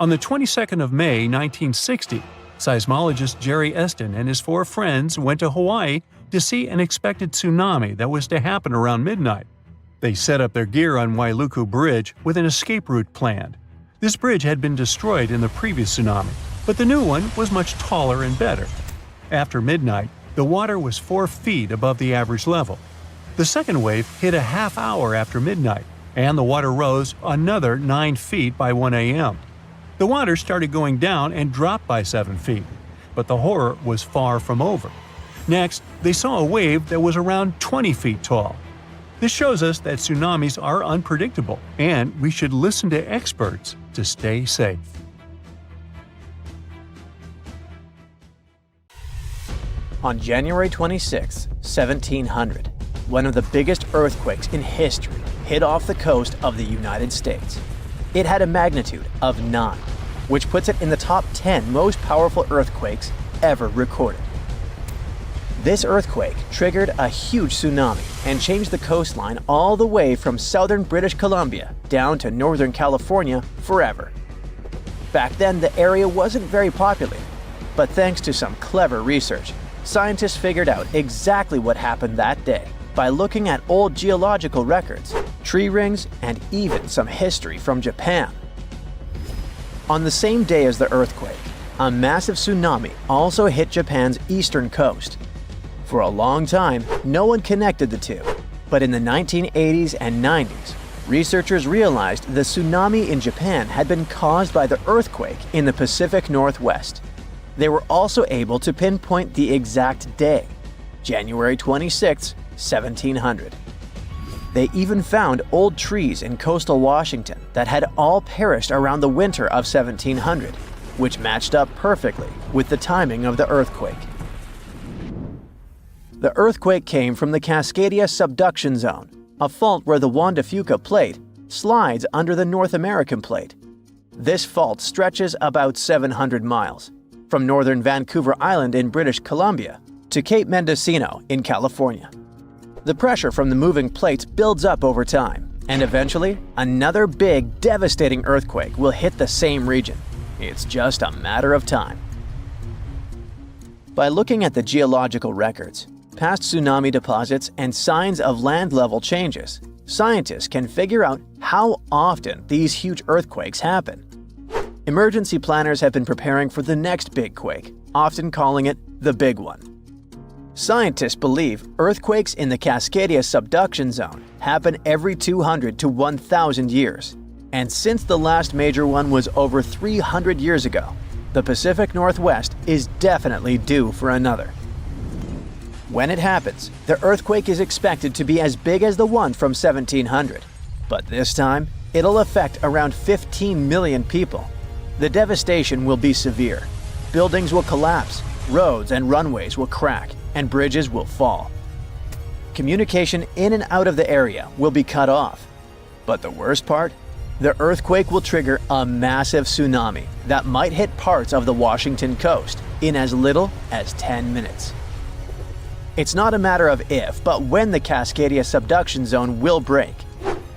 On the 22nd of May, 1960, seismologist Jerry Eston and his 4 friends went to Hawaii to see an expected tsunami that was to happen around midnight. They set up their gear on Wailuku Bridge with an escape route planned. This bridge had been destroyed in the previous tsunami, but the new one was much taller and better. After midnight, the water was 4 feet above the average level. The second wave hit a half hour after midnight, and the water rose another 9 feet by 1 a.m. The water started going down and dropped by 7 feet, but the horror was far from over. Next, they saw a wave that was around 20 feet tall. This shows us that tsunamis are unpredictable, and we should listen to experts to stay safe. On January 26, 1700, one of the biggest earthquakes in history hit off the coast of the United States. It had a magnitude of 9, which puts it in the top 10 most powerful earthquakes ever recorded. This earthquake triggered a huge tsunami and changed the coastline all the way from southern British Columbia down to northern California forever. Back then, the area wasn't very populated, but thanks to some clever research, scientists figured out exactly what happened that day by looking at old geological records, tree rings, and even some history from Japan. On the same day as the earthquake, a massive tsunami also hit Japan's eastern coast. For a long time, no one connected the two, but in the 1980s and 90s, researchers realized the tsunami in Japan had been caused by the earthquake in the Pacific Northwest. They were also able to pinpoint the exact day, January 26, 1700. They even found old trees in coastal Washington that had all perished around the winter of 1700, which matched up perfectly with the timing of the earthquake. The earthquake came from the Cascadia subduction zone, a fault where the Juan de Fuca plate slides under the North American plate. This fault stretches about 700 miles, from northern Vancouver Island in British Columbia to Cape Mendocino in California. The pressure from the moving plates builds up over time, and eventually, another big, devastating earthquake will hit the same region. It's just a matter of time. By looking at the geological records, past tsunami deposits, and signs of land level changes, scientists can figure out how often these huge earthquakes happen. Emergency planners have been preparing for the next big quake, often calling it the big one. Scientists believe earthquakes in the Cascadia subduction zone happen every 200 to 1,000 years. And since the last major one was over 300 years ago, the Pacific Northwest is definitely due for another. When it happens, the earthquake is expected to be as big as the one from 1700. But this time, it'll affect around 15 million people. The devastation will be severe. Buildings will collapse, roads and runways will crack, and bridges will fall. Communication in and out of the area will be cut off. But the worst part? The earthquake will trigger a massive tsunami that might hit parts of the Washington coast in as little as 10 minutes. It's not a matter of if, but when the Cascadia subduction zone will break.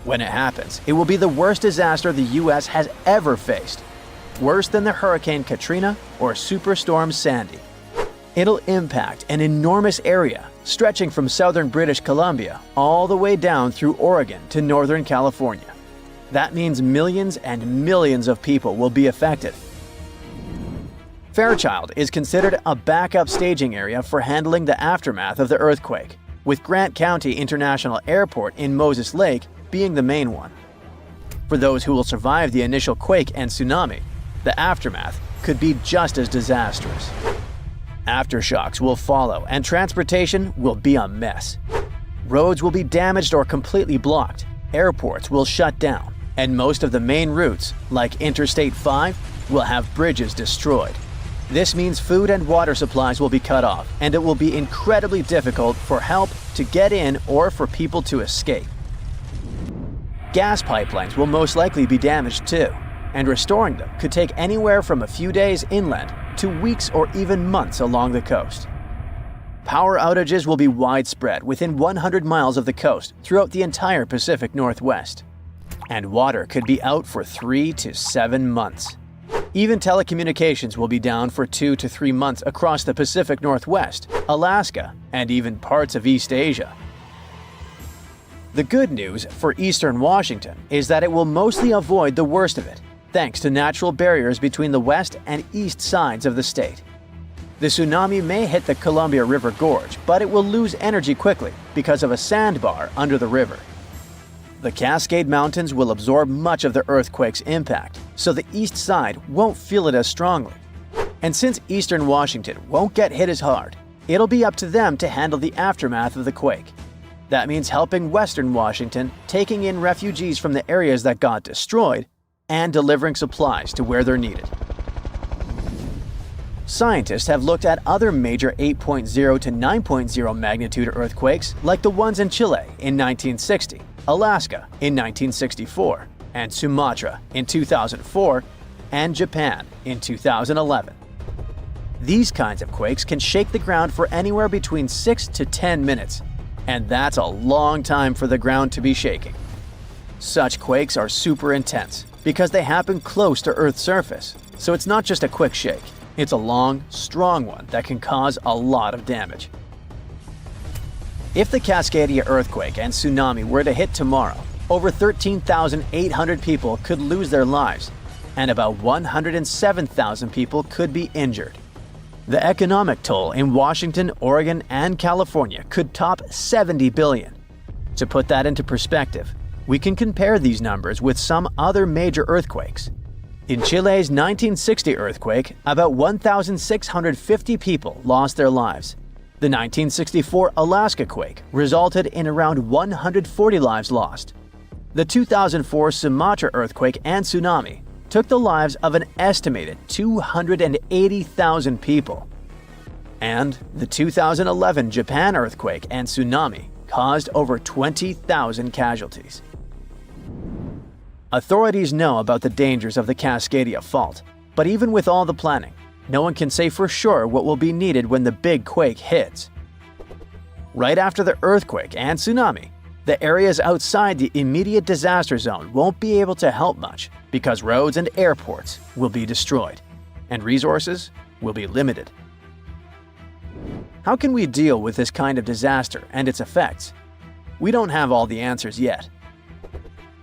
When it happens, it will be the worst disaster the US has ever faced. Worse than the Hurricane Katrina or Superstorm Sandy. It'll impact an enormous area, stretching from southern British Columbia all the way down through Oregon to northern California. That means millions and millions of people will be affected. Fairchild is considered a backup staging area for handling the aftermath of the earthquake, with Grant County International Airport in Moses Lake being the main one. For those who will survive the initial quake and tsunami, the aftermath could be just as disastrous. Aftershocks will follow, and transportation will be a mess. Roads will be damaged or completely blocked, airports will shut down, and most of the main routes, like Interstate 5, will have bridges destroyed. This means food and water supplies will be cut off, and it will be incredibly difficult for help to get in or for people to escape. Gas pipelines will most likely be damaged too, and restoring them could take anywhere from a few days inland to weeks or even months along the coast. Power outages will be widespread within 100 miles of the coast throughout the entire Pacific Northwest. And water could be out for 3 to 7 months. Even telecommunications will be down for 2 to 3 months across the Pacific Northwest, Alaska, and even parts of East Asia. The good news for eastern Washington is that it will mostly avoid the worst of it, thanks to natural barriers between the west and east sides of the state. The tsunami may hit the Columbia River Gorge, but it will lose energy quickly because of a sandbar under the river. The Cascade Mountains will absorb much of the earthquake's impact, so the east side won't feel it as strongly. And since eastern Washington won't get hit as hard, it'll be up to them to handle the aftermath of the quake. That means helping western Washington, taking in refugees from the areas that got destroyed, and delivering supplies to where they're needed. Scientists have looked at other major 8.0 to 9.0 magnitude earthquakes like the ones in Chile in 1960, Alaska in 1964, and Sumatra in 2004, and Japan in 2011. These kinds of quakes can shake the ground for anywhere between 6 to 10 minutes, and that's a long time for the ground to be shaking. Such quakes are super intense because they happen close to Earth's surface, so it's not just a quick shake, it's a long, strong one that can cause a lot of damage. If the Cascadia earthquake and tsunami were to hit tomorrow, over 13,800 people could lose their lives, and about 107,000 people could be injured. The economic toll in Washington, Oregon, and California could top $70 billion. To put that into perspective, we can compare these numbers with some other major earthquakes. In Chile's 1960 earthquake, about 1,650 people lost their lives. The 1964 Alaska quake resulted in around 140 lives lost. The 2004 Sumatra earthquake and tsunami took the lives of an estimated 280,000 people. And the 2011 Japan earthquake and tsunami caused over 20,000 casualties. Authorities know about the dangers of the Cascadia Fault, but even with all the planning, no one can say for sure what will be needed when the big quake hits. Right after the earthquake and tsunami, the areas outside the immediate disaster zone won't be able to help much because roads and airports will be destroyed, and resources will be limited. How can we deal with this kind of disaster and its effects? We don't have all the answers yet.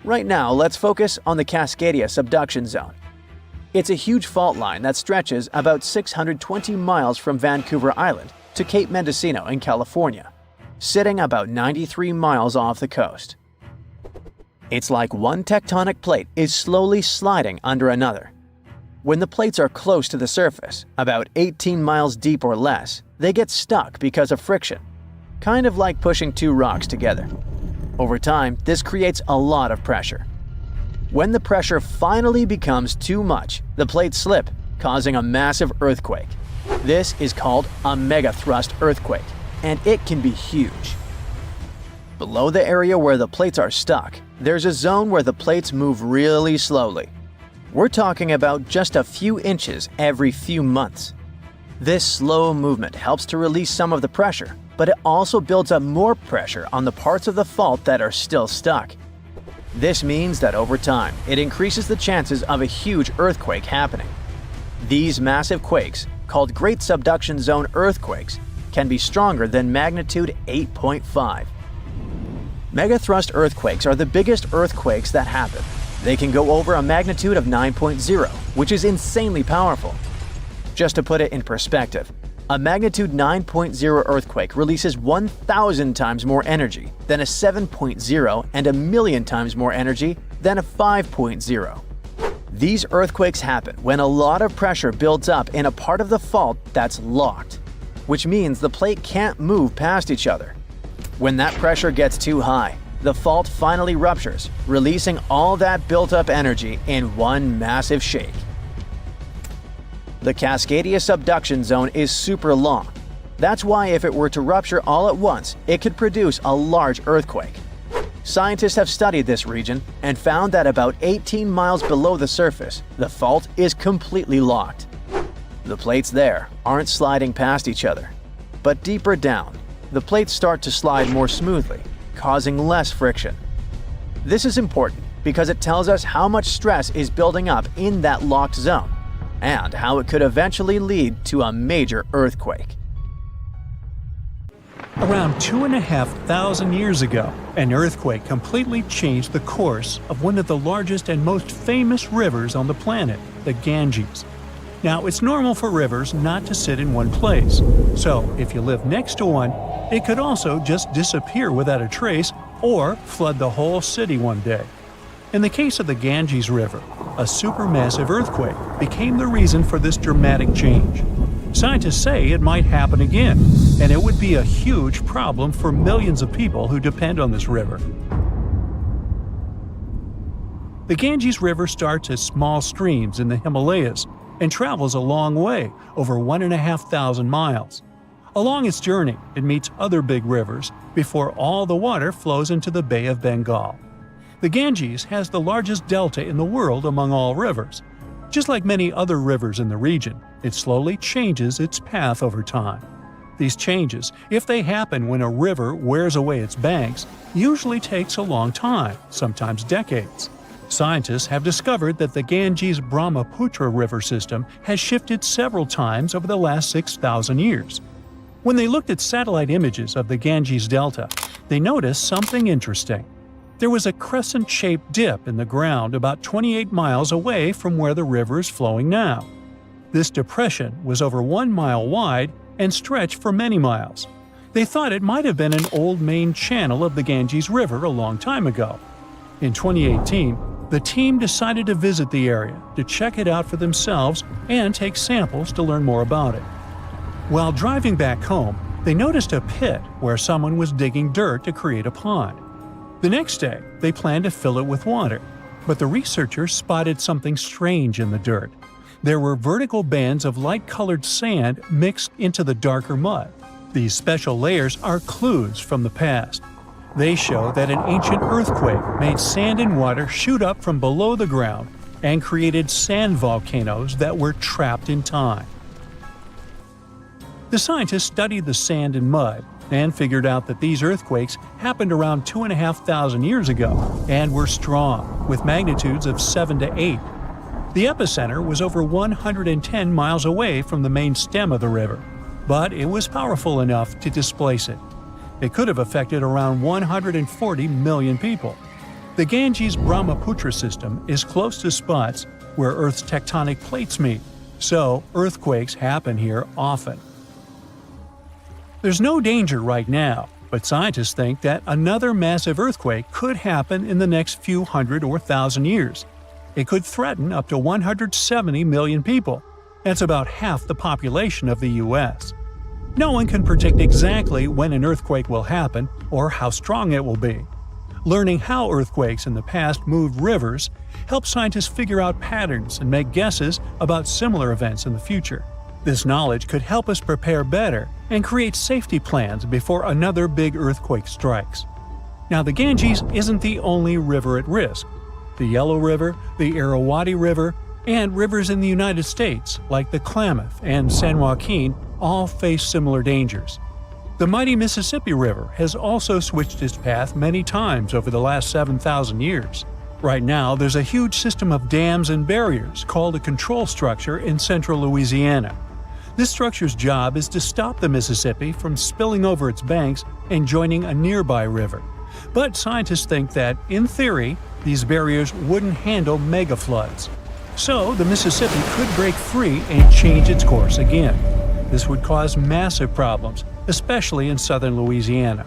Right now, let's focus on the Cascadia subduction zone. It's a huge fault line that stretches about 620 miles from Vancouver Island to Cape Mendocino in California, sitting about 93 miles off the coast. It's like one tectonic plate is slowly sliding under another. When the plates are close to the surface, about 18 miles deep or less, they get stuck because of friction, kind of like pushing two rocks together. Over time, this creates a lot of pressure. When the pressure finally becomes too much, the plates slip, causing a massive earthquake. This is called a megathrust earthquake, and it can be huge. Below the area where the plates are stuck, there's a zone where the plates move really slowly. We're talking about just a few inches every few months. This slow movement helps to release some of the pressure, but it also builds up more pressure on the parts of the fault that are still stuck. This means that over time, it increases the chances of a huge earthquake happening. These massive quakes, called Great Subduction Zone earthquakes, can be stronger than magnitude 8.5. Megathrust earthquakes are the biggest earthquakes that happen. They can go over a magnitude of 9.0, which is insanely powerful. Just to put it in perspective, a magnitude 9.0 earthquake releases 1,000 times more energy than a 7.0 and a million times more energy than a 5.0. These earthquakes happen when a lot of pressure builds up in a part of the fault that's locked, which means the plate can't move past each other. When that pressure gets too high, the fault finally ruptures, releasing all that built-up energy in one massive shake. The Cascadia subduction zone is super long. That's why if it were to rupture all at once, it could produce a large earthquake. Scientists have studied this region and found that about 18 miles below the surface, the fault is completely locked. The plates there aren't sliding past each other. But deeper down, the plates start to slide more smoothly, causing less friction. This is important because it tells us how much stress is building up in that locked zone, and how it could eventually lead to a major earthquake. Around 2,500 years ago, an earthquake completely changed the course of one of the largest and most famous rivers on the planet, the Ganges. Now, it's normal for rivers not to sit in one place, so if you live next to one, it could also just disappear without a trace or flood the whole city one day. In the case of the Ganges River, a supermassive earthquake became the reason for this dramatic change. Scientists say it might happen again, and it would be a huge problem for millions of people who depend on this river. The Ganges River starts as small streams in the Himalayas and travels a long way, over 1,500 miles. Along its journey, it meets other big rivers before all the water flows into the Bay of Bengal. The Ganges has the largest delta in the world among all rivers. Just like many other rivers in the region, it slowly changes its path over time. These changes, if they happen when a river wears away its banks, usually takes a long time, sometimes decades. Scientists have discovered that the Ganges-Brahmaputra river system has shifted several times over the last 6,000 years. When they looked at satellite images of the Ganges Delta, they noticed something interesting. There was a crescent-shaped dip in the ground about 28 miles away from where the river is flowing now. This depression was over 1 mile wide and stretched for many miles. They thought it might have been an old main channel of the Ganges River a long time ago. In 2018, the team decided to visit the area to check it out for themselves and take samples to learn more about it. While driving back home, they noticed a pit where someone was digging dirt to create a pond. The next day, they planned to fill it with water, but the researchers spotted something strange in the dirt. There were vertical bands of light-colored sand mixed into the darker mud. These special layers are clues from the past. They show that an ancient earthquake made sand and water shoot up from below the ground and created sand volcanoes that were trapped in time. The scientists studied the sand and mud and figured out that these earthquakes happened around 2,500 years ago and were strong, with magnitudes of 7 to 8. The epicenter was over 110 miles away from the main stem of the river, but it was powerful enough to displace it. It could have affected around 140 million people. The Ganges-Brahmaputra system is close to spots where Earth's tectonic plates meet, so earthquakes happen here often. There's no danger right now, but scientists think that another massive earthquake could happen in the next few hundred or thousand years. It could threaten up to 170 million people. That's about half the population of the U.S. No one can predict exactly when an earthquake will happen or how strong it will be. Learning how earthquakes in the past moved rivers helps scientists figure out patterns and make guesses about similar events in the future. This knowledge could help us prepare better and create safety plans before another big earthquake strikes. Now, the Ganges isn't the only river at risk. The Yellow River, the Irrawaddy River, and rivers in the United States like the Klamath and San Joaquin all face similar dangers. The mighty Mississippi River has also switched its path many times over the last 7,000 years. Right now, there's a huge system of dams and barriers called a control structure in central Louisiana. This structure's job is to stop the Mississippi from spilling over its banks and joining a nearby river. But scientists think that, in theory, these barriers wouldn't handle mega floods. So the Mississippi could break free and change its course again. This would cause massive problems, especially in southern Louisiana.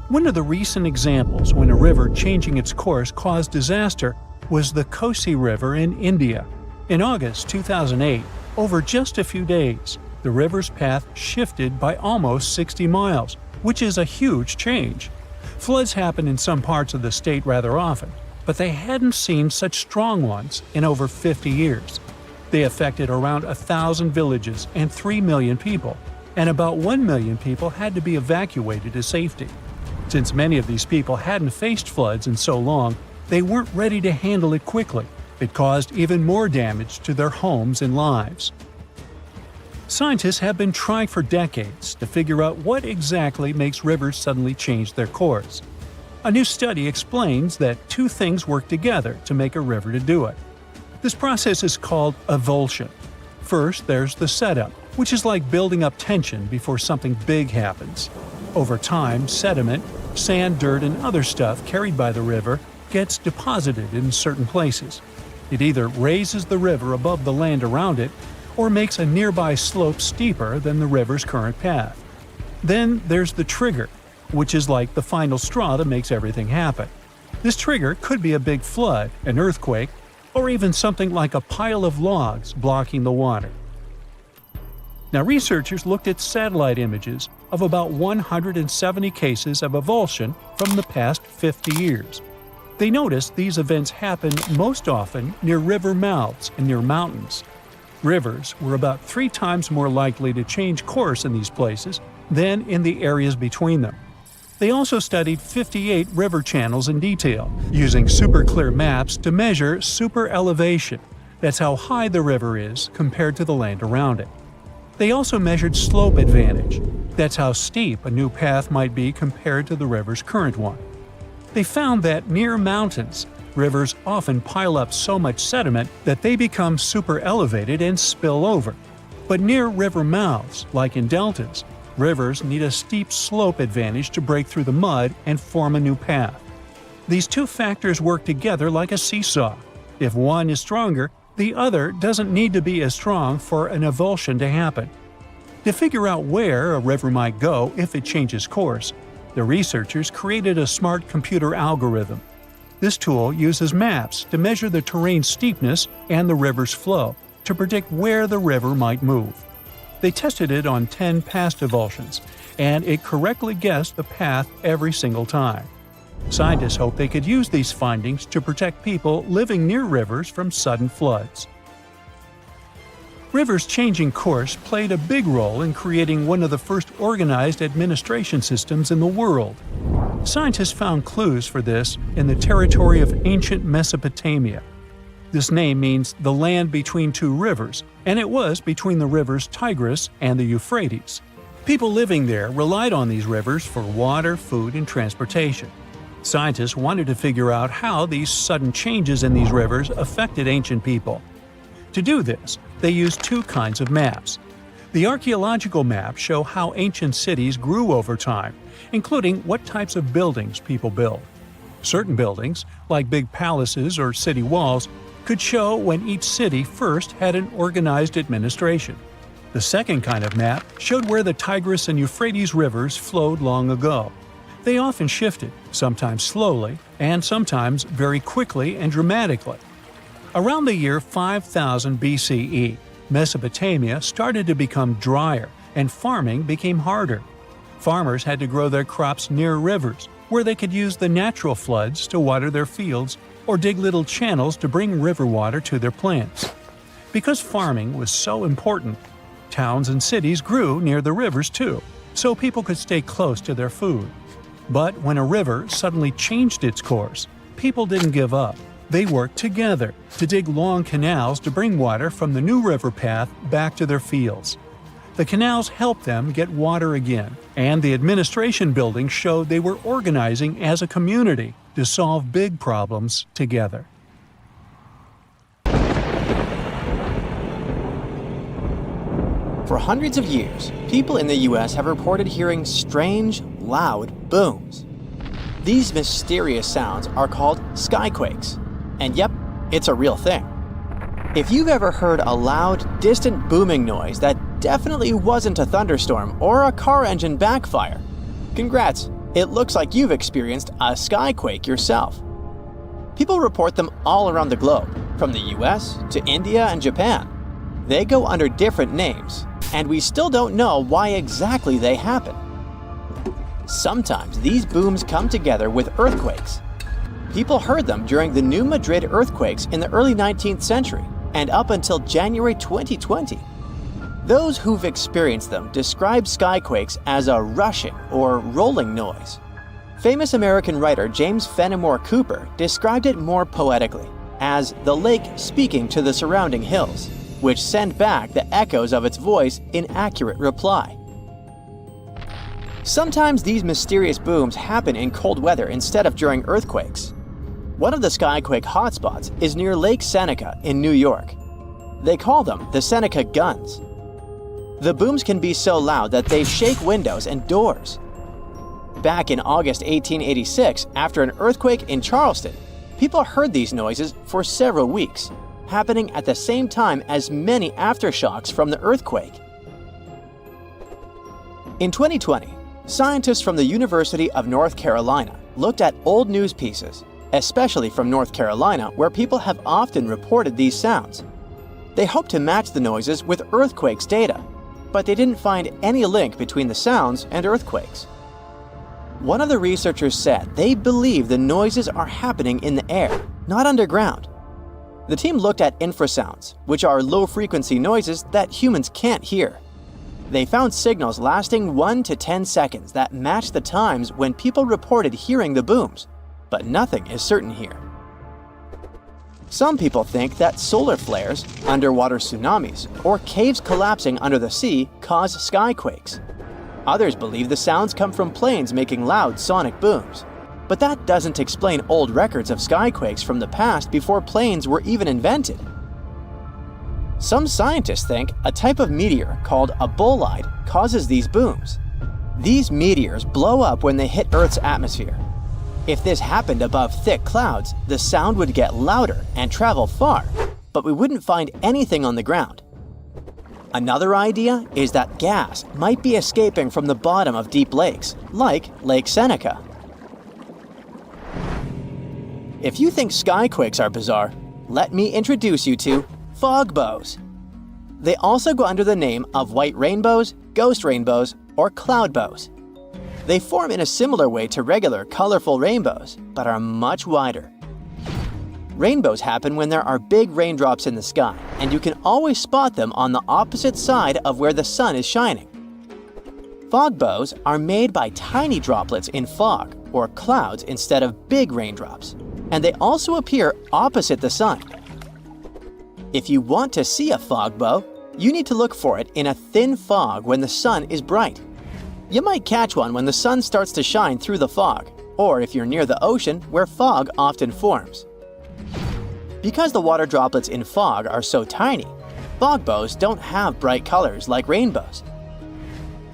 One of the recent examples when a river changing its course caused disaster was the Kosi River in India. In August 2008, over just a few days, the river's path shifted by almost 60 miles, which is a huge change. Floods happen in some parts of the state rather often, but they hadn't seen such strong ones in over 50 years. They affected around 1,000 villages and 3 million people, and about 1 million people had to be evacuated to safety. Since many of these people hadn't faced floods in so long, they weren't ready to handle it quickly. It caused even more damage to their homes and lives. Scientists have been trying for decades to figure out what exactly makes rivers suddenly change their course. A new study explains that two things work together to make a river to do it. This process is called avulsion. First, there's the setup, which is like building up tension before something big happens. Over time, sediment, sand, dirt, and other stuff carried by the river gets deposited in certain places. It either raises the river above the land around it or makes a nearby slope steeper than the river's current path. Then there's the trigger, which is like the final straw that makes everything happen. This trigger could be a big flood, an earthquake, or even something like a pile of logs blocking the water. Now, researchers looked at satellite images of about 170 cases of avulsion from the past 50 years. They noticed these events happen most often near river mouths and near mountains. Rivers were about 3 times more likely to change course in these places than in the areas between them. They also studied 58 river channels in detail, using super clear maps to measure super elevation. That's how high the river is compared to the land around it. They also measured slope advantage. That's how steep a new path might be compared to the river's current one. They found that near mountains, rivers often pile up so much sediment that they become super elevated and spill over. But near river mouths, like in deltas, rivers need a steep slope advantage to break through the mud and form a new path. These two factors work together like a seesaw. If one is stronger, the other doesn't need to be as strong for an avulsion to happen. To figure out where a river might go if it changes course, the researchers created a smart computer algorithm. This tool uses maps to measure the terrain steepness and the river's flow to predict where the river might move. They tested it on 10 past avulsions, and it correctly guessed the path every single time. Scientists hope they could use these findings to protect people living near rivers from sudden floods. Rivers changing course played a big role in creating one of the first organized administration systems in the world. Scientists found clues for this in the territory of ancient Mesopotamia. This name means the land between two rivers, and it was between the rivers Tigris and the Euphrates. People living there relied on these rivers for water, food, and transportation. Scientists wanted to figure out how these sudden changes in these rivers affected ancient people. To do this, they used 2 kinds of maps. The archaeological maps show how ancient cities grew over time, including what types of buildings people built. Certain buildings, like big palaces or city walls, could show when each city first had an organized administration. The second kind of map showed where the Tigris and Euphrates rivers flowed long ago. They often shifted, sometimes slowly, and sometimes very quickly and dramatically. Around the year 5000 BCE, Mesopotamia started to become drier, and farming became harder. Farmers had to grow their crops near rivers, where they could use the natural floods to water their fields or dig little channels to bring river water to their plants. Because farming was so important, towns and cities grew near the rivers too, so people could stay close to their food. But when a river suddenly changed its course, people didn't give up. They worked together to dig long canals to bring water from the new river path back to their fields. The canals helped them get water again, and the administration buildings showed they were organizing as a community to solve big problems together. For hundreds of years, people in the US have reported hearing strange, loud booms. These mysterious sounds are called skyquakes. And yep, it's a real thing. If you've ever heard a loud, distant booming noise that definitely wasn't a thunderstorm or a car engine backfire, congrats, it looks like you've experienced a skyquake yourself. People report them all around the globe, from the US to India and Japan. They go under different names, and we still don't know why exactly they happen. Sometimes these booms come together with earthquakes. People heard them during the New Madrid earthquakes in the early 19th century and up until January 2020. Those who've experienced them describe skyquakes as a rushing or rolling noise. Famous American writer James Fenimore Cooper described it more poetically as the lake speaking to the surrounding hills, which send back the echoes of its voice in accurate reply. Sometimes these mysterious booms happen in cold weather instead of during earthquakes. One of the skyquake hotspots is near Lake Seneca in New York. They call them the Seneca guns. The booms can be so loud that they shake windows and doors. Back in August 1886, after an earthquake in Charleston, people heard these noises for several weeks, happening at the same time as many aftershocks from the earthquake. In 2020, scientists from the University of North Carolina looked at old news pieces, especially from North Carolina, where people have often reported these sounds. They hoped to match the noises with earthquakes data, but they didn't find any link between the sounds and earthquakes. One of the researchers said they believe the noises are happening in the air, not underground. The team looked at infrasounds, which are low-frequency noises that humans can't hear. They found signals lasting 1 to 10 seconds that matched the times when people reported hearing the booms, but nothing is certain here. Some people think that solar flares, underwater tsunamis, or caves collapsing under the sea cause skyquakes. Others believe the sounds come from planes making loud sonic booms. But that doesn't explain old records of skyquakes from the past before planes were even invented. Some scientists think a type of meteor called a bolide causes these booms. These meteors blow up when they hit Earth's atmosphere. If this happened above thick clouds, the sound would get louder and travel far, but we wouldn't find anything on the ground. Another idea is that gas might be escaping from the bottom of deep lakes, like Lake Seneca. If you think skyquakes are bizarre, let me introduce you to fog bows. They also go under the name of white rainbows, ghost rainbows, or cloud bows. They form in a similar way to regular colorful rainbows, but are much wider. Rainbows happen when there are big raindrops in the sky, and you can always spot them on the opposite side of where the sun is shining. Fog bows are made by tiny droplets in fog, or clouds, instead of big raindrops, and they also appear opposite the sun. If you want to see a fog bow, you need to look for it in a thin fog when the sun is bright. You might catch one when the sun starts to shine through the fog, or if you're near the ocean where fog often forms. Because the water droplets in fog are so tiny, fog bows don't have bright colors like rainbows.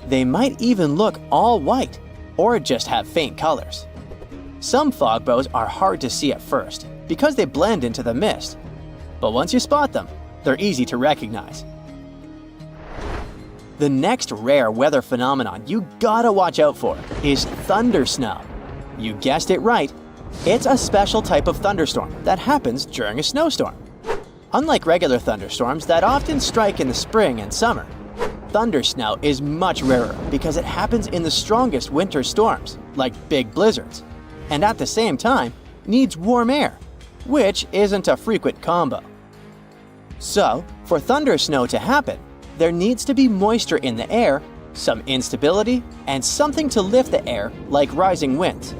They might even look all white, or just have faint colors. Some fog bows are hard to see at first because they blend into the mist, but once you spot them, they're easy to recognize. The next rare weather phenomenon you gotta watch out for is thunder snow. You guessed it right, it's a special type of thunderstorm that happens during a snowstorm. Unlike regular thunderstorms that often strike in the spring and summer, thunder snow is much rarer because it happens in the strongest winter storms, like big blizzards, and at the same time needs warm air, which isn't a frequent combo. So, for thunder snow to happen, there needs to be moisture in the air, some instability, and something to lift the air like rising winds.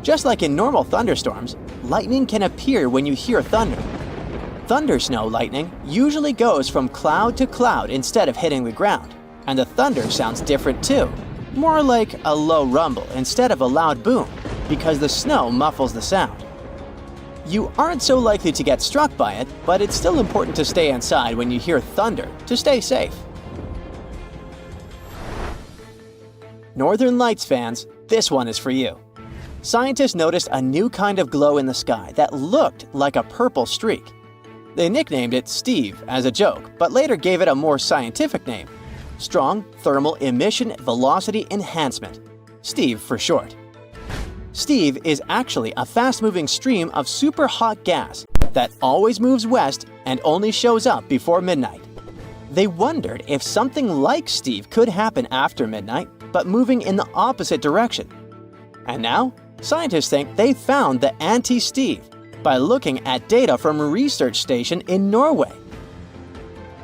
Just like in normal thunderstorms, lightning can appear when you hear thunder. Thunder snow lightning usually goes from cloud to cloud instead of hitting the ground, And the thunder sounds different too, more like a low rumble instead of a loud boom, because the snow muffles the sound. You aren't so likely to get struck by it, but it's still important to stay inside when you hear thunder to stay safe. Northern Lights fans, this one is for you. Scientists noticed a new kind of glow in the sky that looked like a purple streak. They nicknamed it Steve as a joke, but later gave it a more scientific name: Strong Thermal Emission Velocity Enhancement, Steve for short. Steve is actually a fast-moving stream of super hot gas that always moves west and only shows up before midnight. They wondered if something like Steve could happen after midnight, but moving in the opposite direction. And now, scientists think they found the anti-Steve by looking at data from a research station in Norway.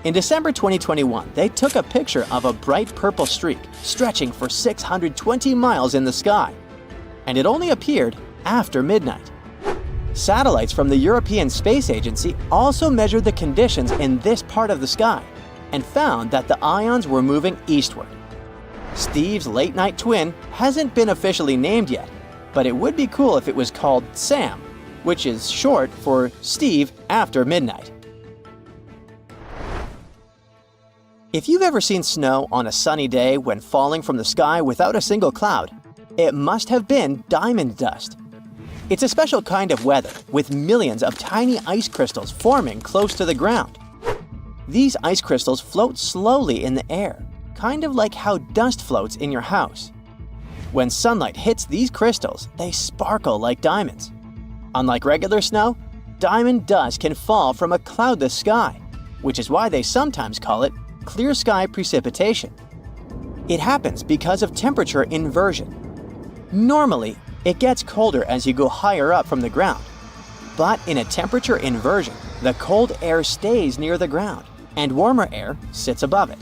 In December 2021, they took a picture of a bright purple streak stretching for 620 miles in the sky, and it only appeared after midnight. Satellites from the European Space Agency also measured the conditions in this part of the sky and found that the ions were moving eastward. Steve's late-night twin hasn't been officially named yet, but it would be cool if it was called SAM, which is short for Steve after midnight. If you've ever seen snow on a sunny day when falling from the sky without a single cloud, it must have been diamond dust. It's a special kind of weather with millions of tiny ice crystals forming close to the ground. These ice crystals float slowly in the air, kind of like how dust floats in your house. When sunlight hits these crystals, they sparkle like diamonds. Unlike regular snow, diamond dust can fall from a cloudless sky, which is why they sometimes call it clear sky precipitation. It happens because of temperature inversion. Normally, it gets colder as you go higher up from the ground. But in a temperature inversion, the cold air stays near the ground, and warmer air sits above it.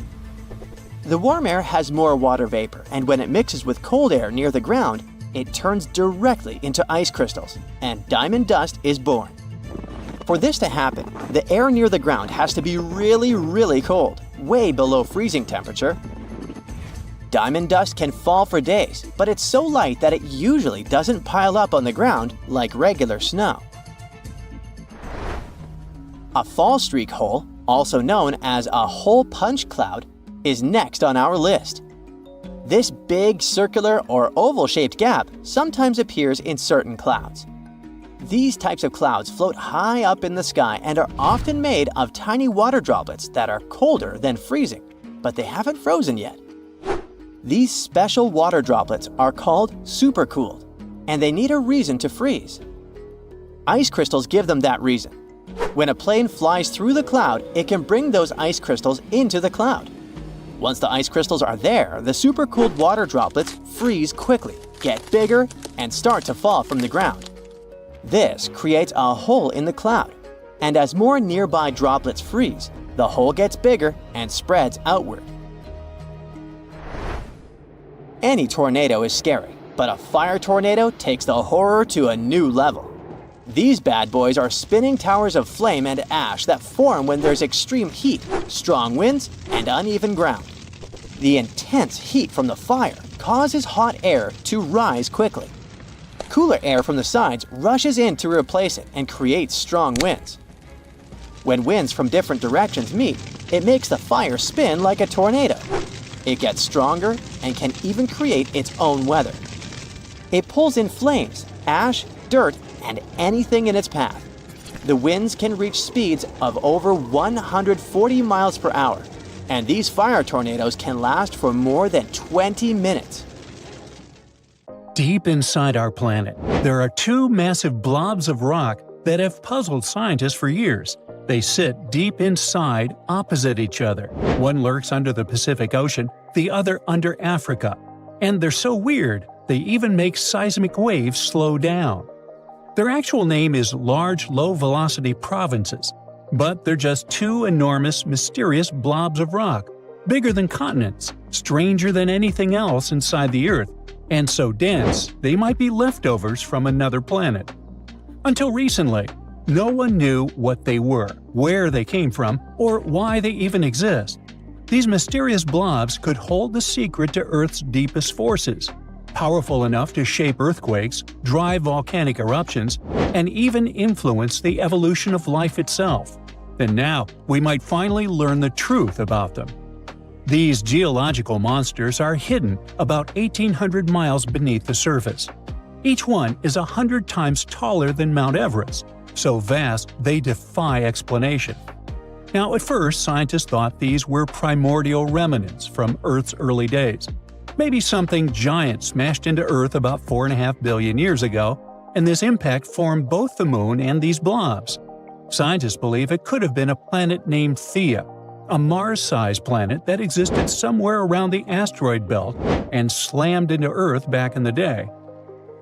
The warm air has more water vapor, and when it mixes with cold air near the ground, it turns directly into ice crystals, and diamond dust is born. For this to happen, the air near the ground has to be really, really cold, way below freezing temperature. Diamond dust can fall for days, but it's so light that it usually doesn't pile up on the ground like regular snow. A fall streak hole, also known as a hole punch cloud, is next on our list. This big circular or oval-shaped gap sometimes appears in certain clouds. These types of clouds float high up in the sky and are often made of tiny water droplets that are colder than freezing, but they haven't frozen yet. These special water droplets are called supercooled, and they need a reason to freeze. Ice crystals give them that reason. When a plane flies through the cloud, it can bring those ice crystals into the cloud. Once the ice crystals are there, the supercooled water droplets freeze quickly, get bigger, and start to fall from the ground. This creates a hole in the cloud, and as more nearby droplets freeze, the hole gets bigger and spreads outward. Any tornado is scary, but a fire tornado takes the horror to a new level. These bad boys are spinning towers of flame and ash that form when there's extreme heat, strong winds, and uneven ground. The intense heat from the fire causes hot air to rise quickly. Cooler air from the sides rushes in to replace it and creates strong winds. When winds from different directions meet, it makes the fire spin like a tornado. It gets stronger and can even create its own weather. It pulls in flames, ash, dirt, and anything in its path. The winds can reach speeds of over 140 miles per hour, and these fire tornadoes can last for more than 20 minutes. Deep inside our planet, there are two massive blobs of rock that have puzzled scientists for years. They sit deep inside, opposite each other. One lurks under the Pacific Ocean, the other under Africa. And they're so weird, they even make seismic waves slow down. Their actual name is large low-velocity provinces, but they're just two enormous, mysterious blobs of rock, bigger than continents, stranger than anything else inside the Earth, and so dense they might be leftovers from another planet. Until recently, no one knew what they were, where they came from, or why they even exist. These mysterious blobs could hold the secret to Earth's deepest forces, powerful enough to shape earthquakes, drive volcanic eruptions, and even influence the evolution of life itself. And now, we might finally learn the truth about them. These geological monsters are hidden about 1,800 miles beneath the surface. Each one is 100 times taller than Mount Everest, so vast they defy explanation. Now, at first, scientists thought these were primordial remnants from Earth's early days. Maybe something giant smashed into Earth about 4.5 billion years ago, and this impact formed both the Moon and these blobs. Scientists believe it could have been a planet named Theia, a Mars-sized planet that existed somewhere around the asteroid belt and slammed into Earth back in the day.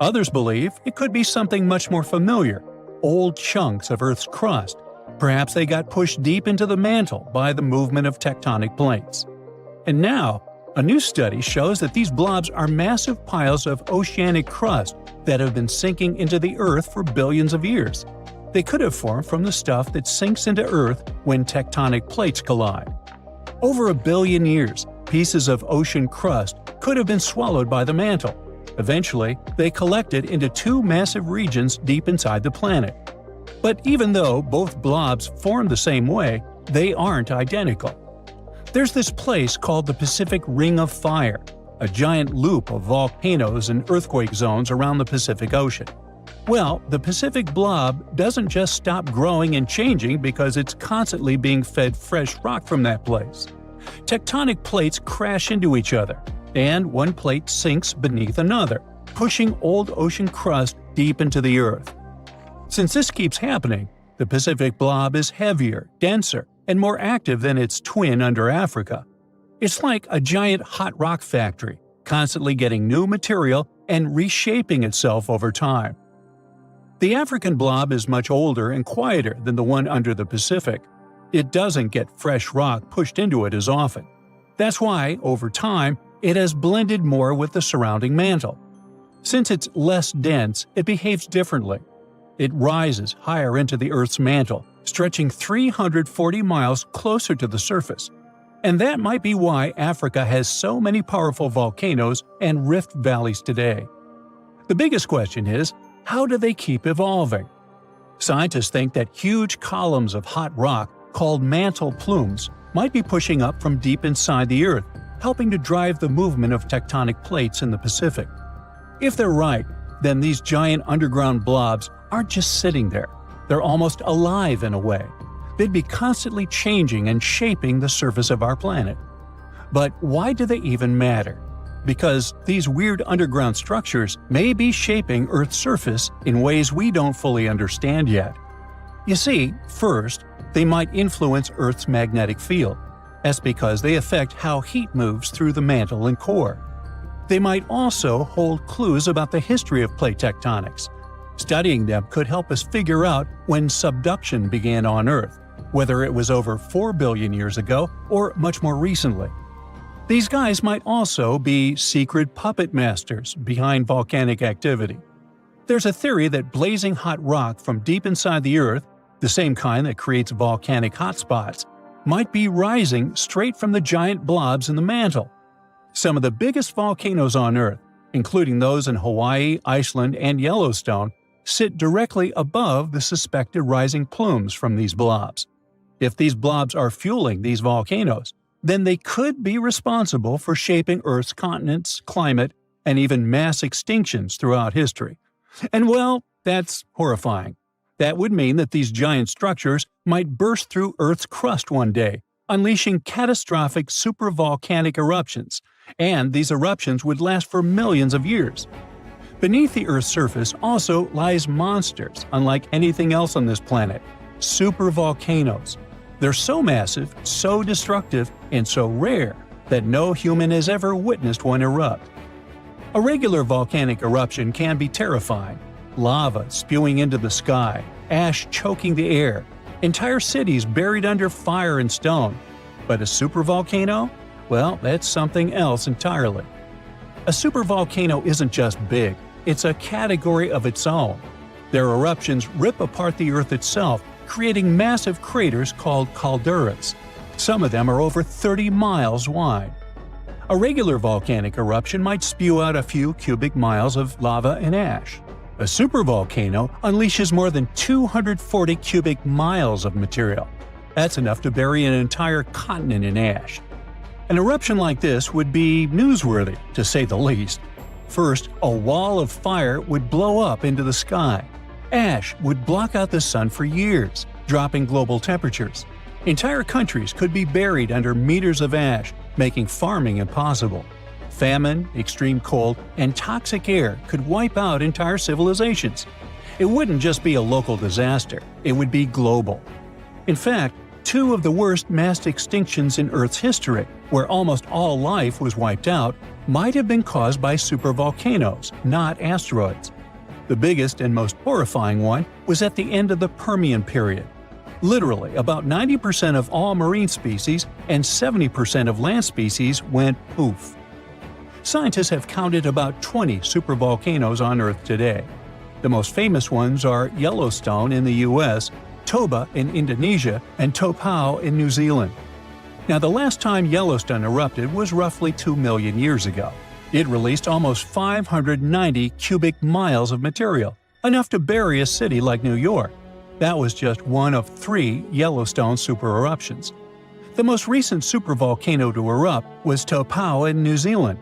Others believe it could be something much more familiar, old chunks of Earth's crust. Perhaps they got pushed deep into the mantle by the movement of tectonic plates. And now, a new study shows that these blobs are massive piles of oceanic crust that have been sinking into the Earth for billions of years. They could have formed from the stuff that sinks into Earth when tectonic plates collide. Over 1 billion years, pieces of ocean crust could have been swallowed by the mantle. Eventually, they collected into 2 massive regions deep inside the planet. But even though both blobs form the same way, they aren't identical. There's this place called the Pacific Ring of Fire, a giant loop of volcanoes and earthquake zones around the Pacific Ocean. Well, the Pacific blob doesn't just stop growing and changing because it's constantly being fed fresh rock from that place. Tectonic plates crash into each other, and one plate sinks beneath another, pushing old ocean crust deep into the Earth. Since this keeps happening, the Pacific blob is heavier, denser, and more active than its twin under Africa. It's like a giant hot rock factory, constantly getting new material and reshaping itself over time. The African blob is much older and quieter than the one under the Pacific. It doesn't get fresh rock pushed into it as often. That's why, over time, it has blended more with the surrounding mantle. Since it's less dense, it behaves differently. It rises higher into the Earth's mantle, stretching 340 miles closer to the surface. And that might be why Africa has so many powerful volcanoes and rift valleys today. The biggest question is, how do they keep evolving? Scientists think that huge columns of hot rock, called mantle plumes, might be pushing up from deep inside the Earth, helping to drive the movement of tectonic plates in the Pacific. If they're right, then these giant underground blobs aren't just sitting there. They're almost alive in a way. They'd be constantly changing and shaping the surface of our planet. But why do they even matter? Because these weird underground structures may be shaping Earth's surface in ways we don't fully understand yet. You see, first, they might influence Earth's magnetic field. That's because they affect how heat moves through the mantle and core. They might also hold clues about the history of plate tectonics. Studying them could help us figure out when subduction began on Earth, whether it was over 4 billion years ago or much more recently. These guys might also be secret puppet masters behind volcanic activity. There's a theory that blazing hot rock from deep inside the Earth, the same kind that creates volcanic hotspots, might be rising straight from the giant blobs in the mantle. Some of the biggest volcanoes on Earth, including those in Hawaii, Iceland, and Yellowstone, sit directly above the suspected rising plumes from these blobs. If these blobs are fueling these volcanoes, then they could be responsible for shaping Earth's continents, climate, and even mass extinctions throughout history. And well, that's horrifying. That would mean that these giant structures might burst through Earth's crust one day, unleashing catastrophic supervolcanic eruptions, and these eruptions would last for millions of years. Beneath the Earth's surface also lies monsters unlike anything else on this planet – supervolcanoes. They're so massive, so destructive, and so rare that no human has ever witnessed one erupt. A regular volcanic eruption can be terrifying. Lava spewing into the sky, ash choking the air, entire cities buried under fire and stone. But a supervolcano? Well, that's something else entirely. A supervolcano isn't just big, it's a category of its own. Their eruptions rip apart the Earth itself, creating massive craters called calderas. Some of them are over 30 miles wide. A regular volcanic eruption might spew out a few cubic miles of lava and ash. A supervolcano unleashes more than 240 cubic miles of material. That's enough to bury an entire continent in ash. An eruption like this would be newsworthy, to say the least. First, a wall of fire would blow up into the sky. Ash would block out the sun for years, dropping global temperatures. Entire countries could be buried under meters of ash, making farming impossible. Famine, extreme cold, and toxic air could wipe out entire civilizations. It wouldn't just be a local disaster, it would be global. In fact, two of the worst mass extinctions in Earth's history, where almost all life was wiped out, might have been caused by supervolcanoes, not asteroids. The biggest and most horrifying one was at the end of the Permian period. Literally, about 90% of all marine species and 70% of land species went poof. Scientists have counted about 20 supervolcanoes on Earth today. The most famous ones are Yellowstone in the US, Toba in Indonesia, and Topao in New Zealand. Now, the last time Yellowstone erupted was roughly 2 million years ago. It released almost 590 cubic miles of material, enough to bury a city like New York. That was just one of 3 Yellowstone supereruptions. The most recent supervolcano to erupt was Topao in New Zealand.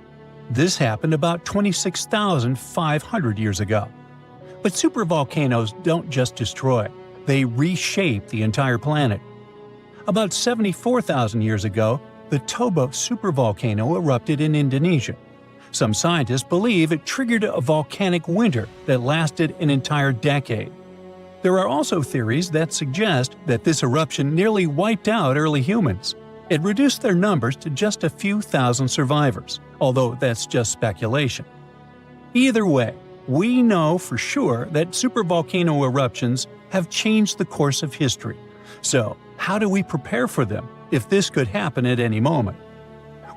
This happened about 26,500 years ago. But supervolcanoes don't just destroy, they reshape the entire planet. About 74,000 years ago, the Toba supervolcano erupted in Indonesia. Some scientists believe it triggered a volcanic winter that lasted an entire decade. There are also theories that suggest that this eruption nearly wiped out early humans. It reduced their numbers to just a few thousand survivors, although that's just speculation. Either way, we know for sure that supervolcano eruptions have changed the course of history. So, how do we prepare for them if this could happen at any moment?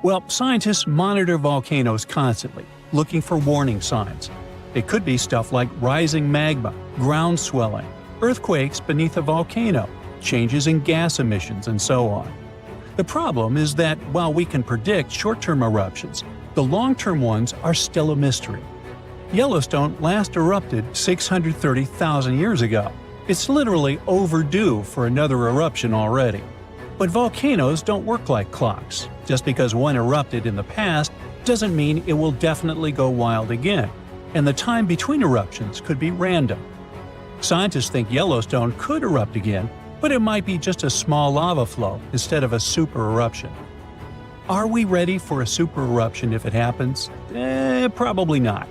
Well, scientists monitor volcanoes constantly, looking for warning signs. It could be stuff like rising magma, ground swelling, earthquakes beneath a volcano, changes in gas emissions, and so on. The problem is that while we can predict short-term eruptions, the long-term ones are still a mystery. Yellowstone last erupted 630,000 years ago. It's literally overdue for another eruption already. But volcanoes don't work like clocks. Just because one erupted in the past doesn't mean it will definitely go wild again, and the time between eruptions could be random. Scientists think Yellowstone could erupt again, but it might be just a small lava flow instead of a super eruption. Are we ready for a super eruption if it happens? Probably not.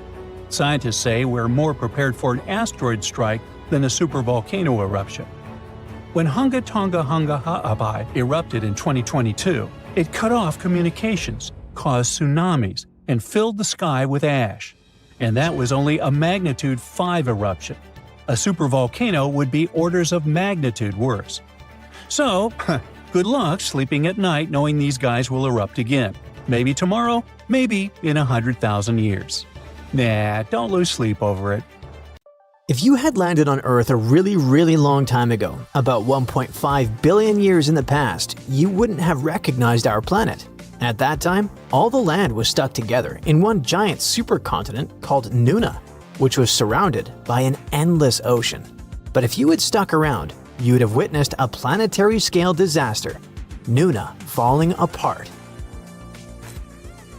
Scientists say we're more prepared for an asteroid strike than a supervolcano eruption. When Hunga Tonga Hunga Ha'apai erupted in 2022, it cut off communications, caused tsunamis, and filled the sky with ash. And that was only a magnitude 5 eruption. A supervolcano would be orders of magnitude worse. So, good luck sleeping at night knowing these guys will erupt again. Maybe tomorrow, maybe in 100,000 years. Nah, don't lose sleep over it. If you had landed on Earth a really long time ago, about 1.5 billion years in the past, you wouldn't have recognized our planet. At that time, all the land was stuck together in one giant supercontinent called Nuna, which was surrounded by an endless ocean. But if you had stuck around, you'd have witnessed a planetary-scale disaster, Nuna falling apart.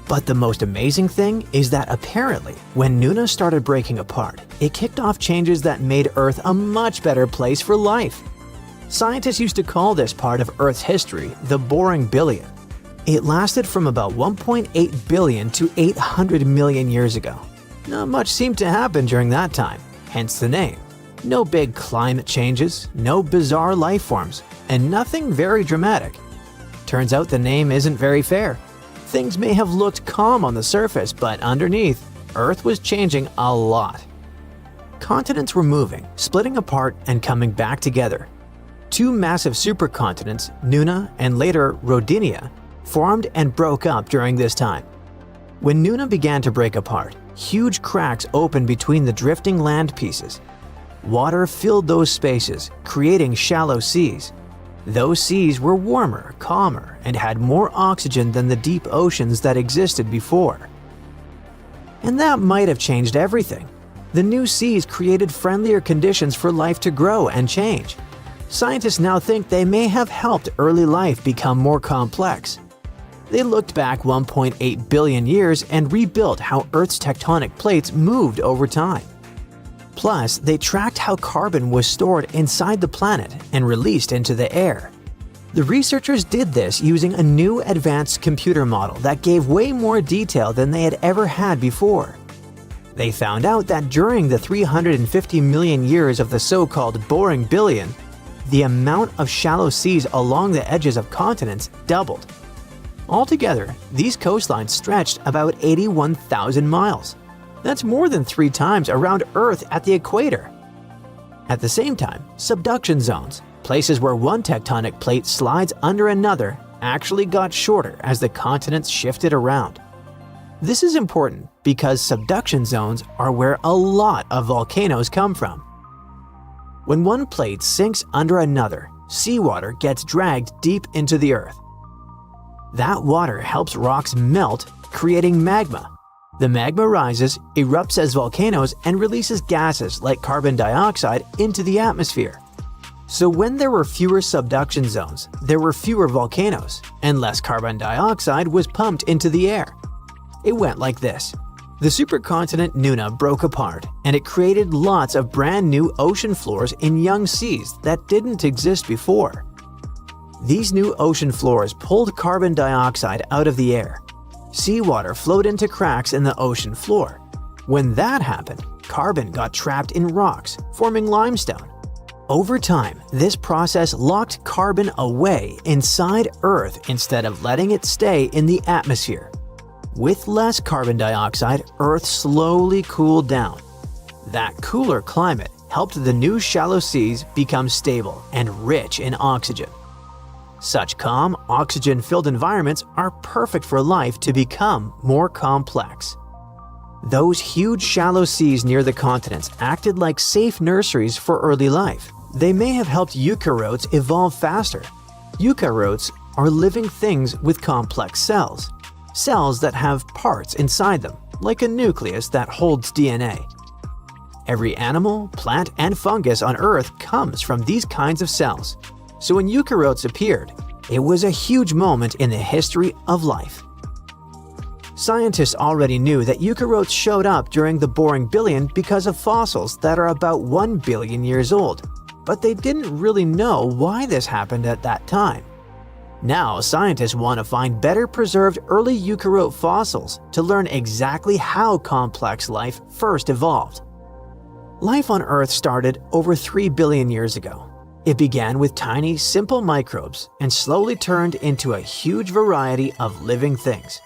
But the most amazing thing is that apparently, when Nuna started breaking apart, it kicked off changes that made Earth a much better place for life. Scientists used to call this part of Earth's history the boring billion. It lasted from about 1.8 billion to 800 million years ago. Not much seemed to happen during that time, hence the name. No big climate changes, no bizarre life forms, and nothing very dramatic. Turns out the name isn't very fair. Things may have looked calm on the surface, but underneath, Earth was changing a lot. Continents were moving, splitting apart, and coming back together. Two massive supercontinents, Nuna and later Rodinia, formed and broke up during this time. When Nuna began to break apart, huge cracks opened between the drifting land pieces. Water filled those spaces, creating shallow seas. Those seas were warmer, calmer, and had more oxygen than the deep oceans that existed before. And that might have changed everything. The new seas created friendlier conditions for life to grow and change. Scientists now think they may have helped early life become more complex. They looked back 1.8 billion years and rebuilt how Earth's tectonic plates moved over time. Plus, they tracked how carbon was stored inside the planet and released into the air. The researchers did this using a new advanced computer model that gave way more detail than they had ever had before. They found out that during the 350 million years of the so-called boring billion, the amount of shallow seas along the edges of continents doubled. Altogether, these coastlines stretched about 81,000 miles. That's more than 3 times around Earth at the equator. At the same time, subduction zones, places where one tectonic plate slides under another, actually got shorter as the continents shifted around. This is important because subduction zones are where a lot of volcanoes come from. When one plate sinks under another, seawater gets dragged deep into the Earth. That water helps rocks melt, creating magma. The magma rises, erupts as volcanoes, and releases gases like carbon dioxide into the atmosphere. So when there were fewer subduction zones, there were fewer volcanoes, and less carbon dioxide was pumped into the air. It went like this. The supercontinent Nuna broke apart, and it created lots of brand new ocean floors in young seas that didn't exist before. These new ocean floors pulled carbon dioxide out of the air. Seawater flowed into cracks in the ocean floor. When that happened, carbon got trapped in rocks, forming limestone. Over time, this process locked carbon away inside Earth instead of letting it stay in the atmosphere. With less carbon dioxide, Earth slowly cooled down. That cooler climate helped the new shallow seas become stable and rich in oxygen. Such calm, oxygen-filled environments are perfect for life to become more complex. Those huge shallow seas near the continents acted like safe nurseries for early life. They may have helped eukaryotes evolve faster. Eukaryotes are living things with complex cells. Cells that have parts inside them, like a nucleus that holds DNA. Every animal, plant, and fungus on Earth comes from these kinds of cells. So when eukaryotes appeared, it was a huge moment in the history of life. Scientists already knew that eukaryotes showed up during the boring billion because of fossils that are about 1 billion years old, but they didn't really know why this happened at that time. Now, scientists want to find better preserved early eukaryote fossils to learn exactly how complex life first evolved. Life on Earth started over 3 billion years ago. It began with tiny, simple microbes and slowly turned into a huge variety of living things.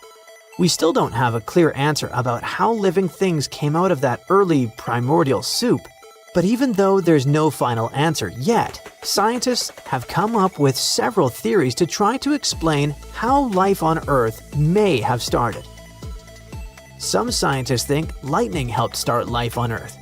We still don't have a clear answer about how living things came out of that early primordial soup, but even though there's no final answer yet, scientists have come up with several theories to try to explain how life on Earth may have started. Some scientists think lightning helped start life on Earth.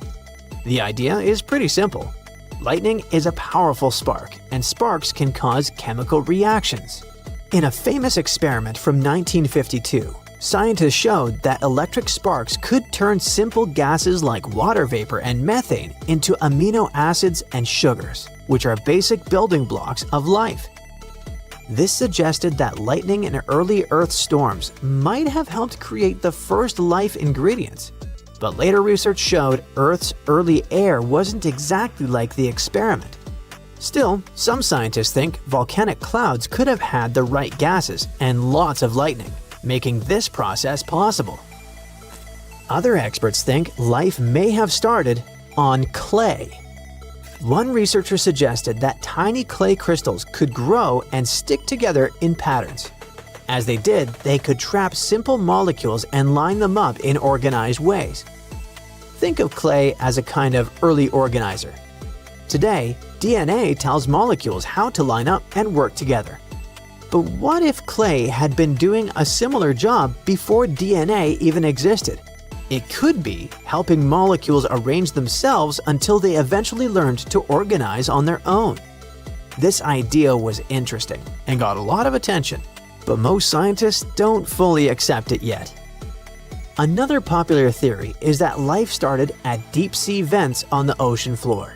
The idea is pretty simple. Lightning is a powerful spark, and sparks can cause chemical reactions. In a famous experiment from 1952, scientists showed that electric sparks could turn simple gases like water vapor and methane into amino acids and sugars, which are basic building blocks of life. This suggested that lightning in early Earth storms might have helped create the first life ingredients. But later research showed Earth's early air wasn't exactly like the experiment. Still, some scientists think volcanic clouds could have had the right gases and lots of lightning, making this process possible. Other experts think life may have started on clay. One researcher suggested that tiny clay crystals could grow and stick together in patterns. As they did, they could trap simple molecules and line them up in organized ways. Think of clay as a kind of early organizer. Today, DNA tells molecules how to line up and work together. But what if clay had been doing a similar job before DNA even existed? It could be helping molecules arrange themselves until they eventually learned to organize on their own. This idea was interesting and got a lot of attention, but most scientists don't fully accept it yet. Another popular theory is that life started at deep-sea vents on the ocean floor.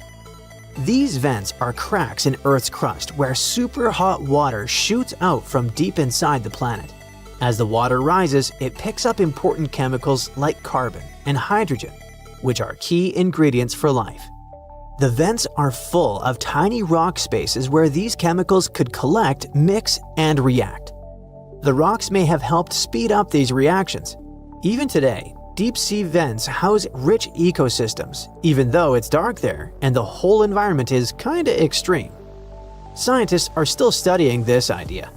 These vents are cracks in Earth's crust where super hot water shoots out from deep inside the planet. As the water rises, it picks up important chemicals like carbon and hydrogen, which are key ingredients for life. The vents are full of tiny rock spaces where these chemicals could collect, mix, and react. The rocks may have helped speed up these reactions. Even today, deep-sea vents house rich ecosystems, even though it's dark there and the whole environment is kinda extreme. Scientists are still studying this idea.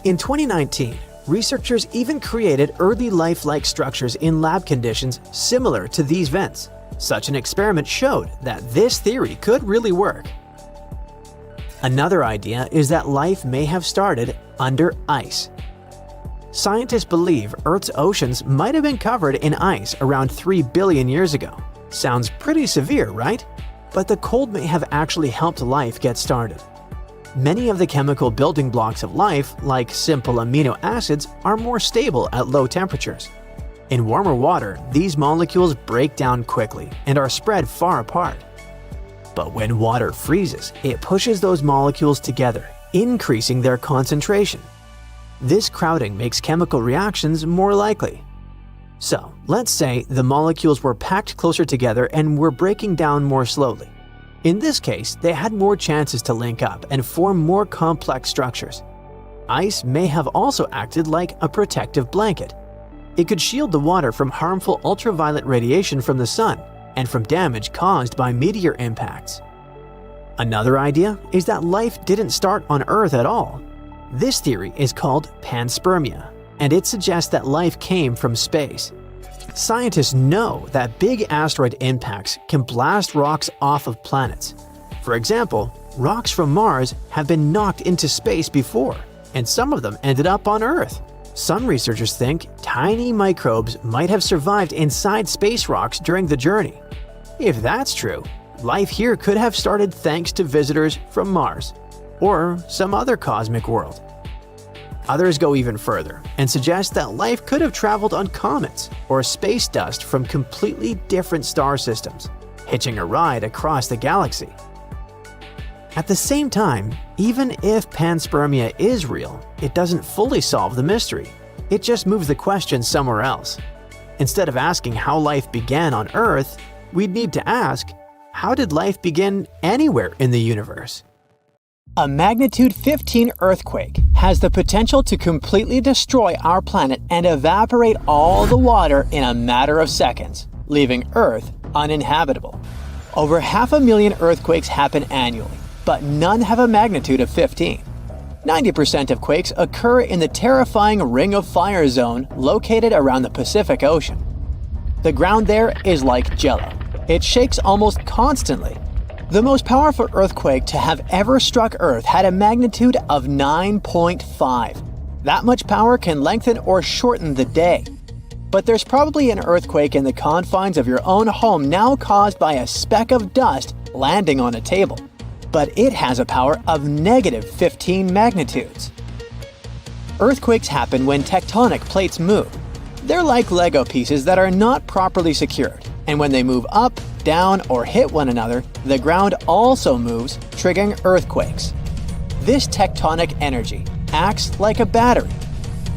In 2019, researchers even created early life-like structures in lab conditions similar to these vents. Such an experiment showed that this theory could really work. Another idea is that life may have started under ice. Scientists believe Earth's oceans might have been covered in ice around 3 billion years ago. Sounds pretty severe, right? But the cold may have actually helped life get started. Many of the chemical building blocks of life, like simple amino acids, are more stable at low temperatures. In warmer water, these molecules break down quickly and are spread far apart. But when water freezes, it pushes those molecules together, increasing their concentration. This crowding makes chemical reactions more likely. So, let's say the molecules were packed closer together and were breaking down more slowly. In this case, they had more chances to link up and form more complex structures. Ice may have also acted like a protective blanket. It could shield the water from harmful ultraviolet radiation from the sun and from damage caused by meteor impacts. Another idea is that life didn't start on Earth at all. This theory is called panspermia, and it suggests that life came from space. Scientists know that big asteroid impacts can blast rocks off of planets. For example, rocks from Mars have been knocked into space before, and some of them ended up on Earth. Some researchers think tiny microbes might have survived inside space rocks during the journey. If that's true, life here could have started thanks to visitors from Mars or some other cosmic world. Others go even further and suggest that life could have traveled on comets or space dust from completely different star systems, hitching a ride across the galaxy. At the same time, even if panspermia is real, it doesn't fully solve the mystery. It just moves the question somewhere else. Instead of asking how life began on Earth, we'd need to ask, how did life begin anywhere in the universe? A magnitude 15 earthquake has the potential to completely destroy our planet and evaporate all the water in a matter of seconds, leaving Earth uninhabitable. Over 500,000 earthquakes happen annually, but none have a magnitude of 15. 90% of quakes occur in the terrifying Ring of Fire zone located around the Pacific Ocean. The ground there is like jello. It shakes almost constantly. The most powerful earthquake to have ever struck Earth had a magnitude of 9.5. That much power can lengthen or shorten the day. But there's probably an earthquake in the confines of your own home now caused by a speck of dust landing on a table. But it has a power of negative 15 magnitudes. Earthquakes happen when tectonic plates move. They're like Lego pieces that are not properly secured, and when they move up, down, or hit one another, the ground also moves, triggering earthquakes. This tectonic energy acts like a battery.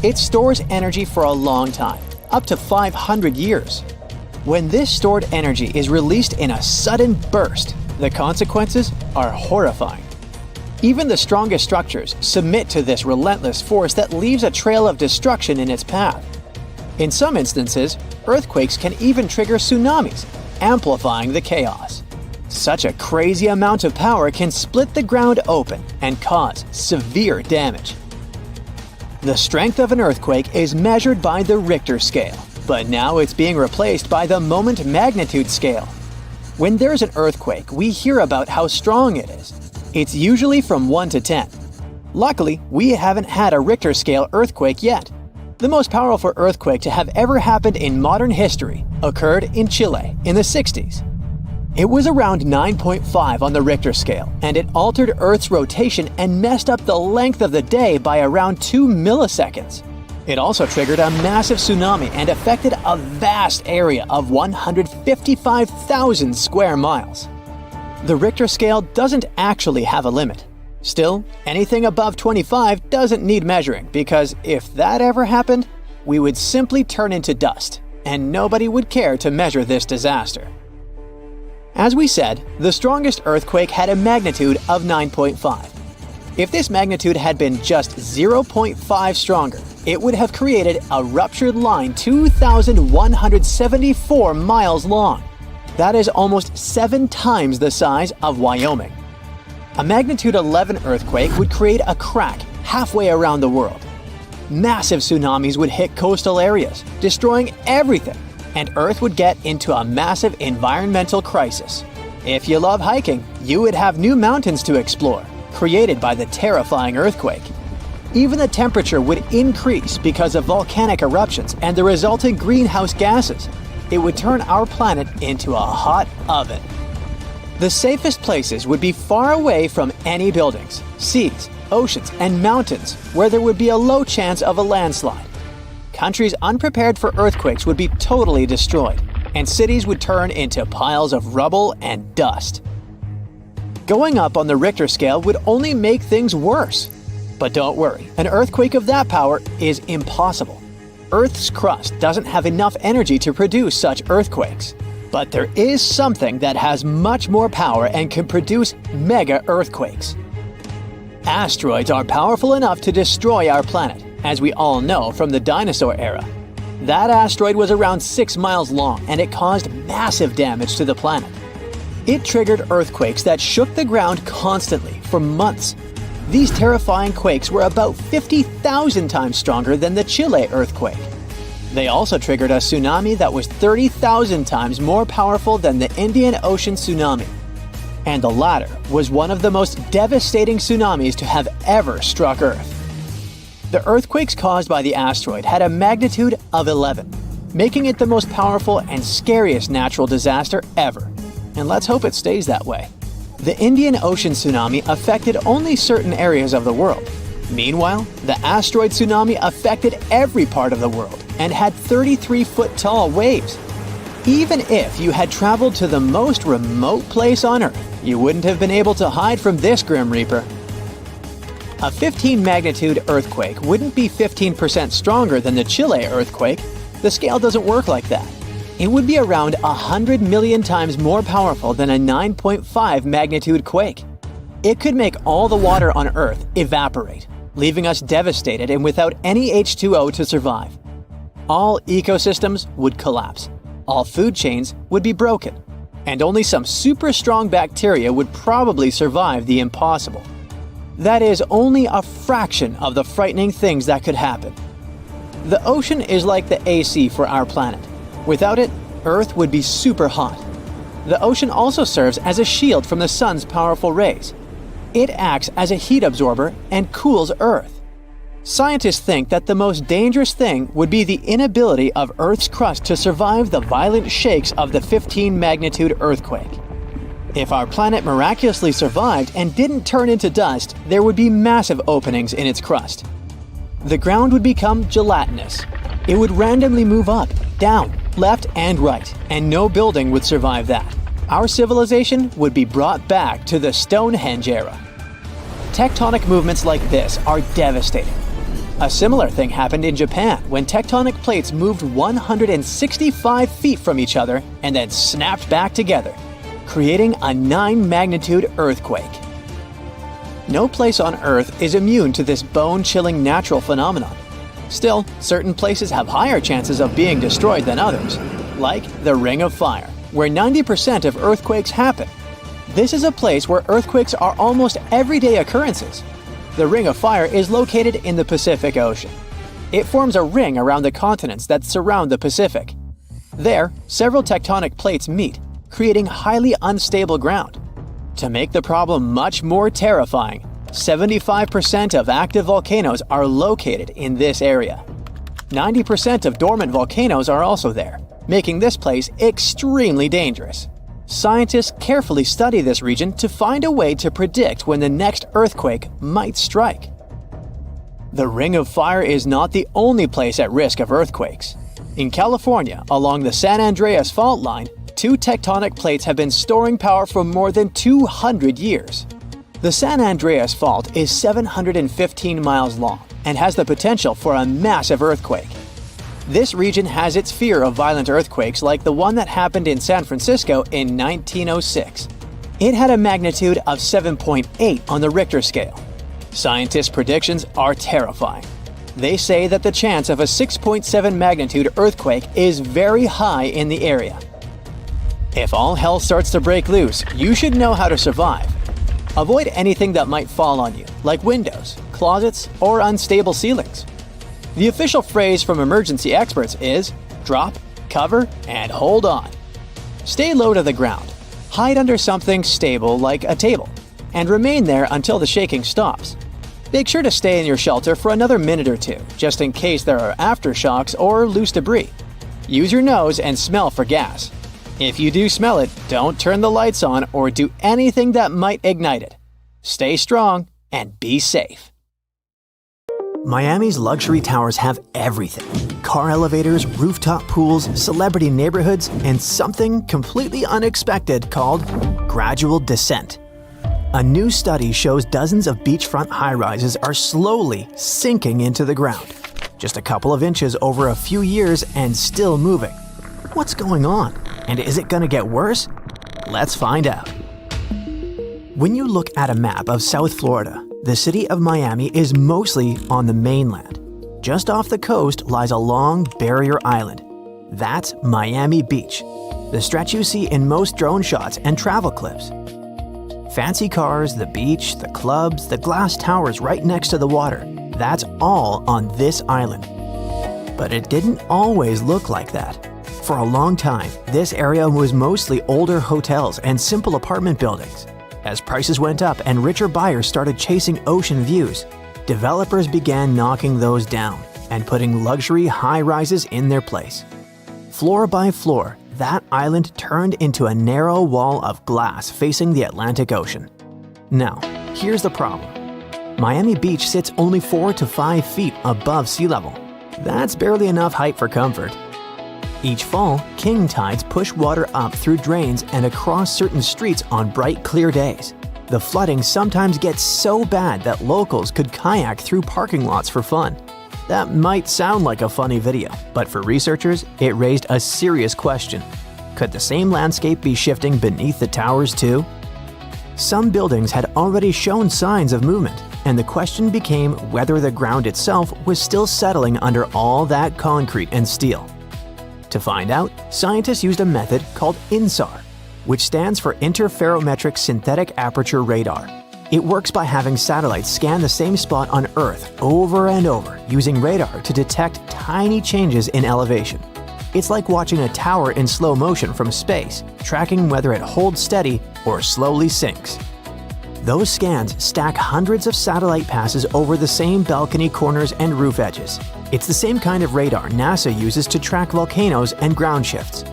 It stores energy for a long time, up to 500 years. When this stored energy is released in a sudden burst, the consequences are horrifying. Even the strongest structures submit to this relentless force that leaves a trail of destruction in its path. In some instances, earthquakes can even trigger tsunamis, amplifying the chaos. Such a crazy amount of power can split the ground open and cause severe damage. The strength of an earthquake is measured by the Richter scale, but now it's being replaced by the moment magnitude scale. When there's an earthquake, we hear about how strong it is. It's usually from 1 to 10. Luckily, we haven't had a Richter scale earthquake yet. The most powerful earthquake to have ever happened in modern history occurred in Chile in the 60s. It was around 9.5 on the Richter scale, and it altered Earth's rotation and messed up the length of the day by around 2 milliseconds. It also triggered a massive tsunami and affected a vast area of 155,000 square miles. The Richter scale doesn't actually have a limit. Still, anything above 25 doesn't need measuring, because if that ever happened, we would simply turn into dust, and nobody would care to measure this disaster. As we said, the strongest earthquake had a magnitude of 9.5. If this magnitude had been just 0.5 stronger, it would have created a ruptured line 2,174 miles long. That is almost 7 times the size of Wyoming. A magnitude 11 earthquake would create a crack halfway around the world. Massive tsunamis would hit coastal areas, destroying everything, and Earth would get into a massive environmental crisis. If you love hiking, you would have new mountains to explore, created by the terrifying earthquake. Even the temperature would increase because of volcanic eruptions and the resulting greenhouse gases. It would turn our planet into a hot oven. The safest places would be far away from any buildings, seas, oceans, and mountains where there would be a low chance of a landslide. Countries unprepared for earthquakes would be totally destroyed, and cities would turn into piles of rubble and dust. Going up on the Richter scale would only make things worse. But don't worry, an earthquake of that power is impossible. Earth's crust doesn't have enough energy to produce such earthquakes. But there is something that has much more power and can produce mega earthquakes. Asteroids are powerful enough to destroy our planet, as we all know from the dinosaur era. That asteroid was around 6 miles long, and it caused massive damage to the planet. It triggered earthquakes that shook the ground constantly for months. These terrifying quakes were about 50,000 times stronger than the Chile earthquake. They also triggered a tsunami that was 30,000 times more powerful than the Indian Ocean tsunami. And the latter was one of the most devastating tsunamis to have ever struck Earth. The earthquakes caused by the asteroid had a magnitude of 11, making it the most powerful and scariest natural disaster ever. And let's hope it stays that way. The Indian Ocean tsunami affected only certain areas of the world. Meanwhile, the asteroid tsunami affected every part of the world and had 33-foot-tall waves. Even if you had traveled to the most remote place on Earth, you wouldn't have been able to hide from this Grim Reaper. A 15-magnitude earthquake wouldn't be 15% stronger than the Chile earthquake. The scale doesn't work like that. It would be around 100 million times more powerful than a 9.5 magnitude quake. It could make all the water on Earth evaporate, leaving us devastated and without any H2O to survive. All ecosystems would collapse. All food chains would be broken. And only some super strong bacteria would probably survive the impossible. That is only a fraction of the frightening things that could happen. The ocean is like the AC for our planet. Without it, Earth would be super hot. The ocean also serves as a shield from the sun's powerful rays. It acts as a heat absorber and cools Earth. Scientists think that the most dangerous thing would be the inability of Earth's crust to survive the violent shakes of the 15-magnitude earthquake. If our planet miraculously survived and didn't turn into dust, there would be massive openings in its crust. The ground would become gelatinous. It would randomly move up, down, left, and right, and no building would survive that. Our civilization would be brought back to the Stonehenge era. Tectonic movements like this are devastating. A similar thing happened in Japan when tectonic plates moved 165 feet from each other and then snapped back together, creating a 9-magnitude earthquake. No place on Earth is immune to this bone-chilling natural phenomenon. Still, certain places have higher chances of being destroyed than others, like the Ring of Fire, where 90% of earthquakes happen. This is a place where earthquakes are almost everyday occurrences. The Ring of Fire is located in the Pacific Ocean. It forms a ring around the continents that surround the Pacific. There, several tectonic plates meet, creating highly unstable ground. To make the problem much more terrifying, 75% of active volcanoes are located in this area. 90% of dormant volcanoes are also there, making this place extremely dangerous. Scientists carefully study this region to find a way to predict when the next earthquake might strike. The Ring of Fire is not the only place at risk of earthquakes. In California, along the San Andreas fault line, two tectonic plates have been storing power for more than 200 years. The San Andreas Fault is 715 miles long and has the potential for a massive earthquake. This region has its fear of violent earthquakes like the one that happened in San Francisco in 1906. It had a magnitude of 7.8 on the Richter scale. Scientists' predictions are terrifying. They say that the chance of a 6.7 magnitude earthquake is very high in the area. If all hell starts to break loose, you should know how to survive. Avoid anything that might fall on you, like windows, closets, or unstable ceilings. The official phrase from emergency experts is drop, cover, and hold on. Stay low to the ground. Hide under something stable like a table, and remain there until the shaking stops. Make sure to stay in your shelter for another minute or two, just in case there are aftershocks or loose debris. Use your nose and smell for gas. If you do smell it, don't turn the lights on or do anything that might ignite it. Stay strong and be safe. Miami's luxury towers have everything. Car elevators, rooftop pools, celebrity neighborhoods, and something completely unexpected called gradual descent. A new study shows dozens of beachfront high-rises are slowly sinking into the ground. Just a couple of inches over a few years and still moving. What's going on? And is it going to get worse? Let's find out. When you look at a map of South Florida, the city of Miami is mostly on the mainland. Just off the coast lies a long barrier island. That's Miami Beach, the stretch you see in most drone shots and travel clips. Fancy cars, the beach, the clubs, the glass towers right next to the water, that's all on this island. But it didn't always look like that. For a long time, this area was mostly older hotels and simple apartment buildings. As prices went up and richer buyers started chasing ocean views, developers began knocking those down and putting luxury high-rises in their place. Floor by floor, that island turned into a narrow wall of glass facing the Atlantic Ocean. Now, here's the problem. Miami Beach sits only 4 to 5 feet above sea level. That's barely enough height for comfort. Each fall, king tides push water up through drains and across certain streets on bright, clear days. The flooding sometimes gets so bad that locals could kayak through parking lots for fun. That might sound like a funny video, but for researchers, it raised a serious question. Could the same landscape be shifting beneath the towers too? Some buildings had already shown signs of movement, and the question became whether the ground itself was still settling under all that concrete and steel. To find out, scientists used a method called INSAR, which stands for Interferometric Synthetic Aperture Radar. It works by having satellites scan the same spot on Earth over and over using radar to detect tiny changes in elevation. It's like watching a tower in slow motion from space, tracking whether it holds steady or slowly sinks. Those scans stack hundreds of satellite passes over the same balcony corners and roof edges. It's the same kind of radar NASA uses to track volcanoes and ground shifts.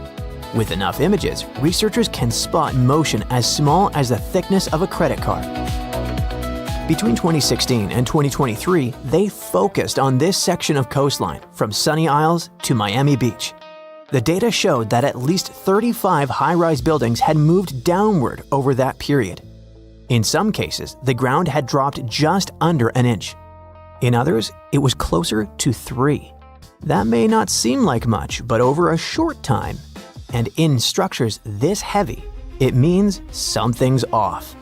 With enough images, researchers can spot motion as small as the thickness of a credit card. Between 2016 and 2023, they focused on this section of coastline from Sunny Isles to Miami Beach. The data showed that at least 35 high-rise buildings had moved downward over that period. In some cases, the ground had dropped just under an inch. In others, it was closer to 3. That may not seem like much, but over a short time, and in structures this heavy, it means something's off.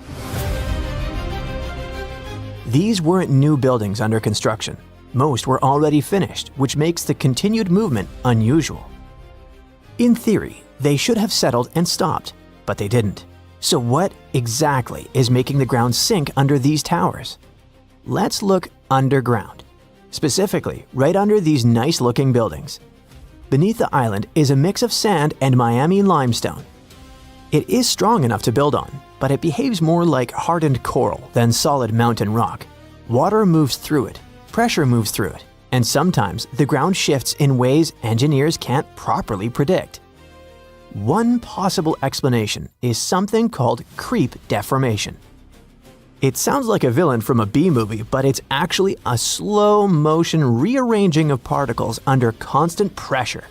These weren't new buildings under construction. Most were already finished, which makes the continued movement unusual. In theory, they should have settled and stopped, but they didn't. So what exactly is making the ground sink under these towers? Let's look underground, specifically right under these nice-looking buildings. Beneath the island is a mix of sand and Miami limestone. It is strong enough to build on, but it behaves more like hardened coral than solid mountain rock. Water moves through it, pressure moves through it, and sometimes the ground shifts in ways engineers can't properly predict. One possible explanation is something called creep deformation. It sounds like a villain from a B movie, but it's actually a slow-motion rearranging of particles under constant pressure.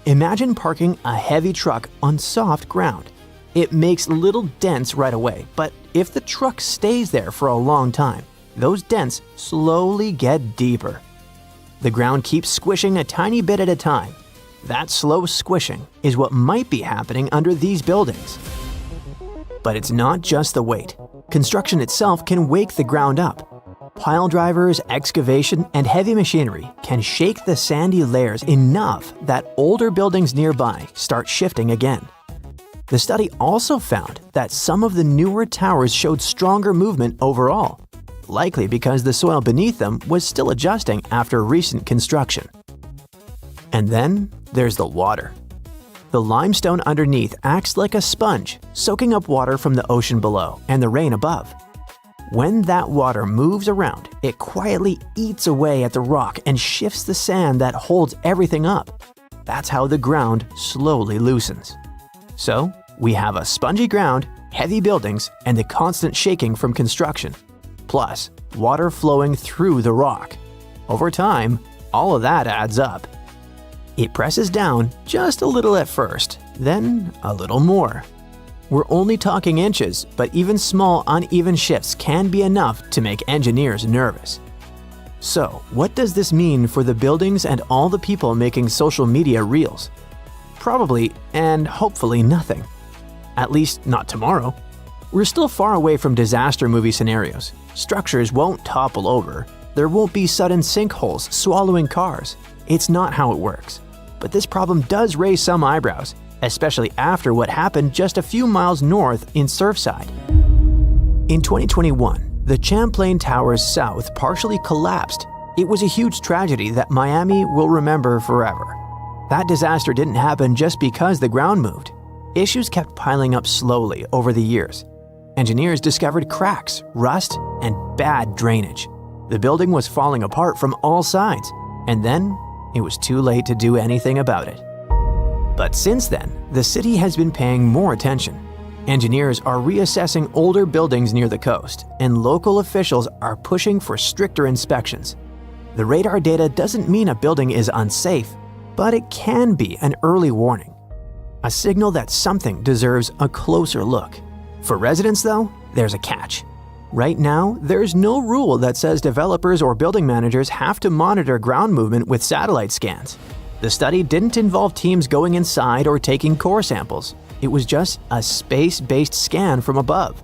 Imagine parking a heavy truck on soft ground. It makes little dents right away, but if the truck stays there for a long time, those dents slowly get deeper. The ground keeps squishing a tiny bit at a time. That slow squishing is what might be happening under these buildings. But it's not just the weight. Construction itself can wake the ground up. Pile drivers, excavation, and heavy machinery can shake the sandy layers enough that older buildings nearby start shifting again. The study also found that some of the newer towers showed stronger movement overall, likely because the soil beneath them was still adjusting after recent construction. And then there's the water. The limestone underneath acts like a sponge, soaking up water from the ocean below and the rain above. When that water moves around, it quietly eats away at the rock and shifts the sand that holds everything up. That's how the ground slowly loosens. So, we have a spongy ground, heavy buildings, and the constant shaking from construction. Plus, water flowing through the rock. Over time, all of that adds up. It presses down just a little at first, then a little more. We're only talking inches, but even small uneven shifts can be enough to make engineers nervous. So, what does this mean for the buildings and all the people making social media reels? Probably, and hopefully nothing. At least not tomorrow. We're still far away from disaster movie scenarios. Structures won't topple over. There won't be sudden sinkholes swallowing cars. It's not how it works. But this problem does raise some eyebrows, especially after what happened just a few miles north in Surfside. In 2021, the Champlain Towers south partially collapsed. It was a huge tragedy that Miami will remember forever. That disaster didn't happen just because the ground moved. Issues kept piling up slowly over the years. Engineers discovered cracks, rust, and bad drainage. The building was falling apart from all sides, and then it was too late to do anything about it. But since then, the city has been paying more attention. Engineers are reassessing older buildings near the coast, and local officials are pushing for stricter inspections. The radar data doesn't mean a building is unsafe, but it can be an early warning. A signal that something deserves a closer look. For residents, though, there's a catch. Right now, there's no rule that says developers or building managers have to monitor ground movement with satellite scans. The study didn't involve teams going inside or taking core samples. It was just a space-based scan from above.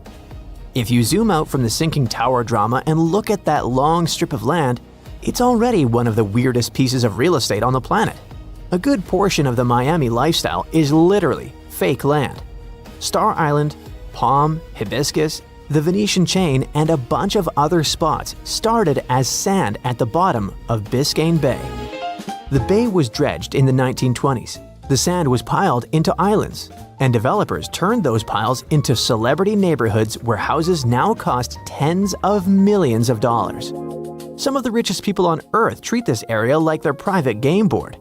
If you zoom out from the sinking tower drama and look at that long strip of land, it's already one of the weirdest pieces of real estate on the planet. A good portion of the Miami lifestyle is literally fake land. Star Island, Palm, Hibiscus, the Venetian Chain, and a bunch of other spots started as sand at the bottom of Biscayne Bay. The bay was dredged in the 1920s. The sand was piled into islands, and developers turned those piles into celebrity neighborhoods where houses now cost tens of millions of dollars. Some of the richest people on Earth treat this area like their private game board.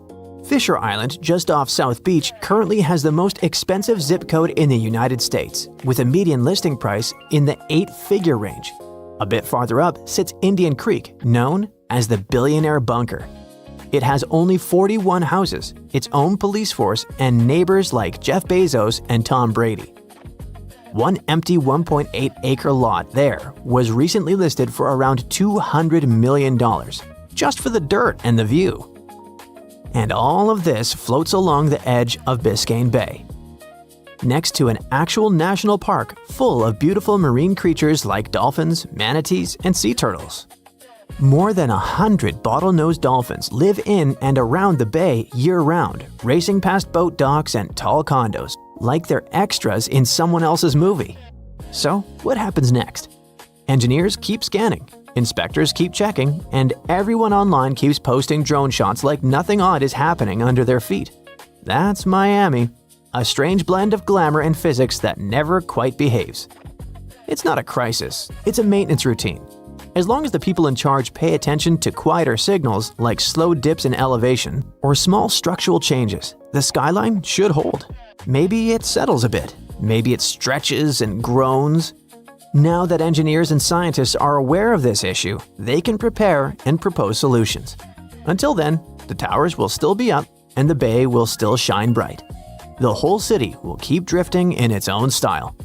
Fissure Island, just off South Beach, currently has the most expensive zip code in the United States, with a median listing price in the 8-figure range. A bit farther up sits Indian Creek, known as the Billionaire Bunker. It has only 41 houses, its own police force, and neighbors like Jeff Bezos and Tom Brady. One empty 1.8-acre lot there was recently listed for around $200 million, just for the dirt and the view. And all of this floats along the edge of Biscayne Bay, next to an actual national park full of beautiful marine creatures like dolphins, manatees, and sea turtles. More than 100 bottlenose dolphins live in and around the bay year-round, racing past boat docks and tall condos, like they're extras in someone else's movie. So, what happens next? Engineers keep scanning, inspectors keep checking, and everyone online keeps posting drone shots like nothing odd is happening under their feet. That's Miami, a strange blend of glamour and physics that never quite behaves. It's not a crisis, it's a maintenance routine. As long as the people in charge pay attention to quieter signals like slow dips in elevation or small structural changes, the skyline should hold. Maybe it settles a bit. Maybe it stretches and groans. Now that engineers and scientists are aware of this issue, they can prepare and propose solutions. Until then, the towers will still be up and the bay will still shine bright. The whole city will keep drifting in its own style.